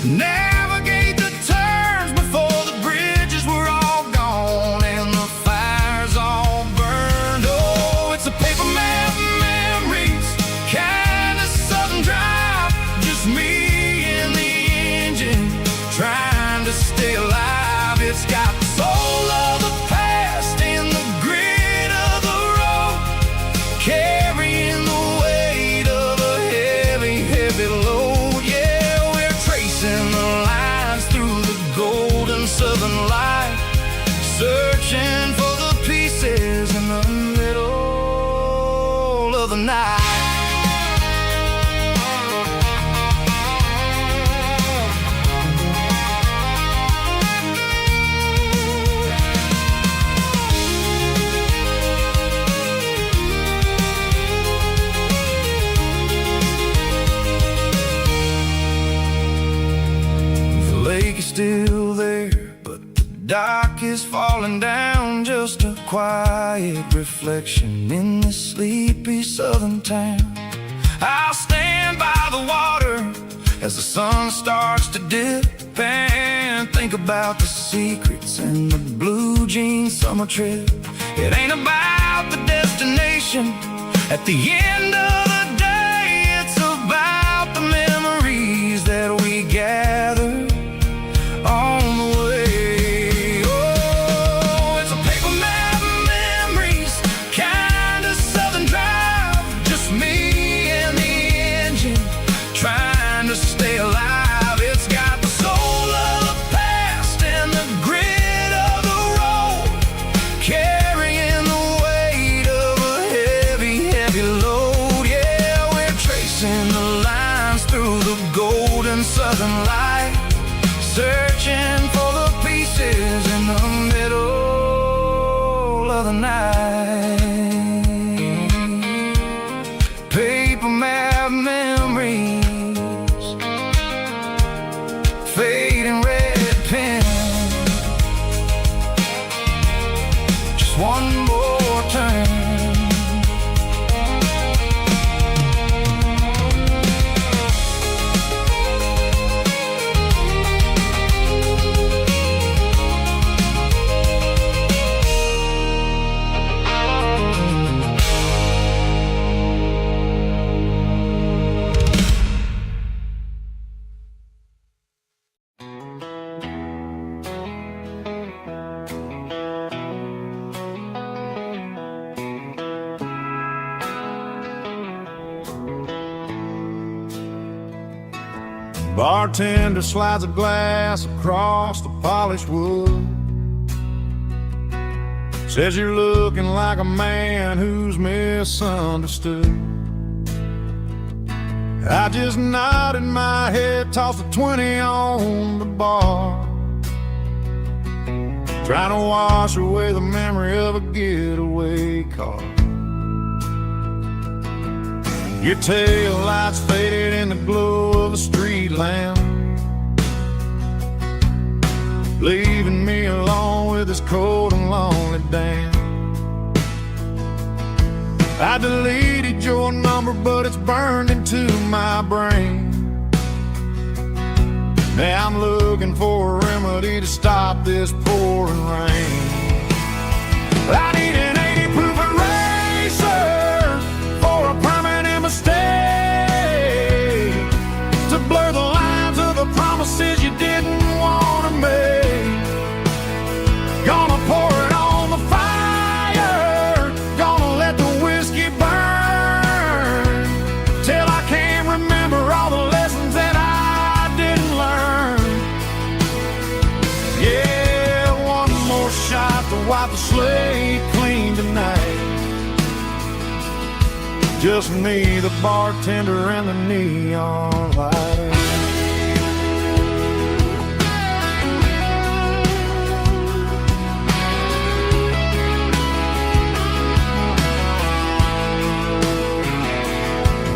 navigate the turns before the bridges were all gone and the fires all burned. Oh, it's a paper map memories, kind of southern drive, just me and the engine trying to stay alive. It's got the soul of the past and the grit of the road, carrying the weight of a heavy, heavy load. Yeah, we're tracing the lines through the golden southern light, searching for the pieces in the middle of the night. The lake is still there, but the dock is falling down, just a quiet reflection in this sleepy southern town. I'll stand by the water as the sun starts to dip and think about the secrets and the blue jean summer trip. It ain't about the destination at the end of the day, it's about the memories that we gather on the way. Oh, it's a paper map memories, kind of southern drive, just me and the engine trying to stay alive. It's got the soul of the past and the grit of the road, carrying the weight of a heavy, heavy load. Yeah, we're tracing the lines through the golden southern light, searching for the pieces in the middle of the night. Paper map memories, fading red pen, just one more turn. Bartender slides a glass across the polished wood, says you're looking like a man who's misunderstood. I just nodded my head, tossed a 20 on the bar, trying to wash away the memory of a getaway car. Your tail lights faded in the glow of a street lamp, leaving me alone with this cold and lonely damn. I deleted your number, but it's burned into my brain. Now I'm looking for a remedy to stop this pouring rain. I need an 80 proof eraser wipe the slate clean tonight. Just me, the bartender, and the neon light.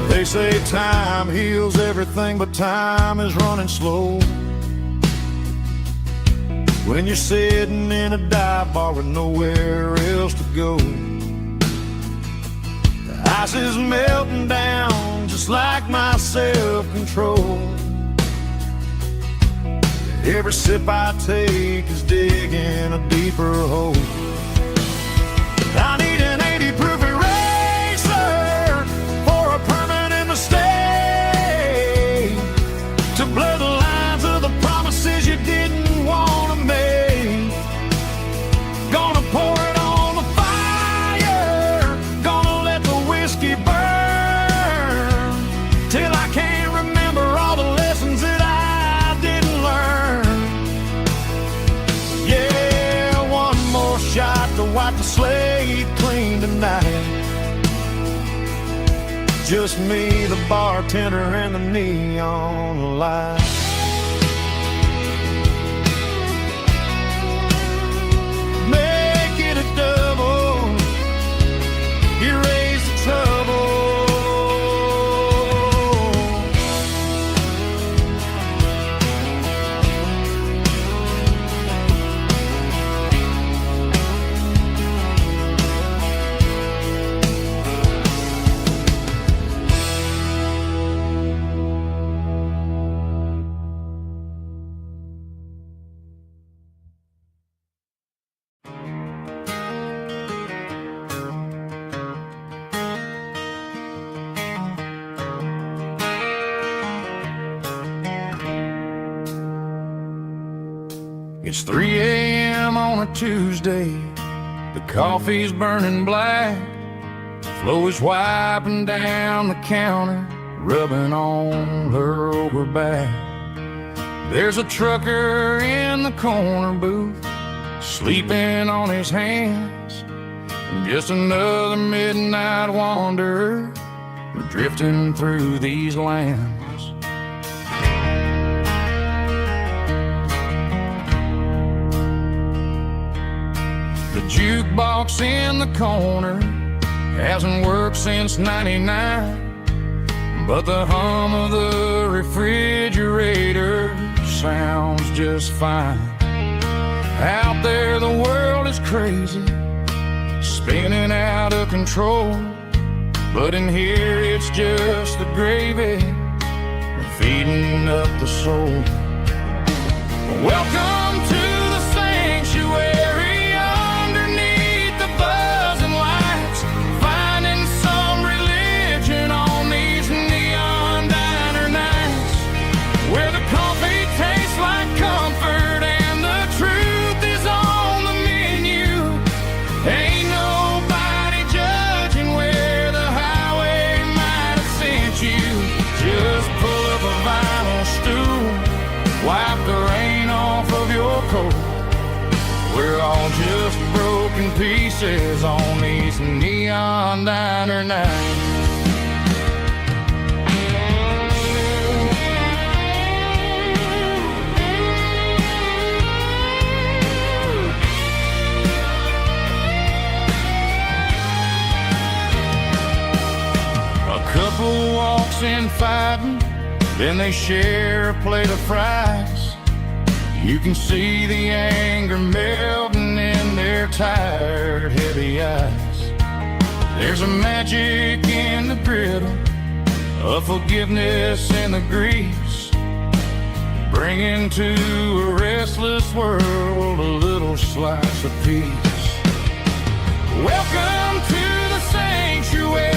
They say time heals everything, but time is running slow. When you're sitting in a dive bar with nowhere else to go, the ice is melting down just like my self-control. Every sip I take is digging a deeper hole. I need an 80 proof eraser for a permanent mistake, to blur the lines of the promises you didn't want to make. Gonna pour it on the fire, gonna let the whiskey burn, till I can't remember all the lessons that I didn't learn. Yeah, one more shot to wipe the slate clean tonight. Just me, the bartender, and the neon light. Make it a double, erase the trouble. It's 3 a.m. on a Tuesday. The coffee's burning black. Flo is wiping down the counter, rubbing on her over back. There's a trucker in the corner booth, sleeping on his hands. And just another midnight wanderer, drifting through these lands. The jukebox in the corner hasn't worked since '99, but the hum of the refrigerator sounds just fine. Out there the world is crazy, spinning out of control, but in here it's just the gravy feeding up the soul. Welcome to the sanctuary underneath the buzzing lights, finding some religion on these neon diner nights, where the coffee tastes like comfort and the truth is on the menu. Ain't nobody judging where the highway might have sent you. Just pull up a vinyl stool, wipe the rain off of your coat. We're all just broken pieces on these neon diner nights. A couple walks in fighting, then they share a plate of fries. You can see the anger melting in their tired, heavy eyes. There's a magic in the griddle, a forgiveness in the grease, bringing to a restless world a little slice of peace. Welcome to the sanctuary.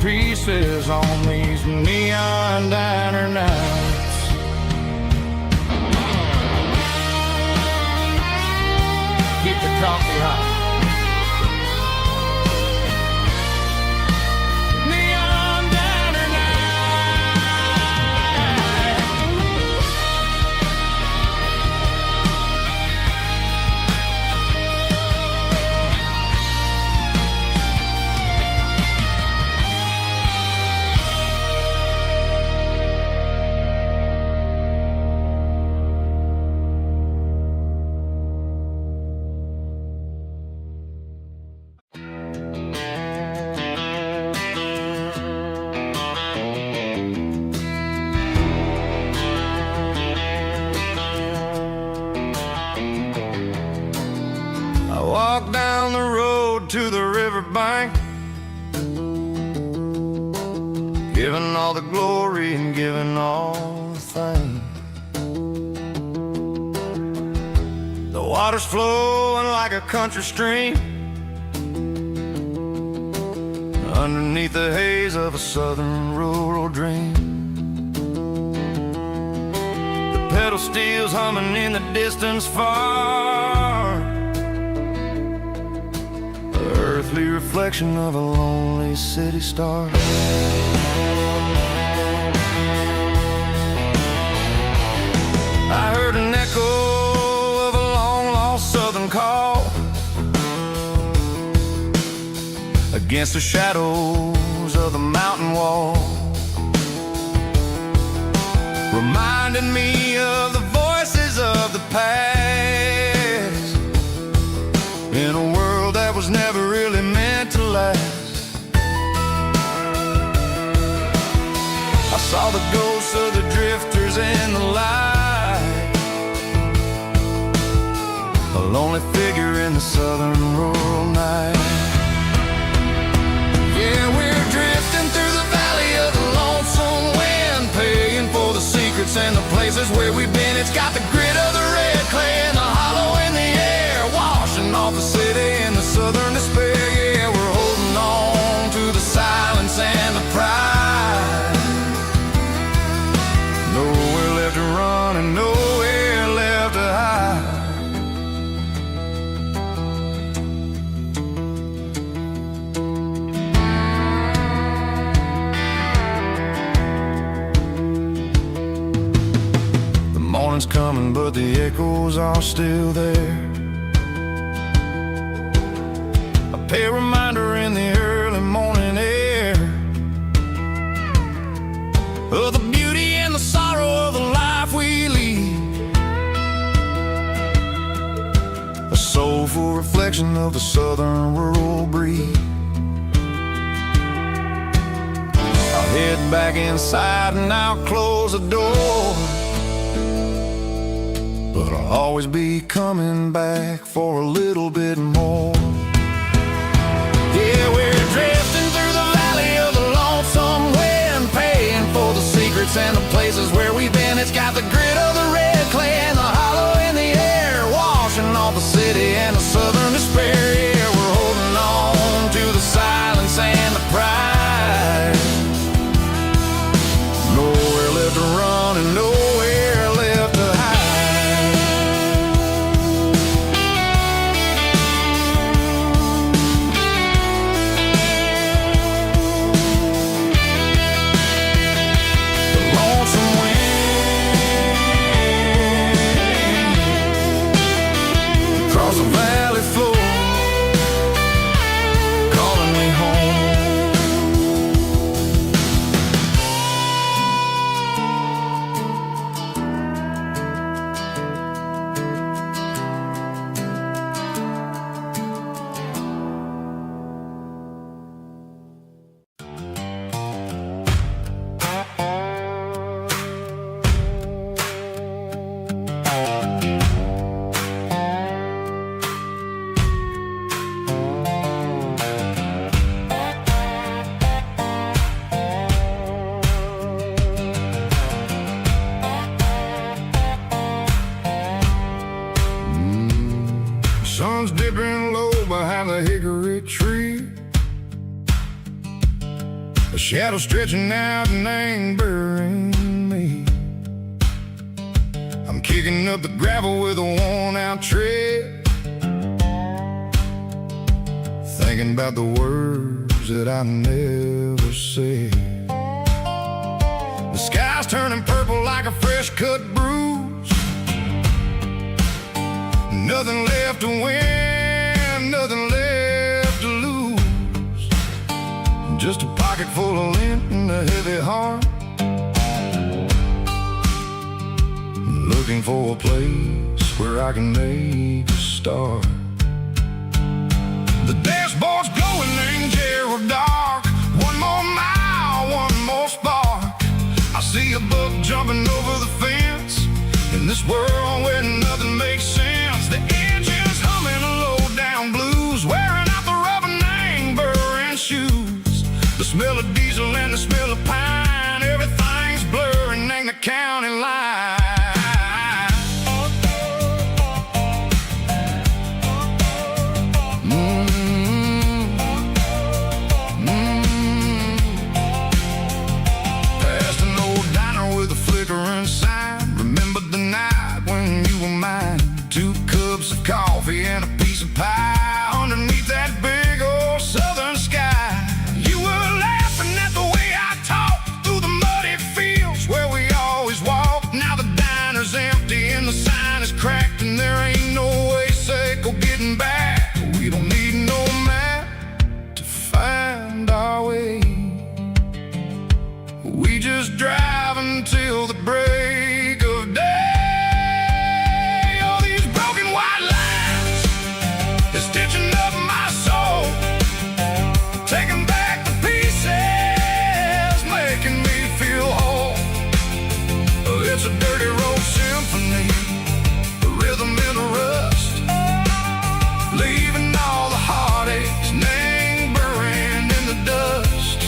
pieces on these neon diner nights. Keep the coffee hot. Walk down the road to the riverbank, giving all the glory and giving all the thanks. The water's flowing like a country stream underneath the haze of a southern rural dream. The pedal steel's humming in the distance far, earthly reflection of a lonely city star. I heard an echo of a long-lost southern call against the shadows of the mountain wall, reminding me of the voices of the past in a world that was never really meant to last. I saw the ghosts of the drifters in the light, a lonely figure in the southern rural night. Yeah, we're drifting through the valley of the lonesome wind, paying for the secrets and the places where we've been. It's got the grit of the red clay and the hollow in the air, washing off the city and the southern despair. Yeah, we're holding on to the silence and the pride. Nowhere left to run and nowhere left to hide. The morning's coming, but the echoes are still there. A reminder in the early morning air of the beauty and the sorrow of the life we lead, a soulful reflection of the southern rural breed. I'll head back inside and I'll close the door, but I'll always be coming back for a little bit more. Yeah, we're drifting through the valley of the lonesome wind, paying for the secrets and the places where we've been. It's got the grit of the red clay and the hollow in the air, washing off the city and the southern despair. Yeah, we're holding on to the silence and the pride. Nowhere left to run and nowhere left to hide. Across the valley floor, calling me home. Sun's dipping low behind the hickory tree. a shadow stretching out and angering me. I'm kicking up the gravel with a worn-out tread, thinking about the words that I never said. The sky's turning purple like a fresh-cut bruise. Nothing left to win, nothing left to lose. Just a pocket full of lint and a heavy heart, looking for a place where I can make a start. The dashboard's glowing, angel dark. One more mile, one more spark. I see a buck jumping over the fence in this world where nothing makes sense. The engine's humming a low-down blues, wearing out the rubber name, burring shoes. The smell of diesel and the smell of pine, everything's blurring, ain't the county line. Past an old diner with a flickering sign. Remember the night when you were mine. 2 cups of coffee and a piece of pie underneath that big old southern sky. You were laughing at the way I talked through the muddy fields where we always walked. Now the diner's empty and the sign is cracked, and there ain't no way safe or getting back. We don't need no map to find our way. We just drive until the break of day. All these broken white lines is stitching up my soul, taking back the pieces, making me feel whole. It's a dirty road symphony, a rhythm in the rust, leaving all the heartaches, name buried in the dust.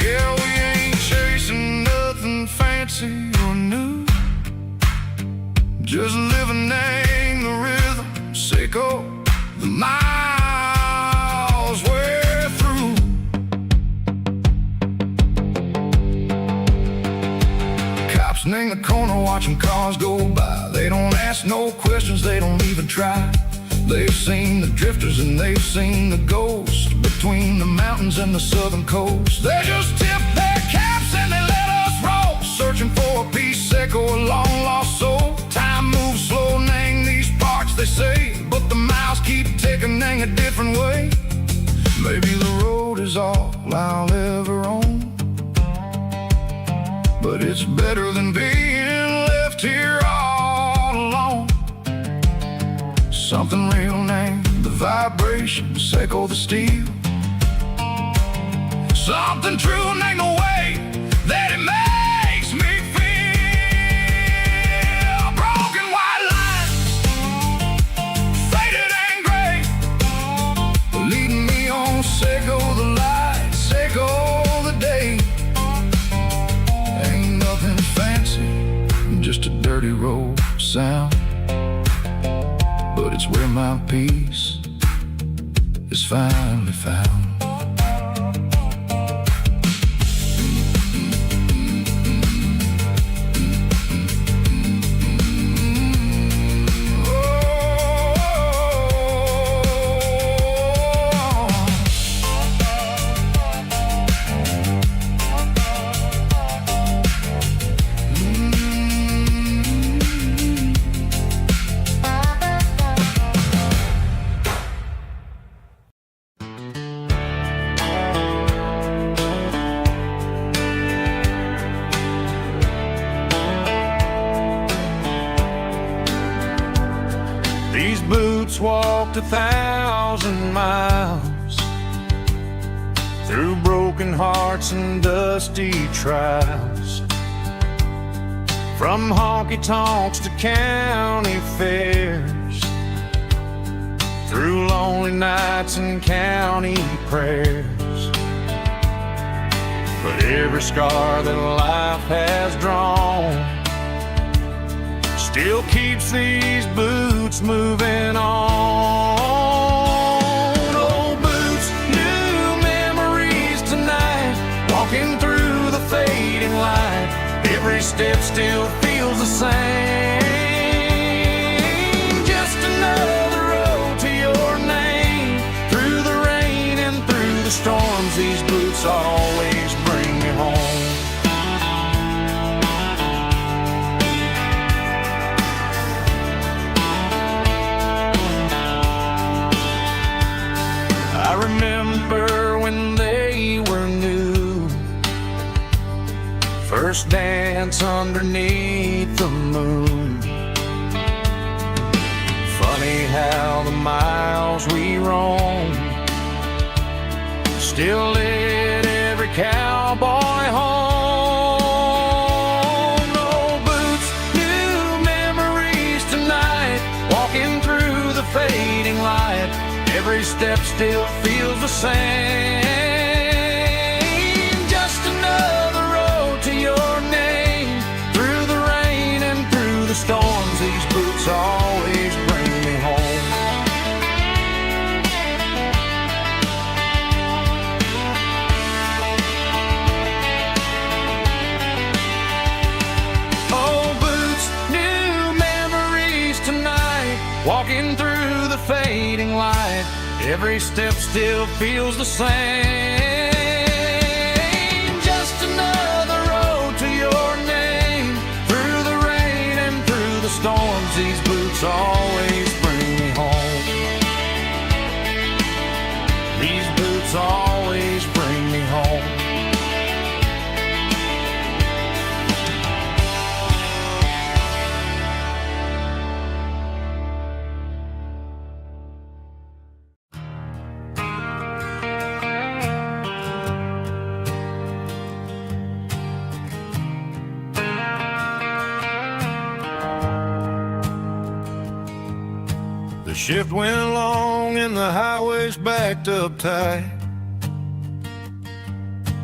Yeah, we ain't chasing nothing fancy or new, just living in the rhythm, sicko, the miles we're through. Cops in the corner watching cars go by. They don't ask no questions, they don't even try. They've seen the drifters and they've seen the ghosts between the mountains and the southern coast. They just tip their caps and they let us roll, searching for a piece seco, a long lost soul. Time moves slow, nang these parts they say, but the miles keep ticking, nang a different way. Maybe the road is all I'll ever own, but it's better than being left here all alone. Something real named the vibration, seco the steel. Something true named the way that it makes me feel. Broken white lines, faded and gray, leading me on, seco the light, seco the day. Ain't nothing fancy, just a dirty road sound, but it's where my peace is finally found. These boots walked 1,000 miles through broken hearts and dusty trials, from honky-tonks to county fairs, through lonely nights and county prayers. But every scar that life has drawn still keeps these boots moving on. Old boots, new memories tonight. step still feels the same. Just another road to your name. Through the rain and through the storms, these boots always bring me home. I remember when they were new, first dance underneath the moon. Funny how the miles we roam still lit every cowboy home. No boots, new memories tonight, walking through the fading light. Every step still feels the same. Just another road to your name. Through the rain and through the storms, these boots always bring me home. Oh, boots, new memories tonight, walking through the fading light. Every step still feels the same. Just another road to your name. Through the rain and through the storms, these boots always bring me home. These boots always bring me home. The shift went long and the highway's backed up tight.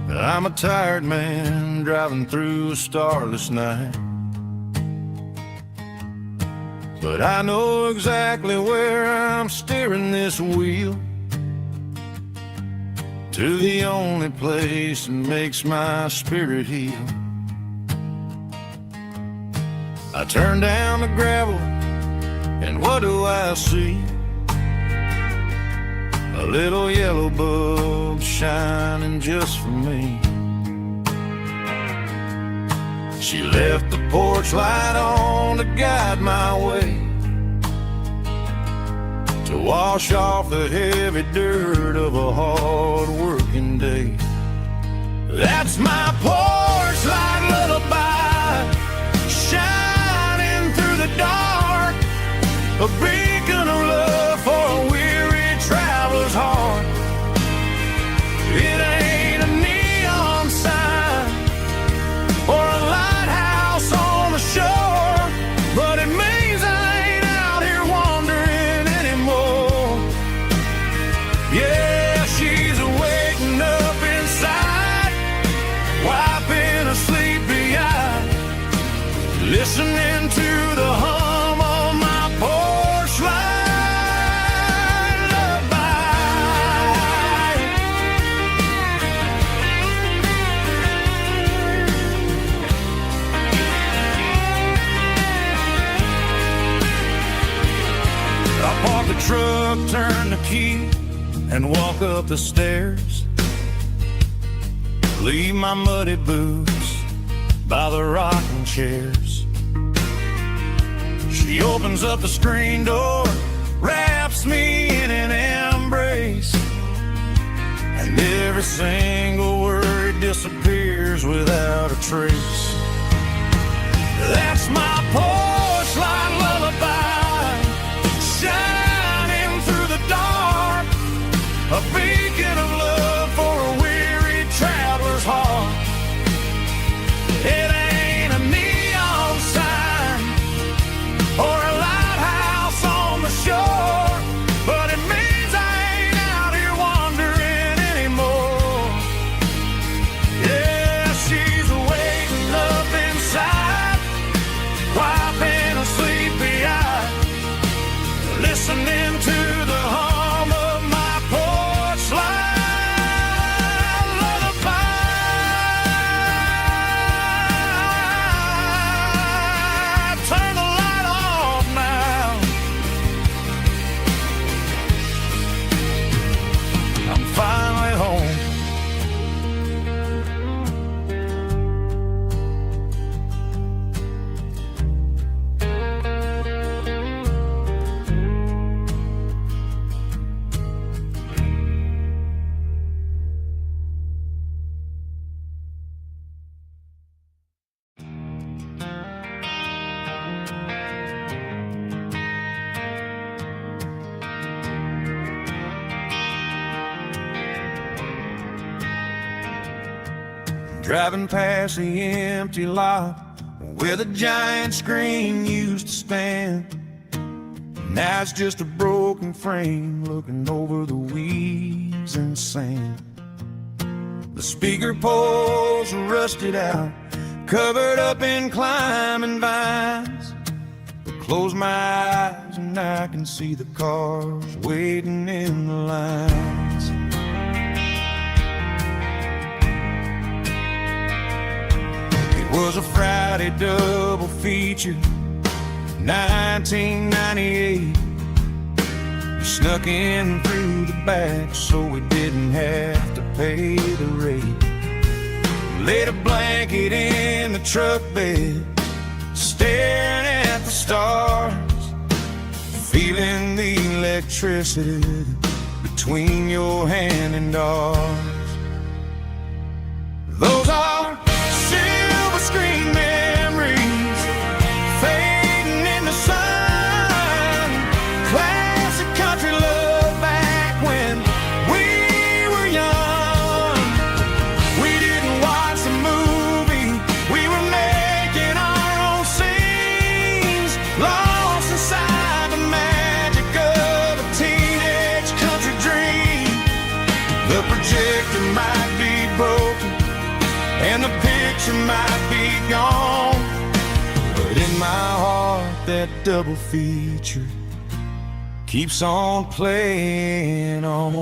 I'm a tired man driving through a starless night. But I know exactly where I'm steering this wheel, to the only place that makes my spirit heal. I turn down the gravel, and what do I see? A little yellow bulb shining just for me. She left the porch light on to guide my way, to wash off the heavy dirt of a hard working day. That's my porch light lullaby, shining through the dark, a beacon of love for a weary traveler's heart. It ain't a neon sign or a lighthouse on the shore, but it means I ain't out here wandering anymore. Yeah, she's waking up inside, wiping a sleepy eye, listening to the hum of my porch light lullaby. I park the truck, turn the key, and walk up the stairs. Leave my muddy boots by the rocking chairs. She opens up the screen door, wraps me in an embrace, and every single word disappears without a trace. That's my porch light lullaby, shining through the dark, a beacon of love for a weary traveler's heart. It ain't a neon sign or a lighthouse on the shore, but it means I ain't out here wandering anymore. Yeah, she's waking up inside, wiping a sleepy eye, listening to the hum of my porch Driving past the empty lot where the giant screen used to stand. Now it's just a broken frame looking over the weeds and sand. The speaker poles are rusted out, covered up in climbing vines. I close my eyes and I can see the cars waiting in the lines. It was a Friday double feature, 1998. We snuck in through the back so we didn't have to pay the rate. Laid a blanket in the truck bed, staring at the stars, feeling the electricity between your hand and ours. Those are silver screen memories fading in the sun. Classic country love back when we were young. We didn't watch the movie, we were making our own scenes, lost inside the magic of a teenage country dream. The projector might be broken and the picture might be gone, but in my heart that double feature keeps on playing on.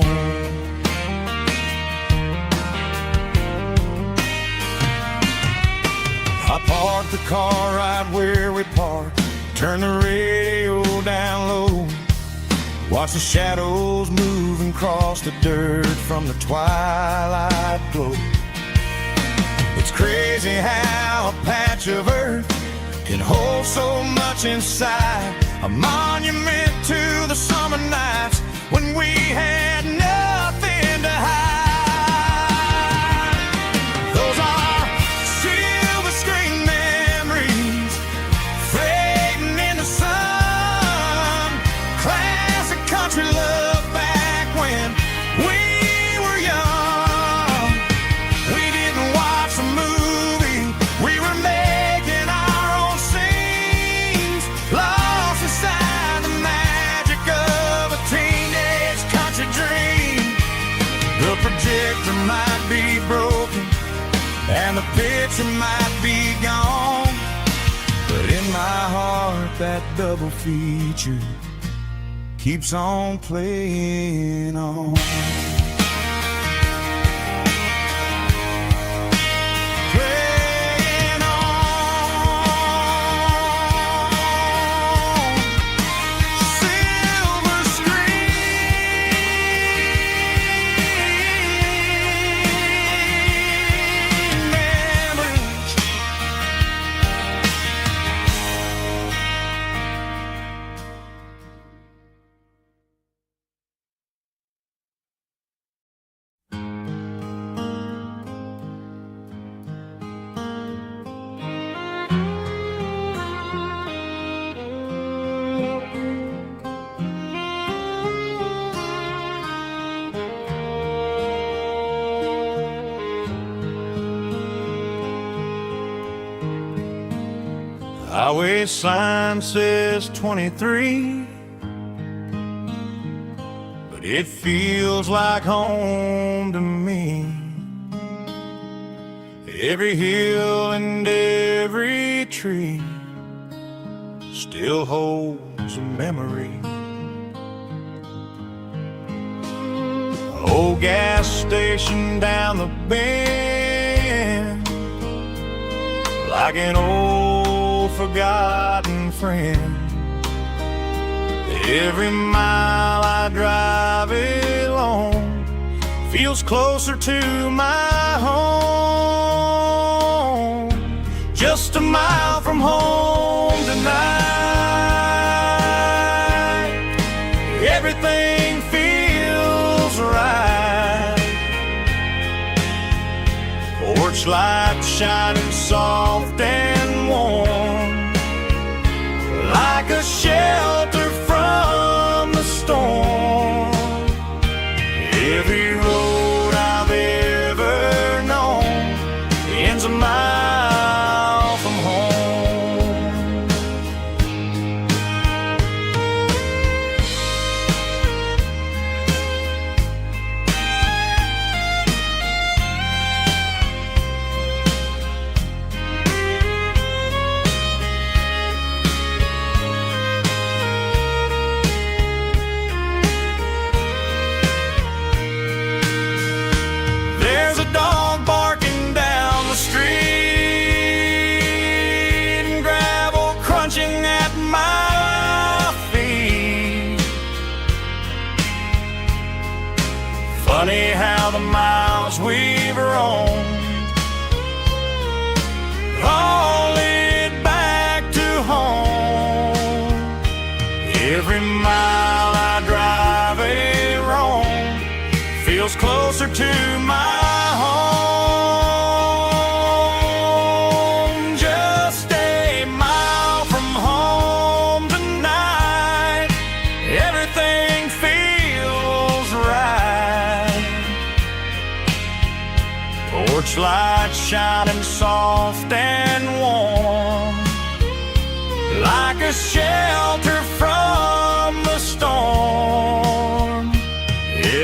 I parked the car right where we parked, turned the radio down low, watch the shadows move and cross the dirt from the twilight glow. It's crazy how a patch of earth can hold so much inside, a monument to the summer nights when we had nothing to hide. Those are silver screen memories fading in the sun. Classic country love back when we were young. We didn't watch a movie, we were making our own scenes, lost inside the magic of a teenage country dream. The projector might be broken and the picture might be gone, but in my heart that double feature keeps on playing on. Playing on. Silver screen memories. Highway sign says 23, but it feels like home to me. Every hill and every tree still holds a memory. Old gas station down the bend, like an old forgotten friend. Every mile I drive along feels closer to my home. Just a mile from home tonight, everything feels right. Porch light shining soft and warm, like a shelter from the storm. Every road I've ever known Funny how the miles we've roamed all lead back to home. Every mile I drive a roam feels closer to my home. Just a mile from home tonight, everything feels right. Porch light shining soft and warm, like a shelter from the storm.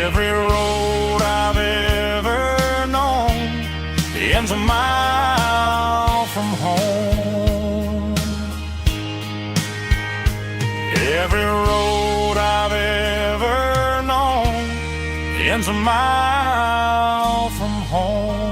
Every road I've ever known ends a mile from home. Every road I've ever known ends a mile from home.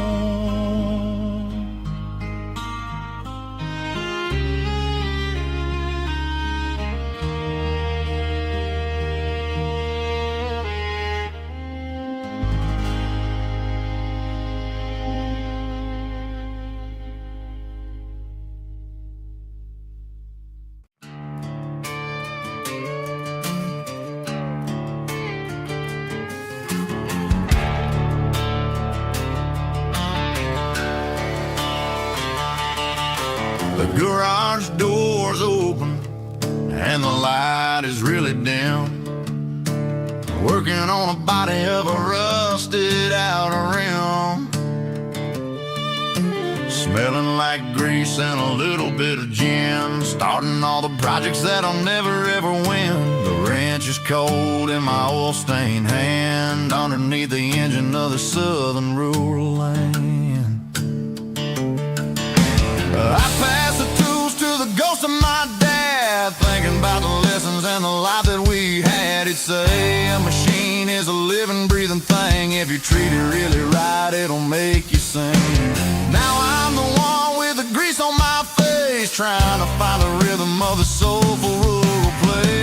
The garage door's open and the light is really dim. Working on a body of a rusted out rim. Smelling like grease and a little bit of gin. Starting all the projects that I'll never ever win. The wrench is cold in my oil-stained hand, underneath the engine of the southern rural land. I pass the tools to the ghost of my dad, thinking about the lessons and the life that we had. He'd say a machine is a living, breathing thing. If you treat it really right, it'll make you sing. Now I'm the one with the grease on my face, trying to find the rhythm of the soulful rural place.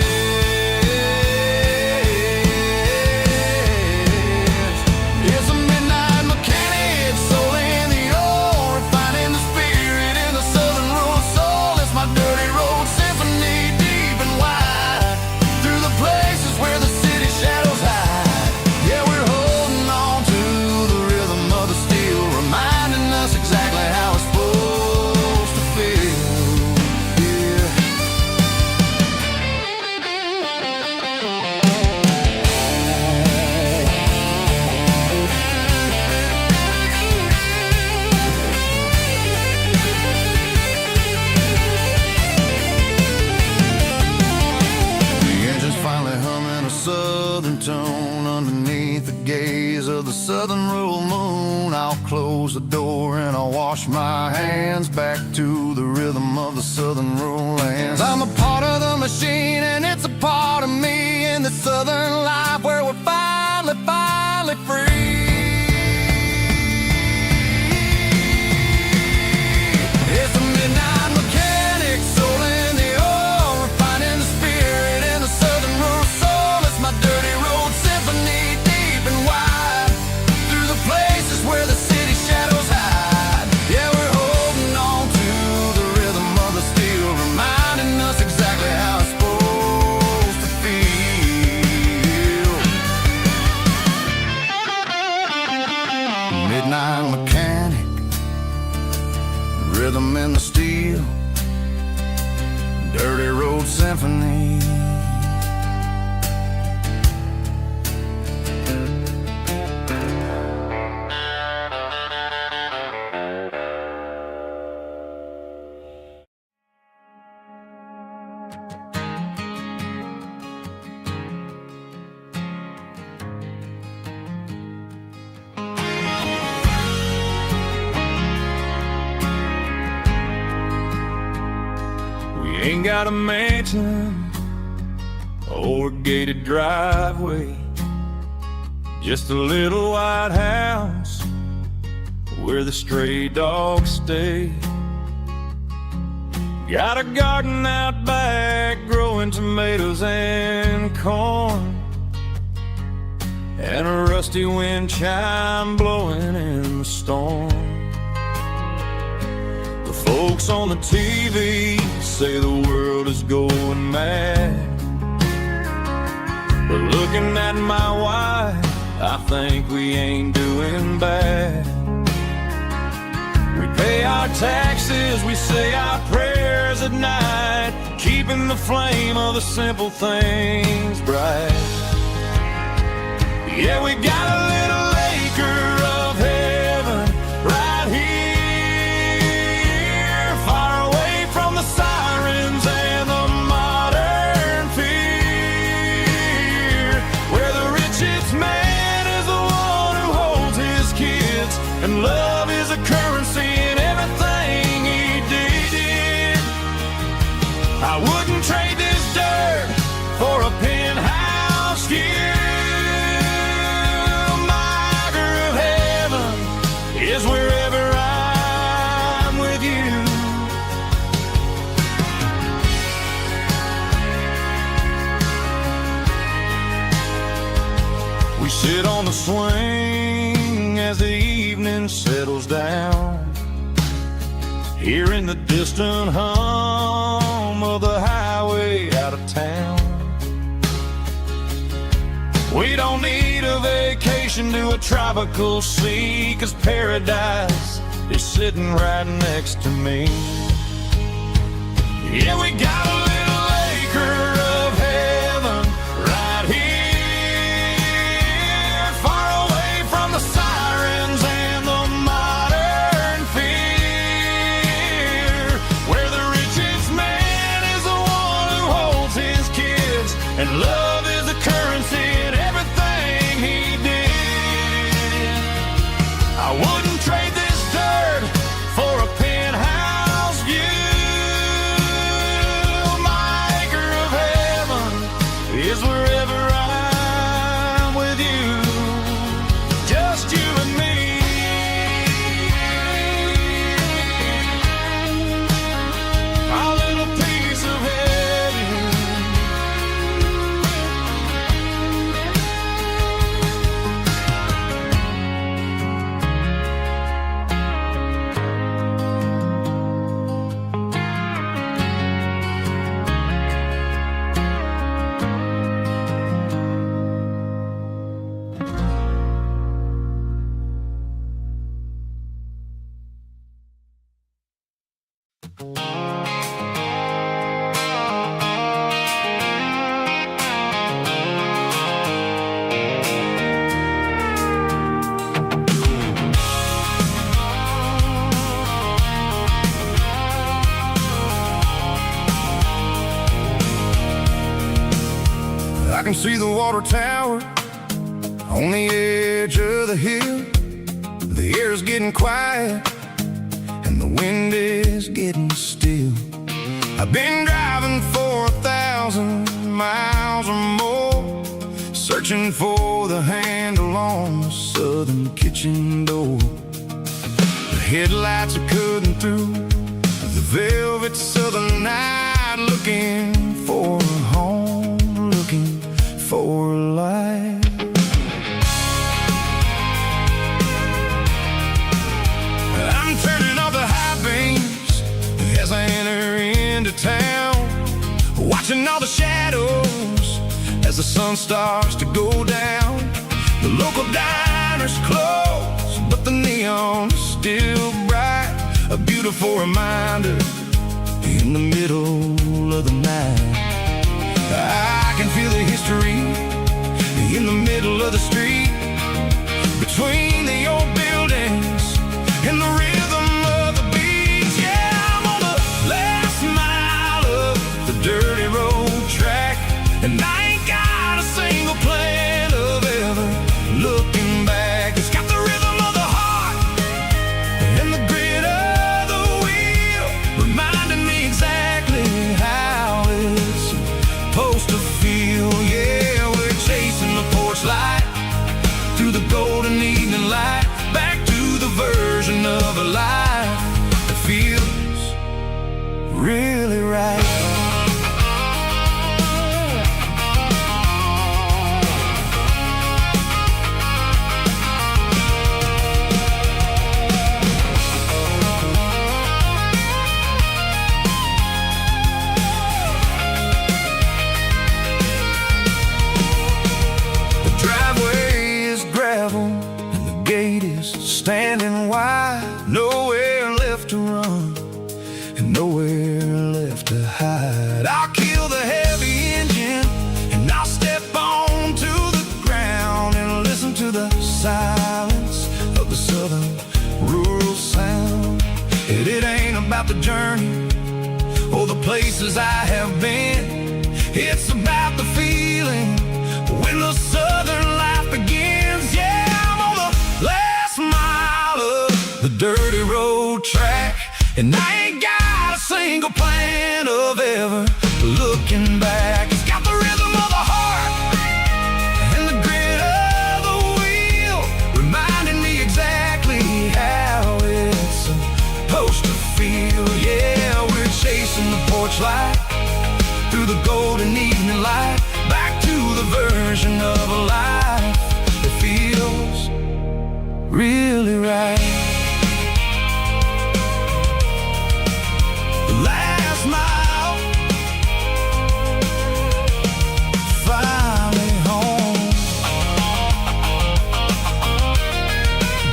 It's a midnight mechanic, soul in the ore, refining the spirit in the southern rural soul. It's my dirty road symphony, deep and wide, through the places where the city shadows hide. Yeah, we're holding on to the rhythm of the steel, reminding us exactly how it's supposed to feel. Yeah. The engine's finally humming a southern tone underneath the gaze of the southern rural moon. I'll close the door and I'll wash my hands, back to the rhythm of the southern rural lands. I'm a part of the machine and it's a part of me, in the southern life where we're finally free. It's a midnight mechanic, soul in the ore, refining the spirit in the southern rural soul. It's my dirty road symphony, deep and wide, through the places where the city shadows hide. Yeah, we're holding on to the rhythm of the steel, reminding us exactly how it's supposed to feel. Midnight mechanic, rhythm in the steel, dirty road symphony. Ain't got a mansion or a gated driveway, just a little white house where the stray dogs stay. Got a garden out back growing tomatoes and corn, and a rusty wind chime blowing in the storm. The folks on the TV say the world is going mad, but looking at my wife, I think we ain't doing bad. We pay our taxes, we say our prayers at night, keeping the flame of the simple things bright. Yeah, we got a little acre of heaven right here, far away from the sirens and the modern fear, where the richest man is the one who holds his kids, and love is a currency in everything he did. I wouldn't trade this dirt for a penthouse view. Is wherever I'm with you. We sit on the swing as the evening settles down, hearing the distant hum of the highway out of town. We don't need a vacation to a tropical sea, 'cause paradise is sitting right next to me. Yeah, we got a little acre of heaven right here, far away from the sirens and the modern fear, where the richest man is the one who holds his kids, and love is a currency in everything he did. I wouldn't trade this dirt for a penthouse view. My acre of heaven is wherever I'm with you, just you and me. Our little piece of heaven. I can see the water tower on the edge of the hill. The air's getting quiet and the wind is getting still. I've been driving for 1,000 miles or more, searching for the handle on the southern kitchen door. The headlights are cutting through the velvet southern night, looking for a home, looking for life. I'm turning off the high beams as I enter into town, watching all the shadows as the sun starts to go down. The local diner's closed, but the neon's still bright, a beautiful reminder in the middle of the night. I can feel the history in the middle of the street, between the old buildings and the rhythm of the beats. Yeah, I'm on the last mile of the dirty road track, and I ain't got a single plan of ever looking back. It's got the rhythm of the heart and the grit of the wheel, reminding me exactly how it's supposed to feel. Yeah, we're chasing the porch light through the golden evening light, back to the version of a life that feels really right. standing wide, nowhere left to run and nowhere left to hide. I'll kill the heavy engine and I'll step onto the ground and listen to the silence of the southern rural sound. It ain't about the journey or the places I have been. It's about the feeling when the southern life begins. Yeah, I'm on the last mile of the dirty road track, and I ain't got a single plan of ever looking back. It's got the rhythm of the heart and the grit of the wheel, reminding me exactly how it's supposed to feel. Yeah, we're chasing the porch light through the golden evening light, back to the version of a life that feels really right. The last mile, finally home.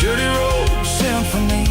Dirty Road Symphony.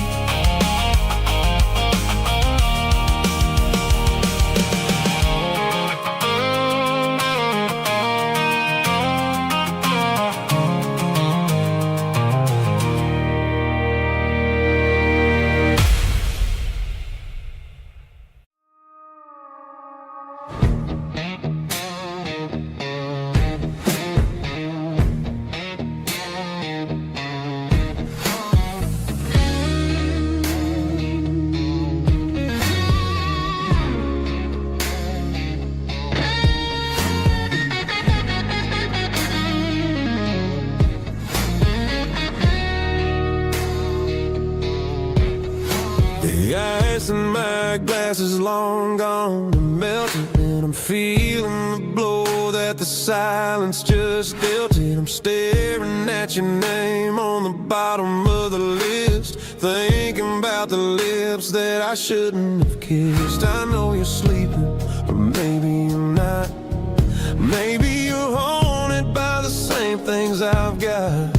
The ice in my glass is long gone and melted, and I'm feeling the blow that the silence just dealt it. I'm staring at your name on the bottom of the list, thinking about the lips that I shouldn't have kissed. I know you're sleeping, or maybe you're not. Maybe you're haunted by the same things I've got.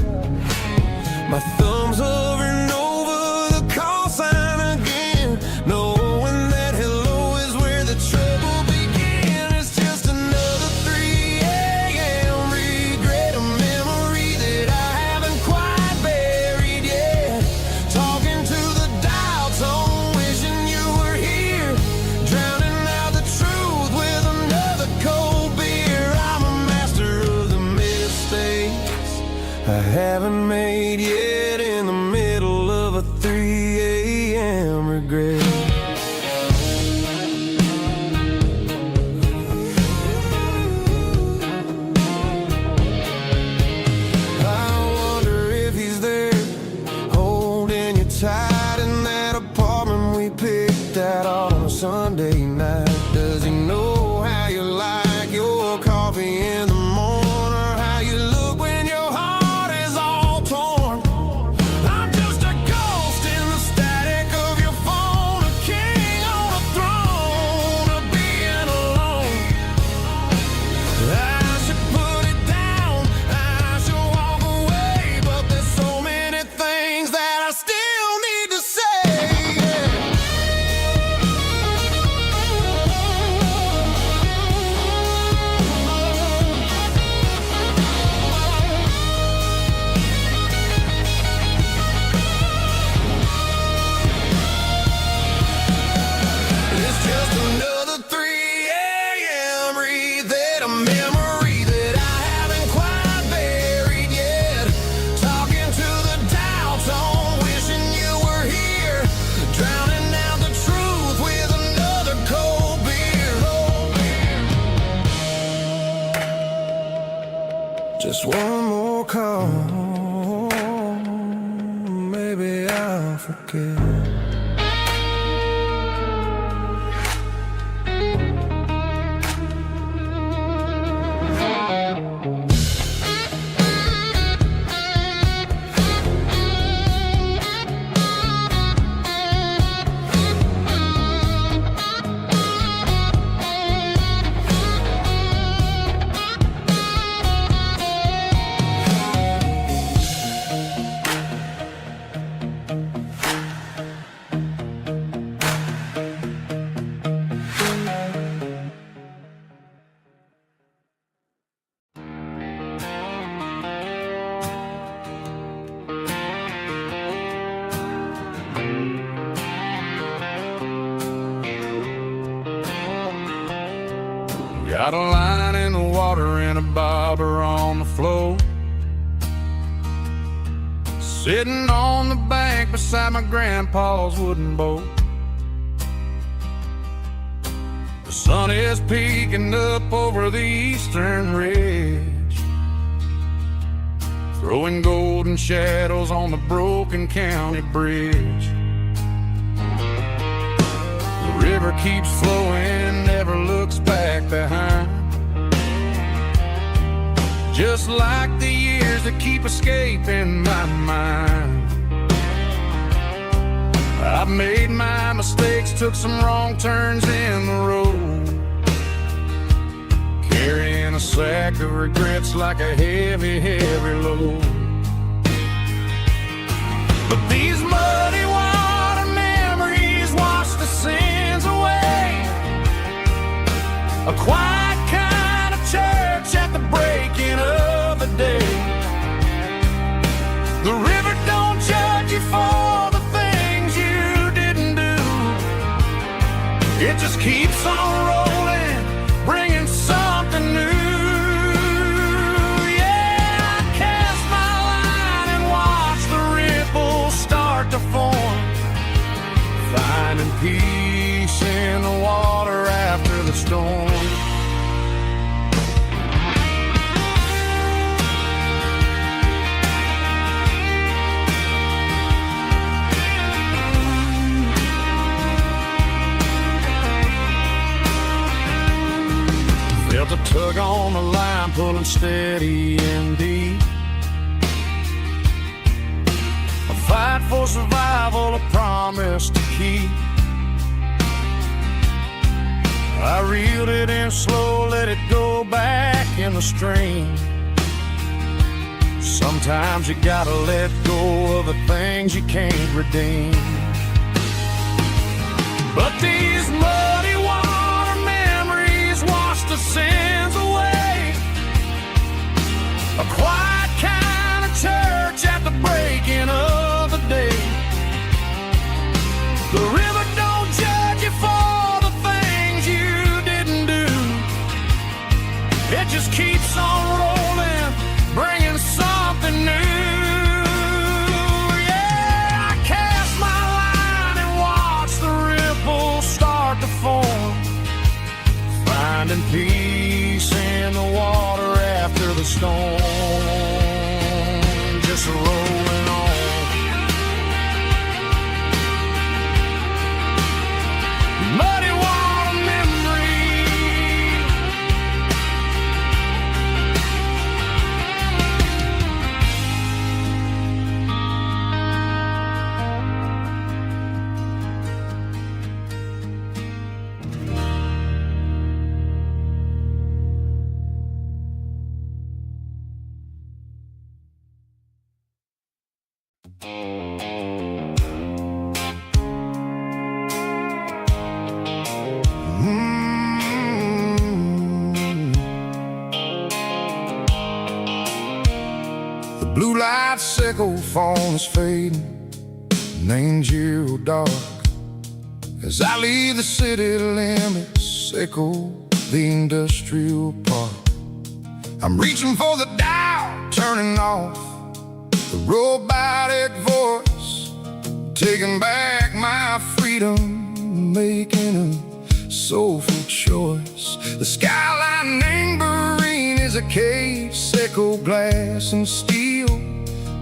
My thumb's hovering over the call sign again, knowing that hello is where the trouble began. It's just another 3 a.m. regret, a memory that I haven't quite buried yet. Talking to the dial tone, wishing you were here, drowning out the truth with another cold beer. I'm a master of the mistakes I haven't made yet, in the middle of a 3 a.m. regret. I wonder if he's there, holding you tight in that apartment we picked out on a Sunday night. Does he know how you like your coffee in the morning, or how you look when your heart is all torn? I'm just a ghost in the static of your phone, a king on a throne of being alone. I should put it down, I should walk away, but there's so many things that I still need to say. It's just another 3 a.m. read, a memory that I haven't quite buried yet. Talking to the dial tone, wishing you were here, drowning out the truth with another cold beer. Just one more call, maybe I'll forget. Got a line in the water and a bobber on the floor. Sitting on the bank beside my grandpa's wooden boat. The sun is peeking up over the eastern ridge, throwing golden shadows on the broken county bridge. The river keeps flowing, never looks back behind, just like the years that keep escaping my mind. I've made my mistakes, took some wrong turns in the road, carrying a sack of regrets like a heavy, heavy load. But these muddy water memories wash the sins away. A quiet kind of church at the breaking of the day. The river don't judge you for the things you didn't do. It just keeps on rolling, bringing something new. Yeah, I cast my line and watch the ripples start to form, finding peace in the water after the storm. Felt a tug on the line, pulling steady and deep. A fight for survival, a promise to keep. I reeled it in slow, let it go back in the stream. Sometimes you gotta let go of the things you can't redeem. But these muddy water memories wash the sins away. A quiet kind of church at the breaking of the day. The river don't judge you for the things you didn't do. It just keeps on rolling, bringing something new. Yeah, I cast my line and watch the ripples start to form, finding peace in the water after the storm. Just rolling on. Muddy water memory. The blue light sickle phone is fading, and ain't you dark. As I leave the city limits, sickle the industrial park. I'm reaching for the dial, turning off the robotic voice, taking back my freedom, making a soulful choice. The skyline anchorine is a cave, sickle glass and steel,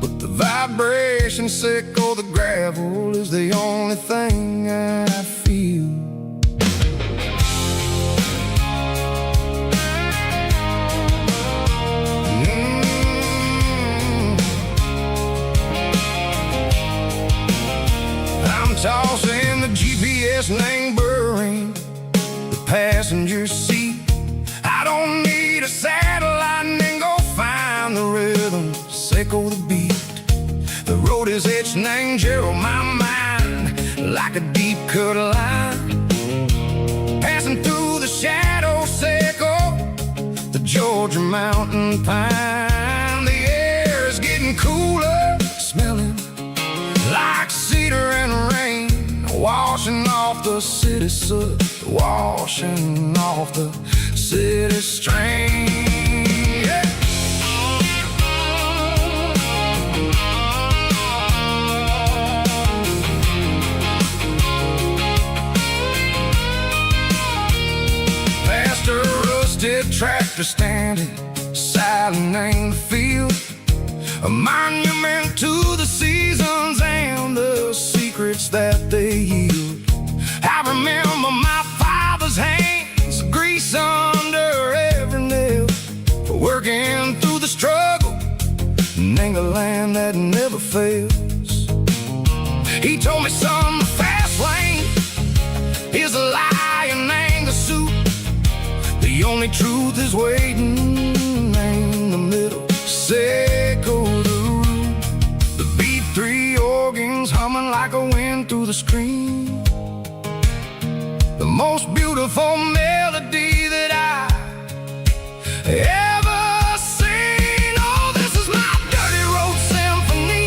but the vibration sickle, the gravel, is the only thing I feel. I'm tossing the GPS neighboring the passenger seat. I don't need a satellite and go find the rhythm, sickle the beat. The road is etched and angel on my mind like a deep cut line, passing through the shadow sickle, the Georgia mountain pine. The air is getting cooler, smelling like cedar and rain, washing off the city soot, washing off the city strain. Yeah. Past a rusted tractor standing silent in the field, a monument to the seasons and the secrets that they yield. I remember my father's hands, grease under every nail, for working through the struggle and the land that never fails. He told me, son, the fast lane is a lie and anger suit. The only truth is waiting in the middle. Say go the root. The B3 organs humming like a wind through the screen. The most beautiful melody that I ever seen. Oh, this is my dirty road symphony,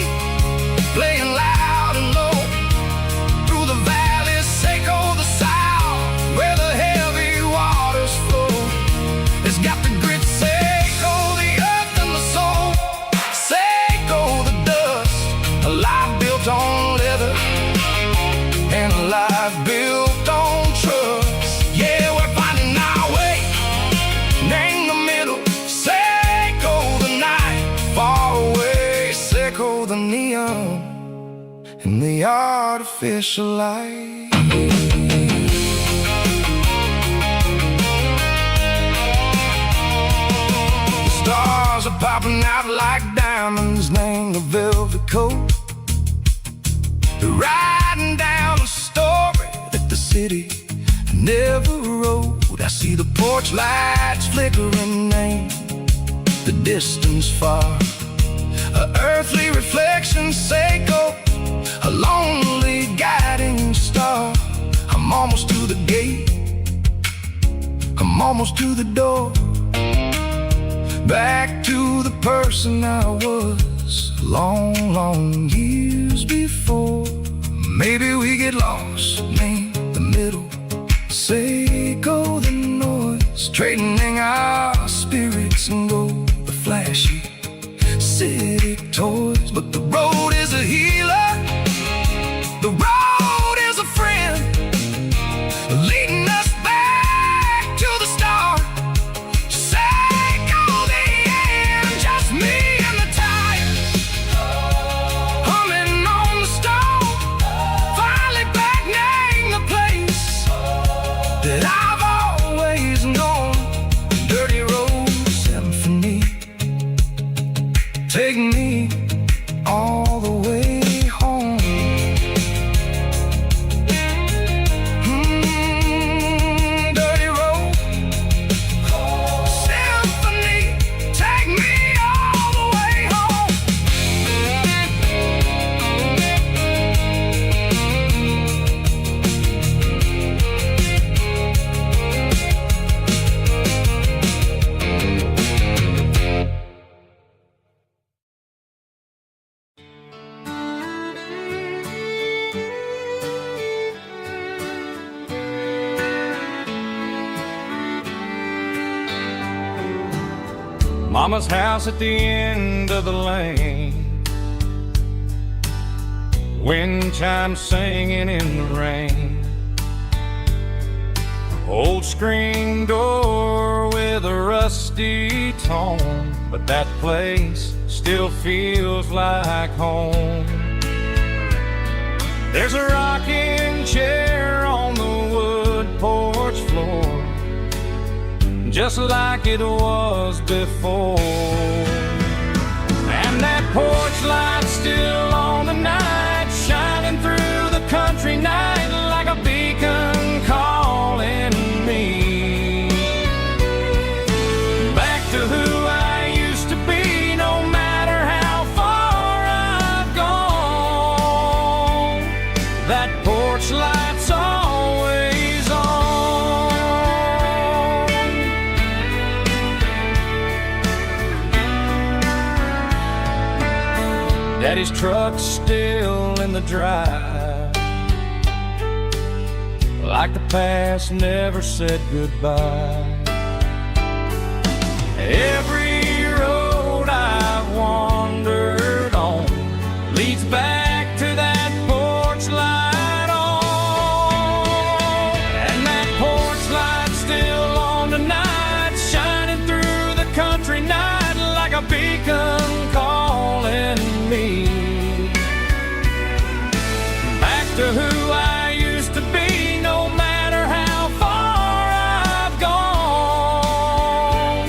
playing loud and low through the valleys, Seco the south, where the heavy waters flow. It's got the grit, Seco the earth and the soul, Seco the dust, a life built on leather and a life built on trust. Yeah, we're finding our way in the middle. Seco the night, far away, Seco the neon and the artificial light. The stars are popping out like diamonds, named the velvet coat. They're riding down a story that the city never wrote. I see the porch lights flickering in the distance far, a earthly reflection, Seco, a lonely guiding star. I'm almost to the gate, I'm almost to the door, back to the person I was long, long years before. Maybe we get lost in the middle, Seco the noise, trading our spirits and gold, the flashy city toys. But the road is a healer, the road is a friend, leading us back to the start. Seco the end, just me and the tires, humming on the stone, finally back name the place that I've always known. Dirty road symphony, take me all the way home. Dirty road symphony, take me all the way home. Mama's house at the end of the lane, wind chimes singing in the rain. Old screen door with a rusty tone, but that place still feels like home. There's a rocking chair on the wood porch floor, just like it was before. And that porch light's still on tonight, shining through the country night like a beacon calling me back to who I used to be. No matter how far I've gone, that porch light's always on. Daddy's truck's still in the drive, like the past never said goodbye. Every road I've wandered on leads back to that porch light on. And that porch light's still on tonight, shining through the country night like a beacon calling me back to who I used to be, no matter how far I've gone.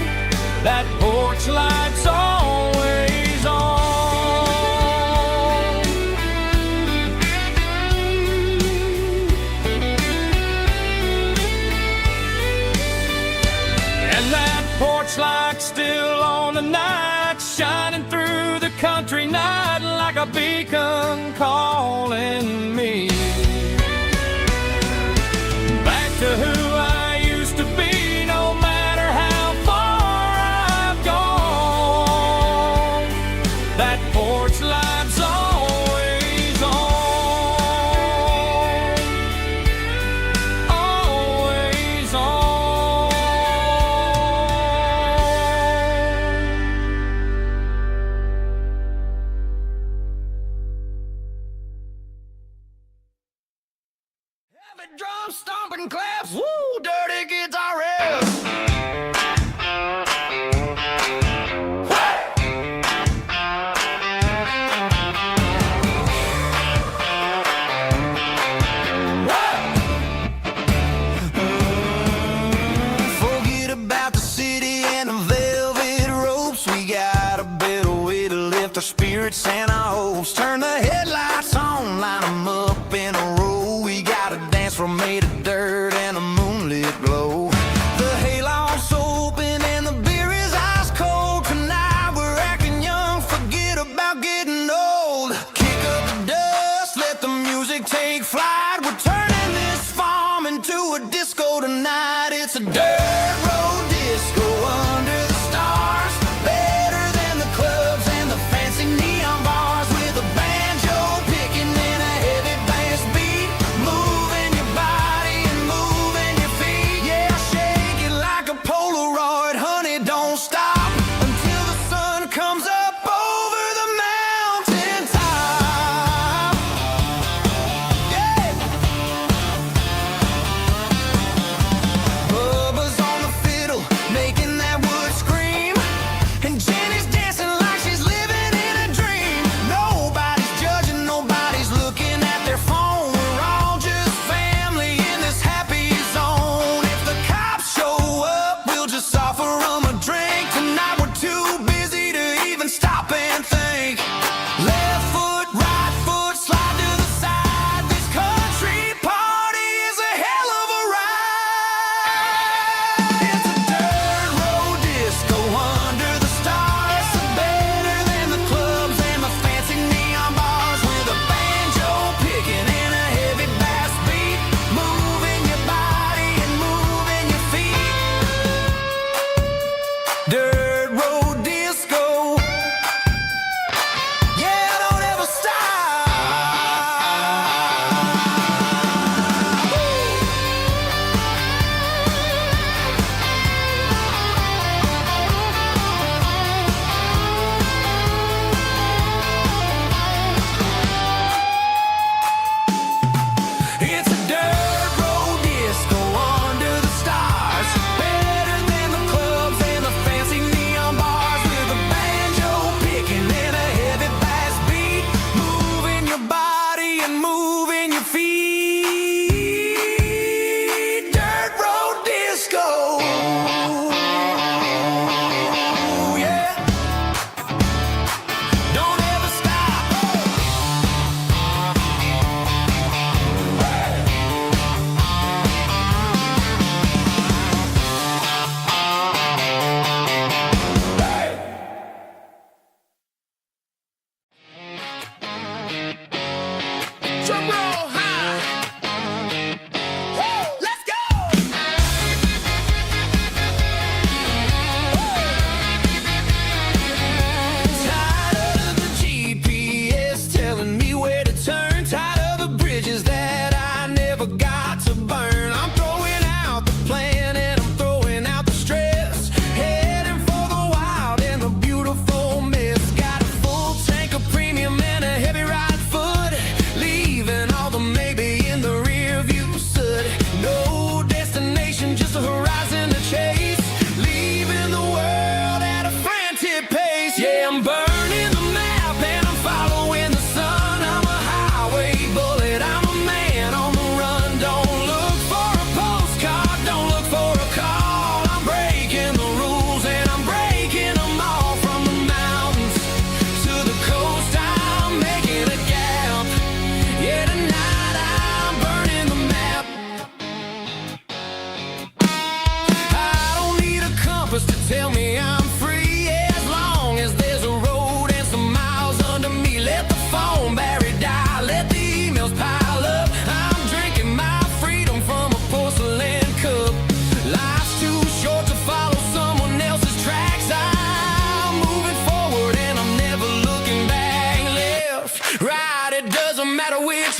That porch light's always on. And that porch light's still on tonight, shining through the country night like a beacon calling me back to who I used to be, no matter how far I've gone. That porch light's always on, always on. Heavy drum stomping claps, woo, dirty guitar riffs. Forget about the city and the velvet ropes. We got a better way to lift our spirits and our hopes. Turn the headlights on, line them up in a row. We got a dance floor made of dirt and a moonlit glow. The hayloft's open and the beer is ice cold. Tonight we're acting young, forget about getting old. Kick up the dust, let the music take flight. We're turning this farm into a disco tonight. It's a dirt road disco under the stars. Better than the clubs and the fancy neon bars. With a banjo picking and a heavy bass beat, moving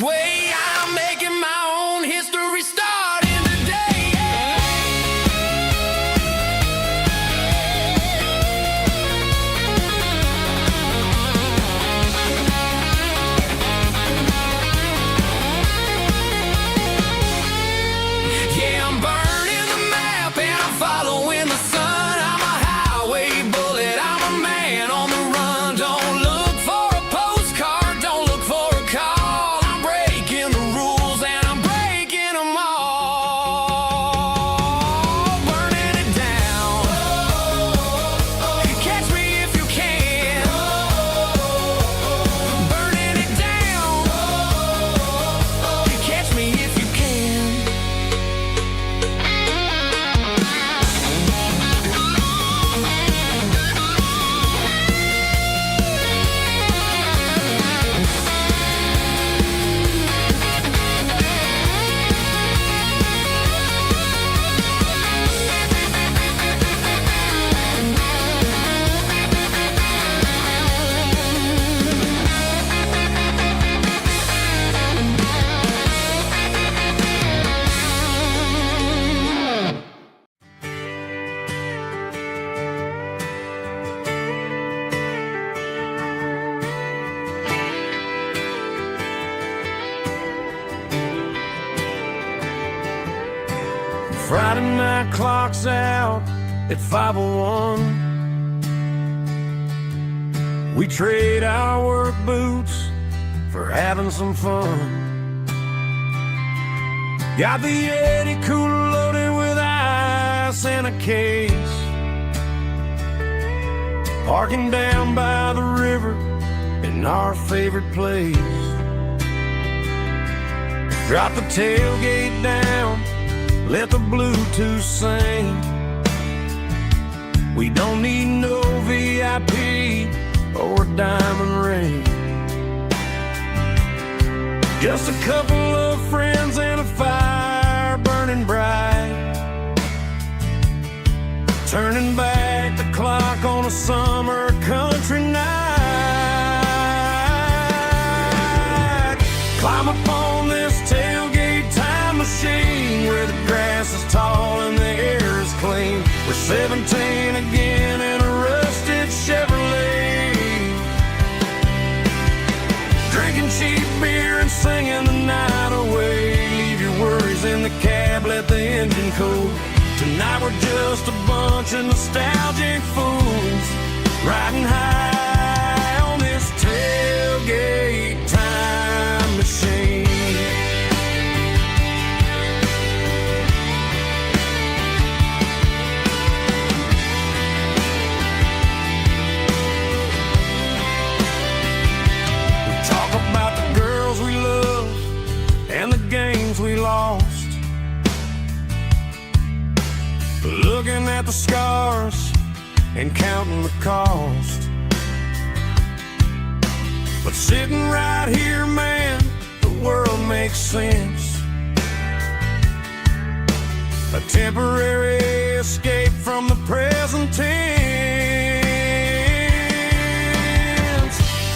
this way. I'm making my own history starting today. Yeah, I'm burning the map and I'm following the sun. I'm a highway bullet, I'm a man on the run. Don't look for a postcard, don't look for a call. I'm breaking the rules and I'm breaking them all. Burning it down. Catch me if you can. Burning it down. Catch me if you can. Friday night clock's out at 5:01. We trade our work boots for having some fun. Got the Yeti cooler loaded with ice and a case. Parking down by the river in our favorite place. Drop the tailgate down, let the Bluetooth sing. We don't need no VIP or a diamond ring. Just a couple of friends and a fire burning bright. Turning back the clock on a summer country night. Climb up on this tailgate time machine where the grass is tall and the air is clean. We're 17 again in a rusted Chevrolet. Drinking cheap beer and singing the night away. Leave your worries in the cab, let the engine cool. Tonight we're just a bunch of nostalgic fools riding high on this tailgate time machine. We talk about the girls we love and the games we lost. Looking at the scars and counting the cost. But sitting right here, man, the world makes sense. A temporary escape from the present tense.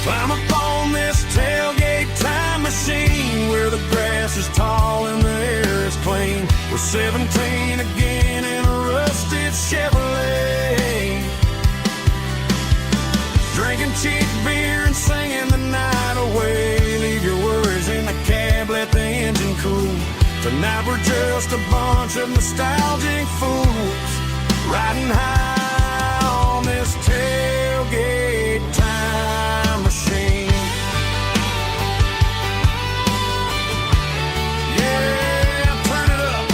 Climb up on this tailgate time machine where the grass is tall and the air is clean. We're 17 again in a rusted Chevrolet. Drinking cheap beer and singing the night away. Leave your worries in the cab, let the engine cool. Tonight we're just a bunch of nostalgic fools riding high on this tailgate time machine. Yeah, turn it up.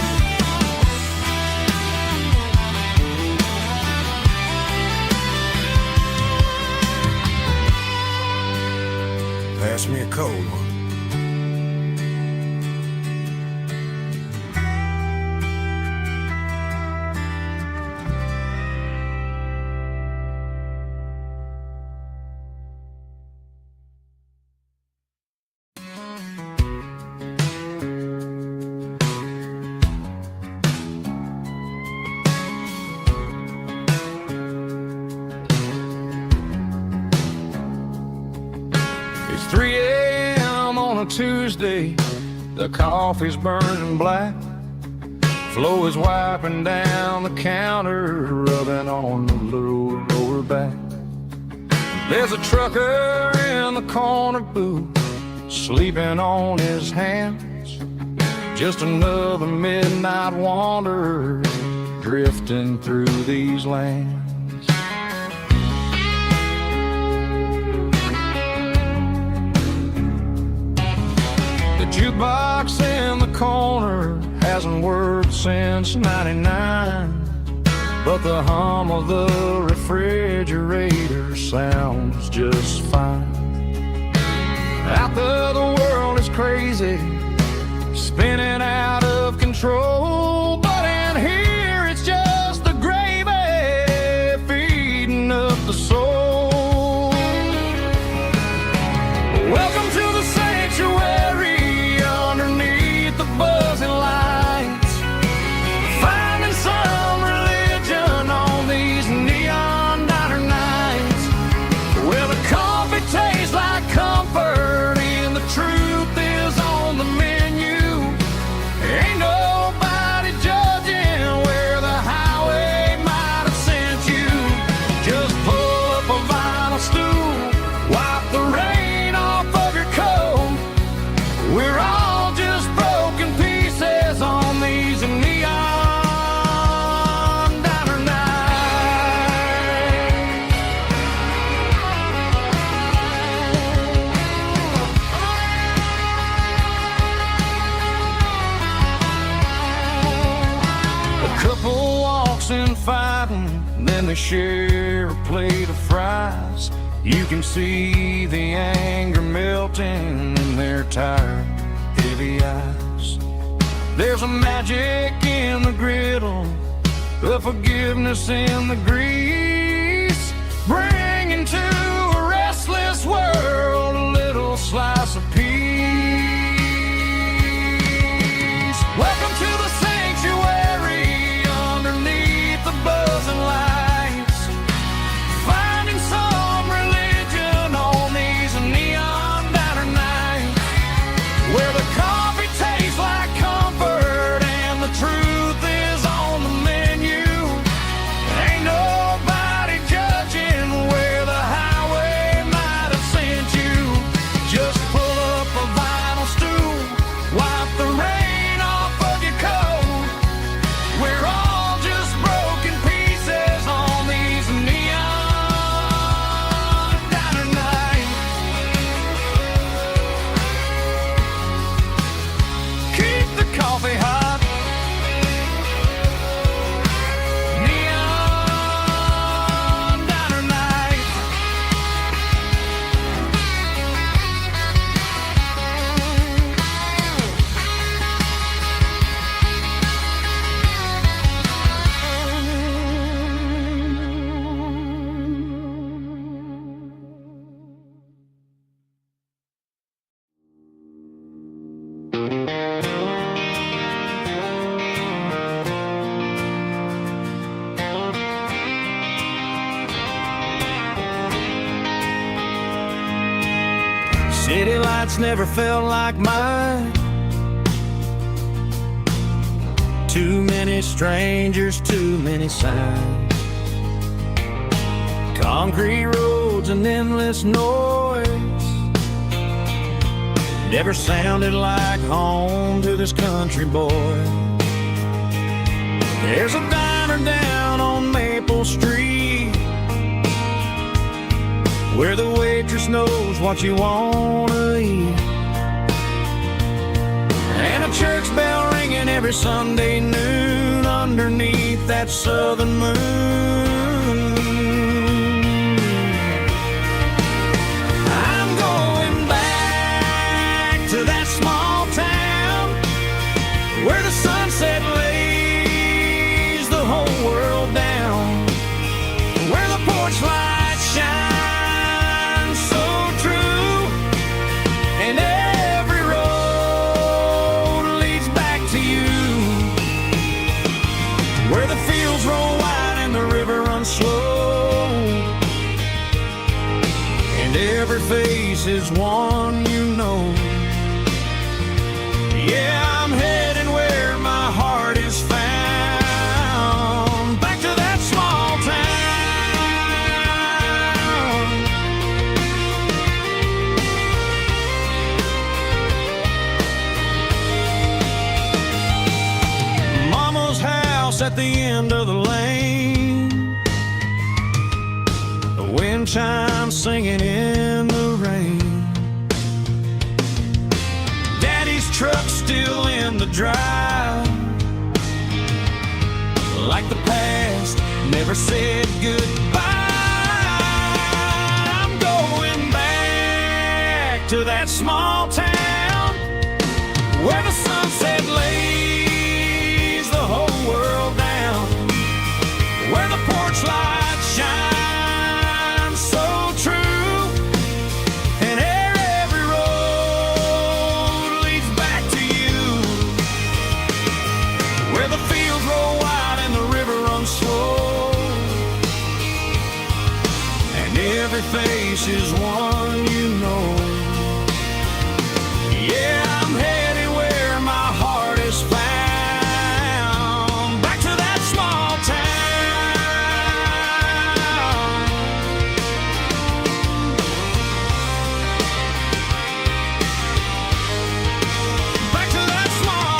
Pass me a cold one. It's 3 a.m. on a on a Tuesday, the coffee's burning black. Flo is wiping down the counter, rubbing on the little lower back. There's a trucker in the corner booth, sleeping on his hands. Just another midnight wanderer, drifting through these lands. The jukebox in the corner hasn't worked since '99, but the hum of the refrigerator sounds just fine. Out there the world is crazy, spinning out of control, but in here it's just the gravy feeding up the soul. Welcome to the sanctuary underneath the buzzing lights, finding some religion on these neon diner nights, where the coffee tastes like comfort and the truth is on the menu. Ain't nobody judging where the highway might have sent you. Just pull up a vinyl stool, wipe the rain off of your coat. We're all just broken pieces on these neon diner nights. A couple walks in fighting, then they share a plate of fries. You can see the anger melting in their tired, heavy eyes. There's a magic in the griddle, a forgiveness in the grease, bringing to a restless world a little slice of peace. Welcome to the sanctuary underneath the buzzing lights, finding some religion on these neon diner nights, where the coffee tastes like comfort and the truth is on the menu. Ain't nobody judging where the highway might have sent you. Just pull up a vinyl stool, wipe the rain off of your coat. We're all just broken pieces on these neon diner nights. Keep the coffee hot. Neon diner nights. City lights never felt like mine. Too many strangers, too many signs. Concrete roads and endless noise never sounded like home to this country boy. There's a diner down on Maple Street where the waitress knows what you wanna eat, and a church bell ringing every Sunday noon underneath that southern moon. I'm going back to that small town where the sunset lays the whole world down, where the porch lights shine so true, and every road leads back to you, where the fields roll wide and the river runs slow, and every face is one you know. Yeah, I'm heading where my heart is found, back to that small town. Mama's house at the end of the lane, the wind chimes singing in the rain. Daddy's truck still in the drive, like the past never said goodbye. I'm going back to that small town where the sunset lays the whole world down, where the porch lights shine so true, and every road leads back to you, where the fields roll wide and the river runs slow, and every face is one you know. Yeah, I'm headed where my heart is found, back to that small town. Back to that small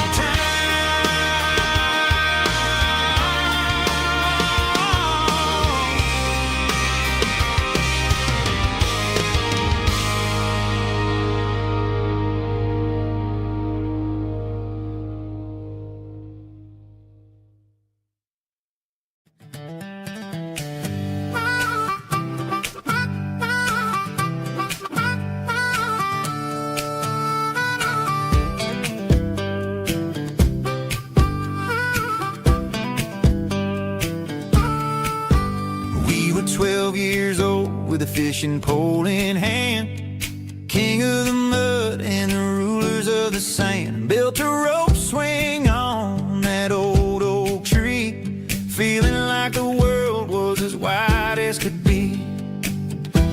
We were 12 years old with a fishing pole in hand, king of the mud and the rulers of the sand. Built a rope swing on that old oak tree, feeling like the world was as wide as could be.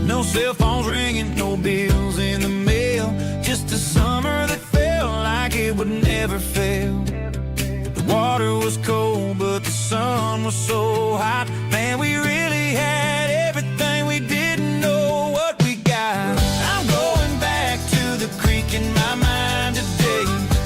No cell phones ringing, no bills in the mail, just a summer that felt like it would never fail. The water was cold, but the sun was so hot. Man, we really had everything, we didn't know what we got. I'm going back to the creek in my mind today,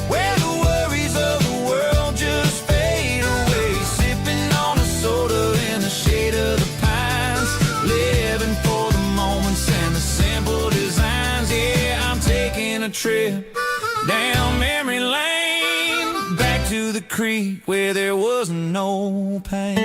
where the worries of the world just fade away. Sipping on a soda in the shade of the pines, living for the moments and the simple designs. Yeah, I'm taking a trip down memory lane, back to the creek where there was no pain.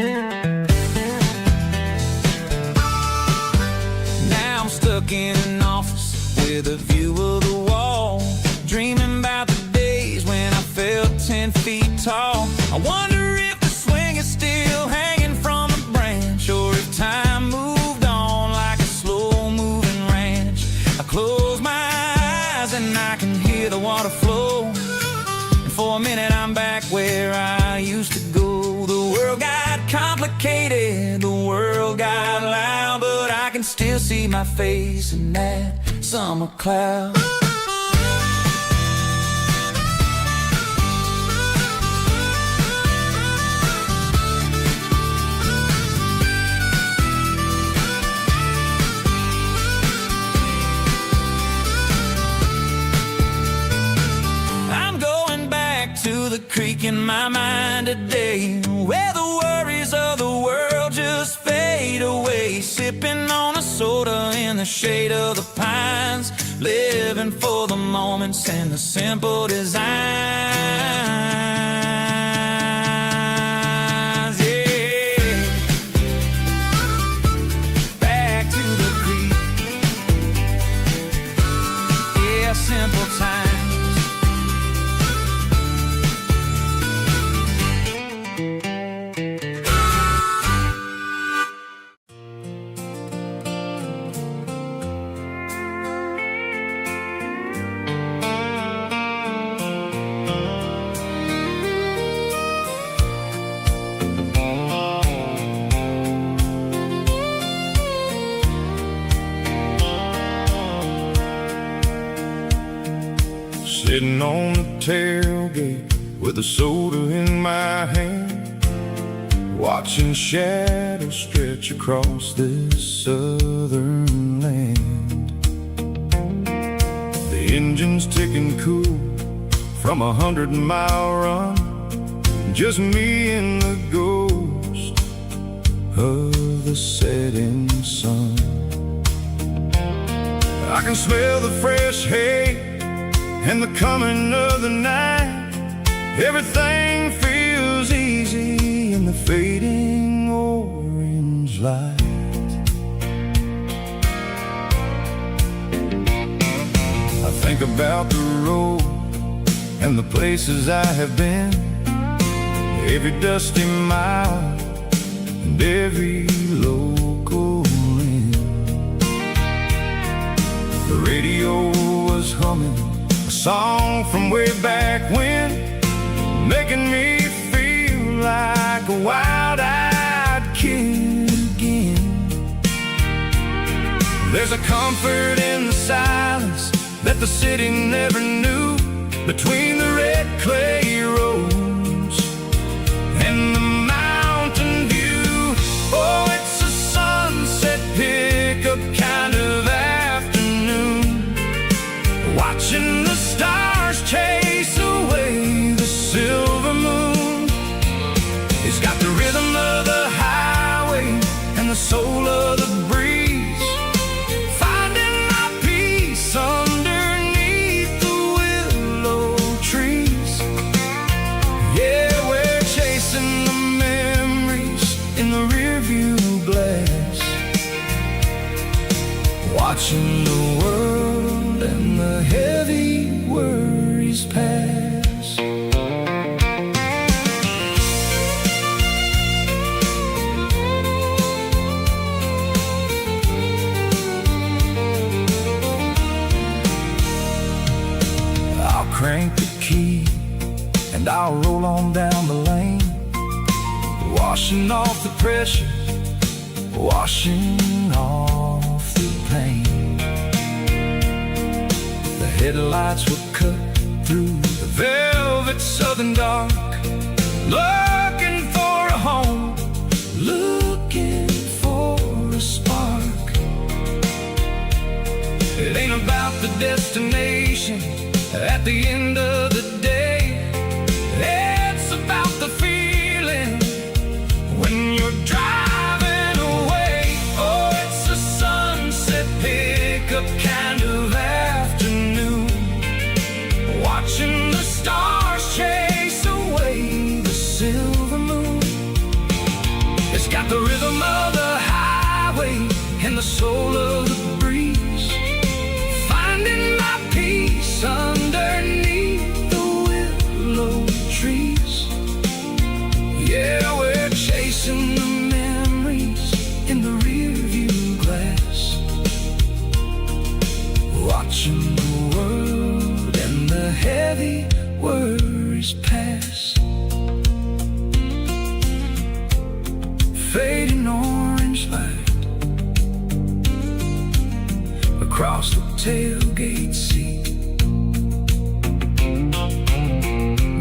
Now I'm stuck in an office with a view of the wall, dreaming about the days when I felt 10 feet tall. I wonder if the swing is still hanging from a branch, or if time moved on like a slow-moving ranch. I close my eyes and I can hear the water flow, and for a minute I'm back where I used to go. The world got complicated, the world got loud, but I can still see my face in that summer cloud. I'm going back to the creek in my mind today, where the worries of the world just fade away. Sipping on a soda in the shade of the pines, living for the moments and the simple designs. Yeah, back to the creek. Yeah, simple times. sitting on the tailgate with a soda in my hand, watching shadows stretch across this southern land. The engine's ticking cool from 100-mile run, just me and the ghost of the setting sun. I can smell the fresh hay and the coming of the night. Everything feels easy in the fading orange light. I think about the road and the places I have been, every dusty mile and every local inn. The radio was humming a song from way back when, making me feel like a wild-eyed kid again. There's a comfort in the silence that the city never knew, between the red clay roads and the mountain view. Oh, it's a sunset pickup kind of afternoon, watching the stars chase away the silver moon. It's got the rhythm of the highway and the soul of the breeze, finding my peace underneath the willow trees. Yeah, we're chasing the memories in the rearview glass, watching the world and the heavy worries pass. I'll crank the key and I'll roll on down the lane, washing off the pressure, washing off the pain. The headlights will cut through the velvet southern dark, looking for a home, looking for a spark. It ain't about the destination at the end of the day, it's about the feeling when you're driving away. Oh, it's a sunset pickup kind of afternoon, watching the stars chase away the silver moon. It's got the rhythm of the highway and the soul of the breeze, finding my peace underneath the willow trees. Yeah, we're chasing the memories in the rearview glass, watching the world and the heavy worries pass. Fading orange light across the tailgate seat.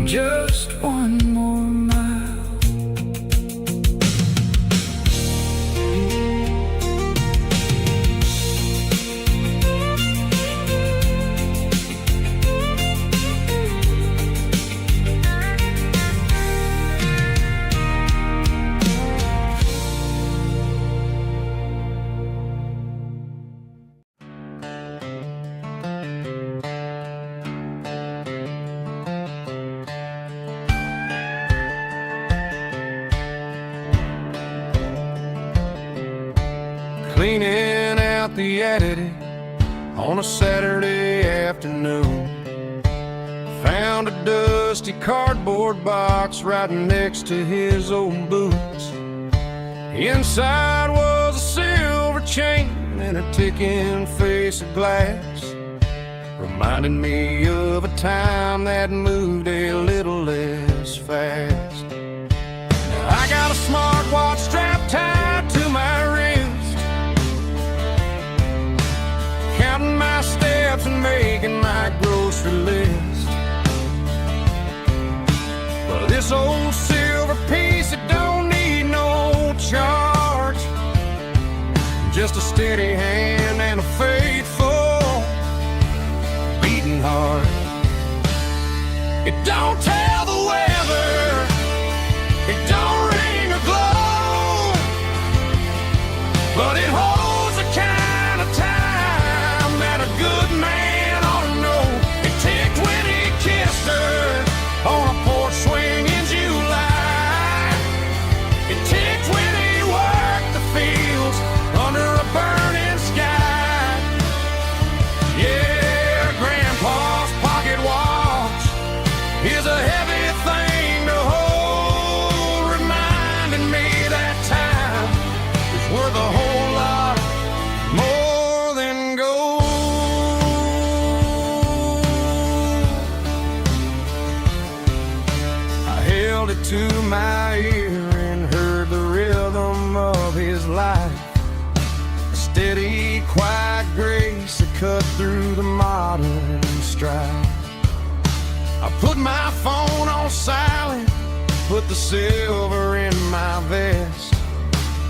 Just one more mile. Cleaning out the attic on a Saturday afternoon, found a dusty cardboard box right next to his old boots. Inside was a silver chain and a ticking face of glass, reminding me of a time that moved a little less fast. Now I got a smartwatch strapped tied to my wrist, counting my steps and making my grocery list. just a steady hand and a faithful beating heart. It don't tell the weather, it don't ring or glow, but it holds the kind of time that a good man ought to know. It ticked when he kissed her on a porch swing in July. It ticked when he worked the fields under a burning sky. Yeah, Grandpa's pocket watch is a heavy thing to hold, reminding me that time is worth a whole lot more than gold. I held it to my ear and heard the rhythm of his life, a steady, quiet grace that cut through the modern strife. I put my phone on silent, put the silver in my vest.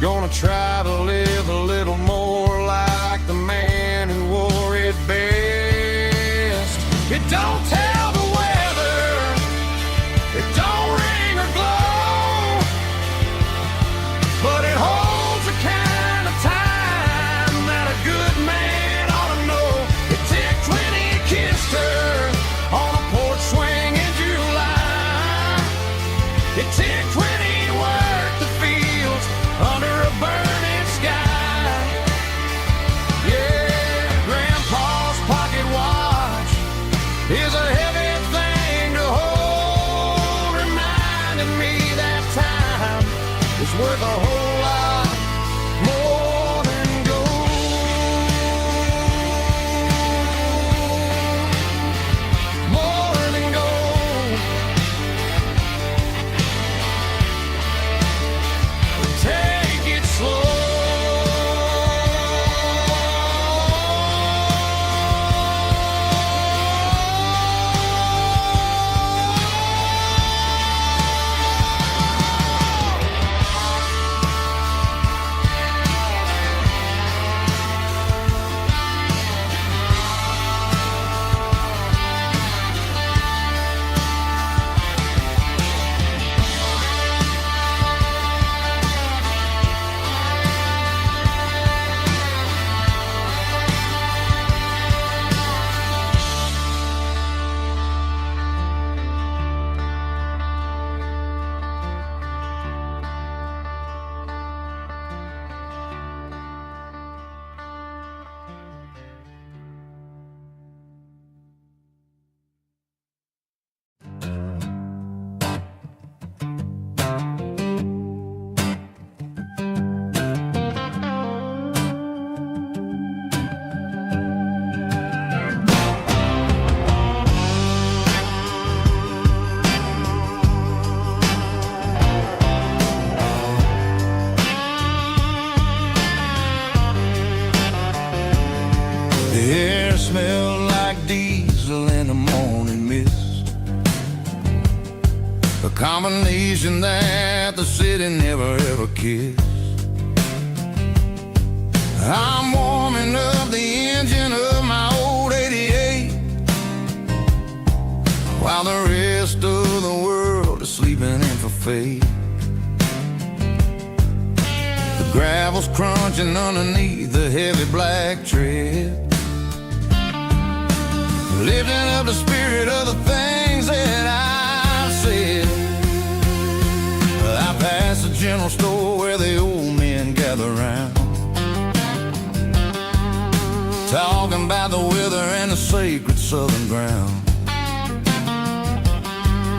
Gonna try to live a little more like the man who wore it best. It don't tell the weather, it don't ring or glow, but it holds the kind of time that a good man ought to know. It ticked when he kissed her on a porch swing in July. It ticked when he worked the fields under a burning sky. Yeah, Grandpa's pocket watch is a heavy thing to hold, reminding me that time is worth a whole lot more than gold. More than gold. Take it slow. The air smelled like diesel in the morning mist, a combination that the city never ever kissed. I'm warming up the engine of my old 88, while the rest of the world is sleeping in for fate. The gravel's crunching underneath the heavy black tread, lifting up the spirit of the things that I've said. I passed the general store where the old men gather round, talking about the weather and the sacred southern ground.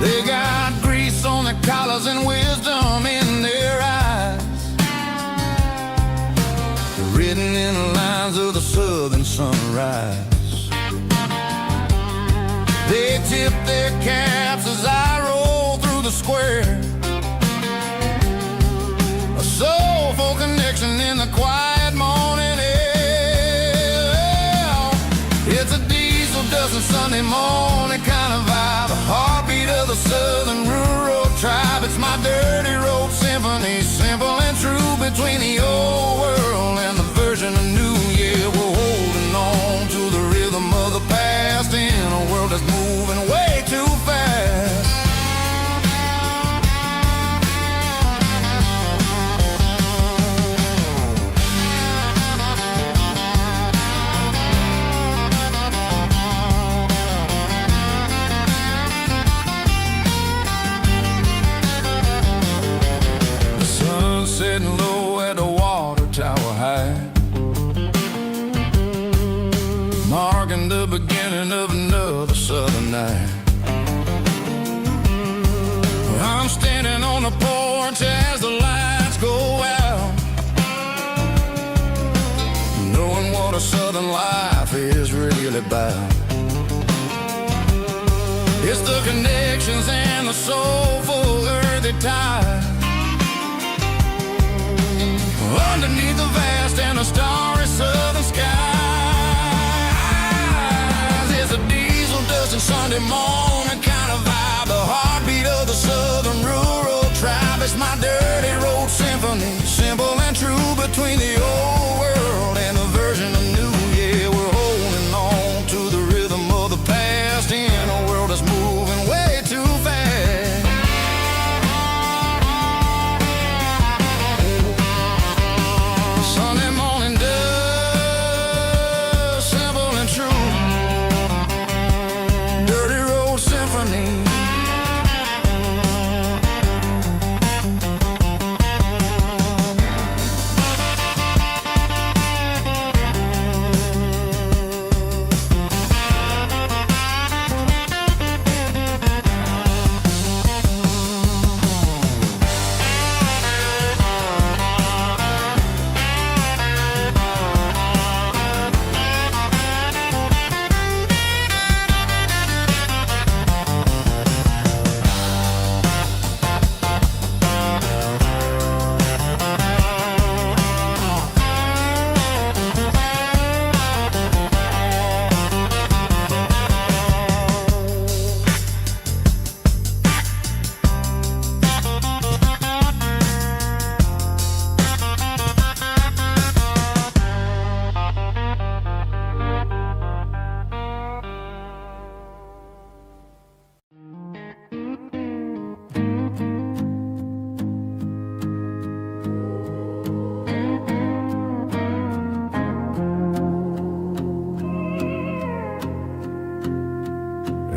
They got grease on their collars and wisdom in their eyes, written in the lines of the southern sunrise. They tip their caps as I roll through the square, a soulful connection in the quiet morning air. It's a diesel dusting Sunday morning kind of vibe, a heartbeat of the southern rural tribe. It's my dirty road symphony, simple and true, between the old world and the version of New Year. We're holding on to the rhythm of the past in a world that's moving way too fast. Sitting low at the water tower high, marking the beginning of another southern night. I'm standing on the porch as the lights go out, knowing what a southern life is really about. It's the connections and the soulful earthy ties underneath the vast and the starry southern skies. It's a diesel dusting Sunday morning kind of vibe, the heartbeat of the southern rural tribe. It's my dirty road symphony, simple and true between the old world and the version of New Year. We're holding on to the rhythm of the past in a world that's moving way too fast. Sunday morning dust, simple and true, dirty road symphony.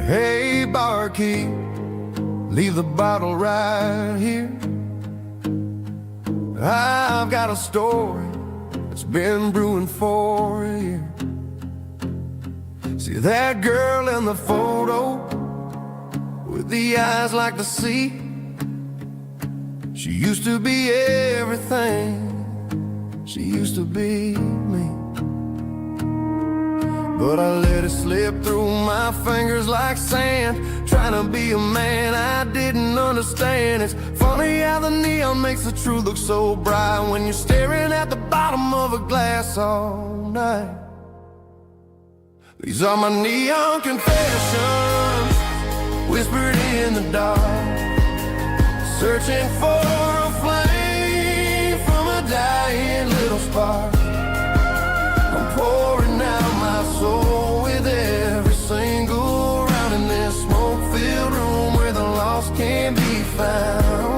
Hey, barkeep, leave the bottle right here. I've got a story that's been brewing for a year. See that girl in the photo with the eyes like the sea? She used to be everything, she used to be me. But I let it slip through my fingers like sand, trying to be a man I didn't understand. It's funny how the neon makes the truth look so bright when you're staring at the bottom of a glass all night. These are my neon confessions, whispered in the dark, searching for a flame from a dying little spark. I'm pouring out my soul with every single round in this smoke-filled room where the lost can be found.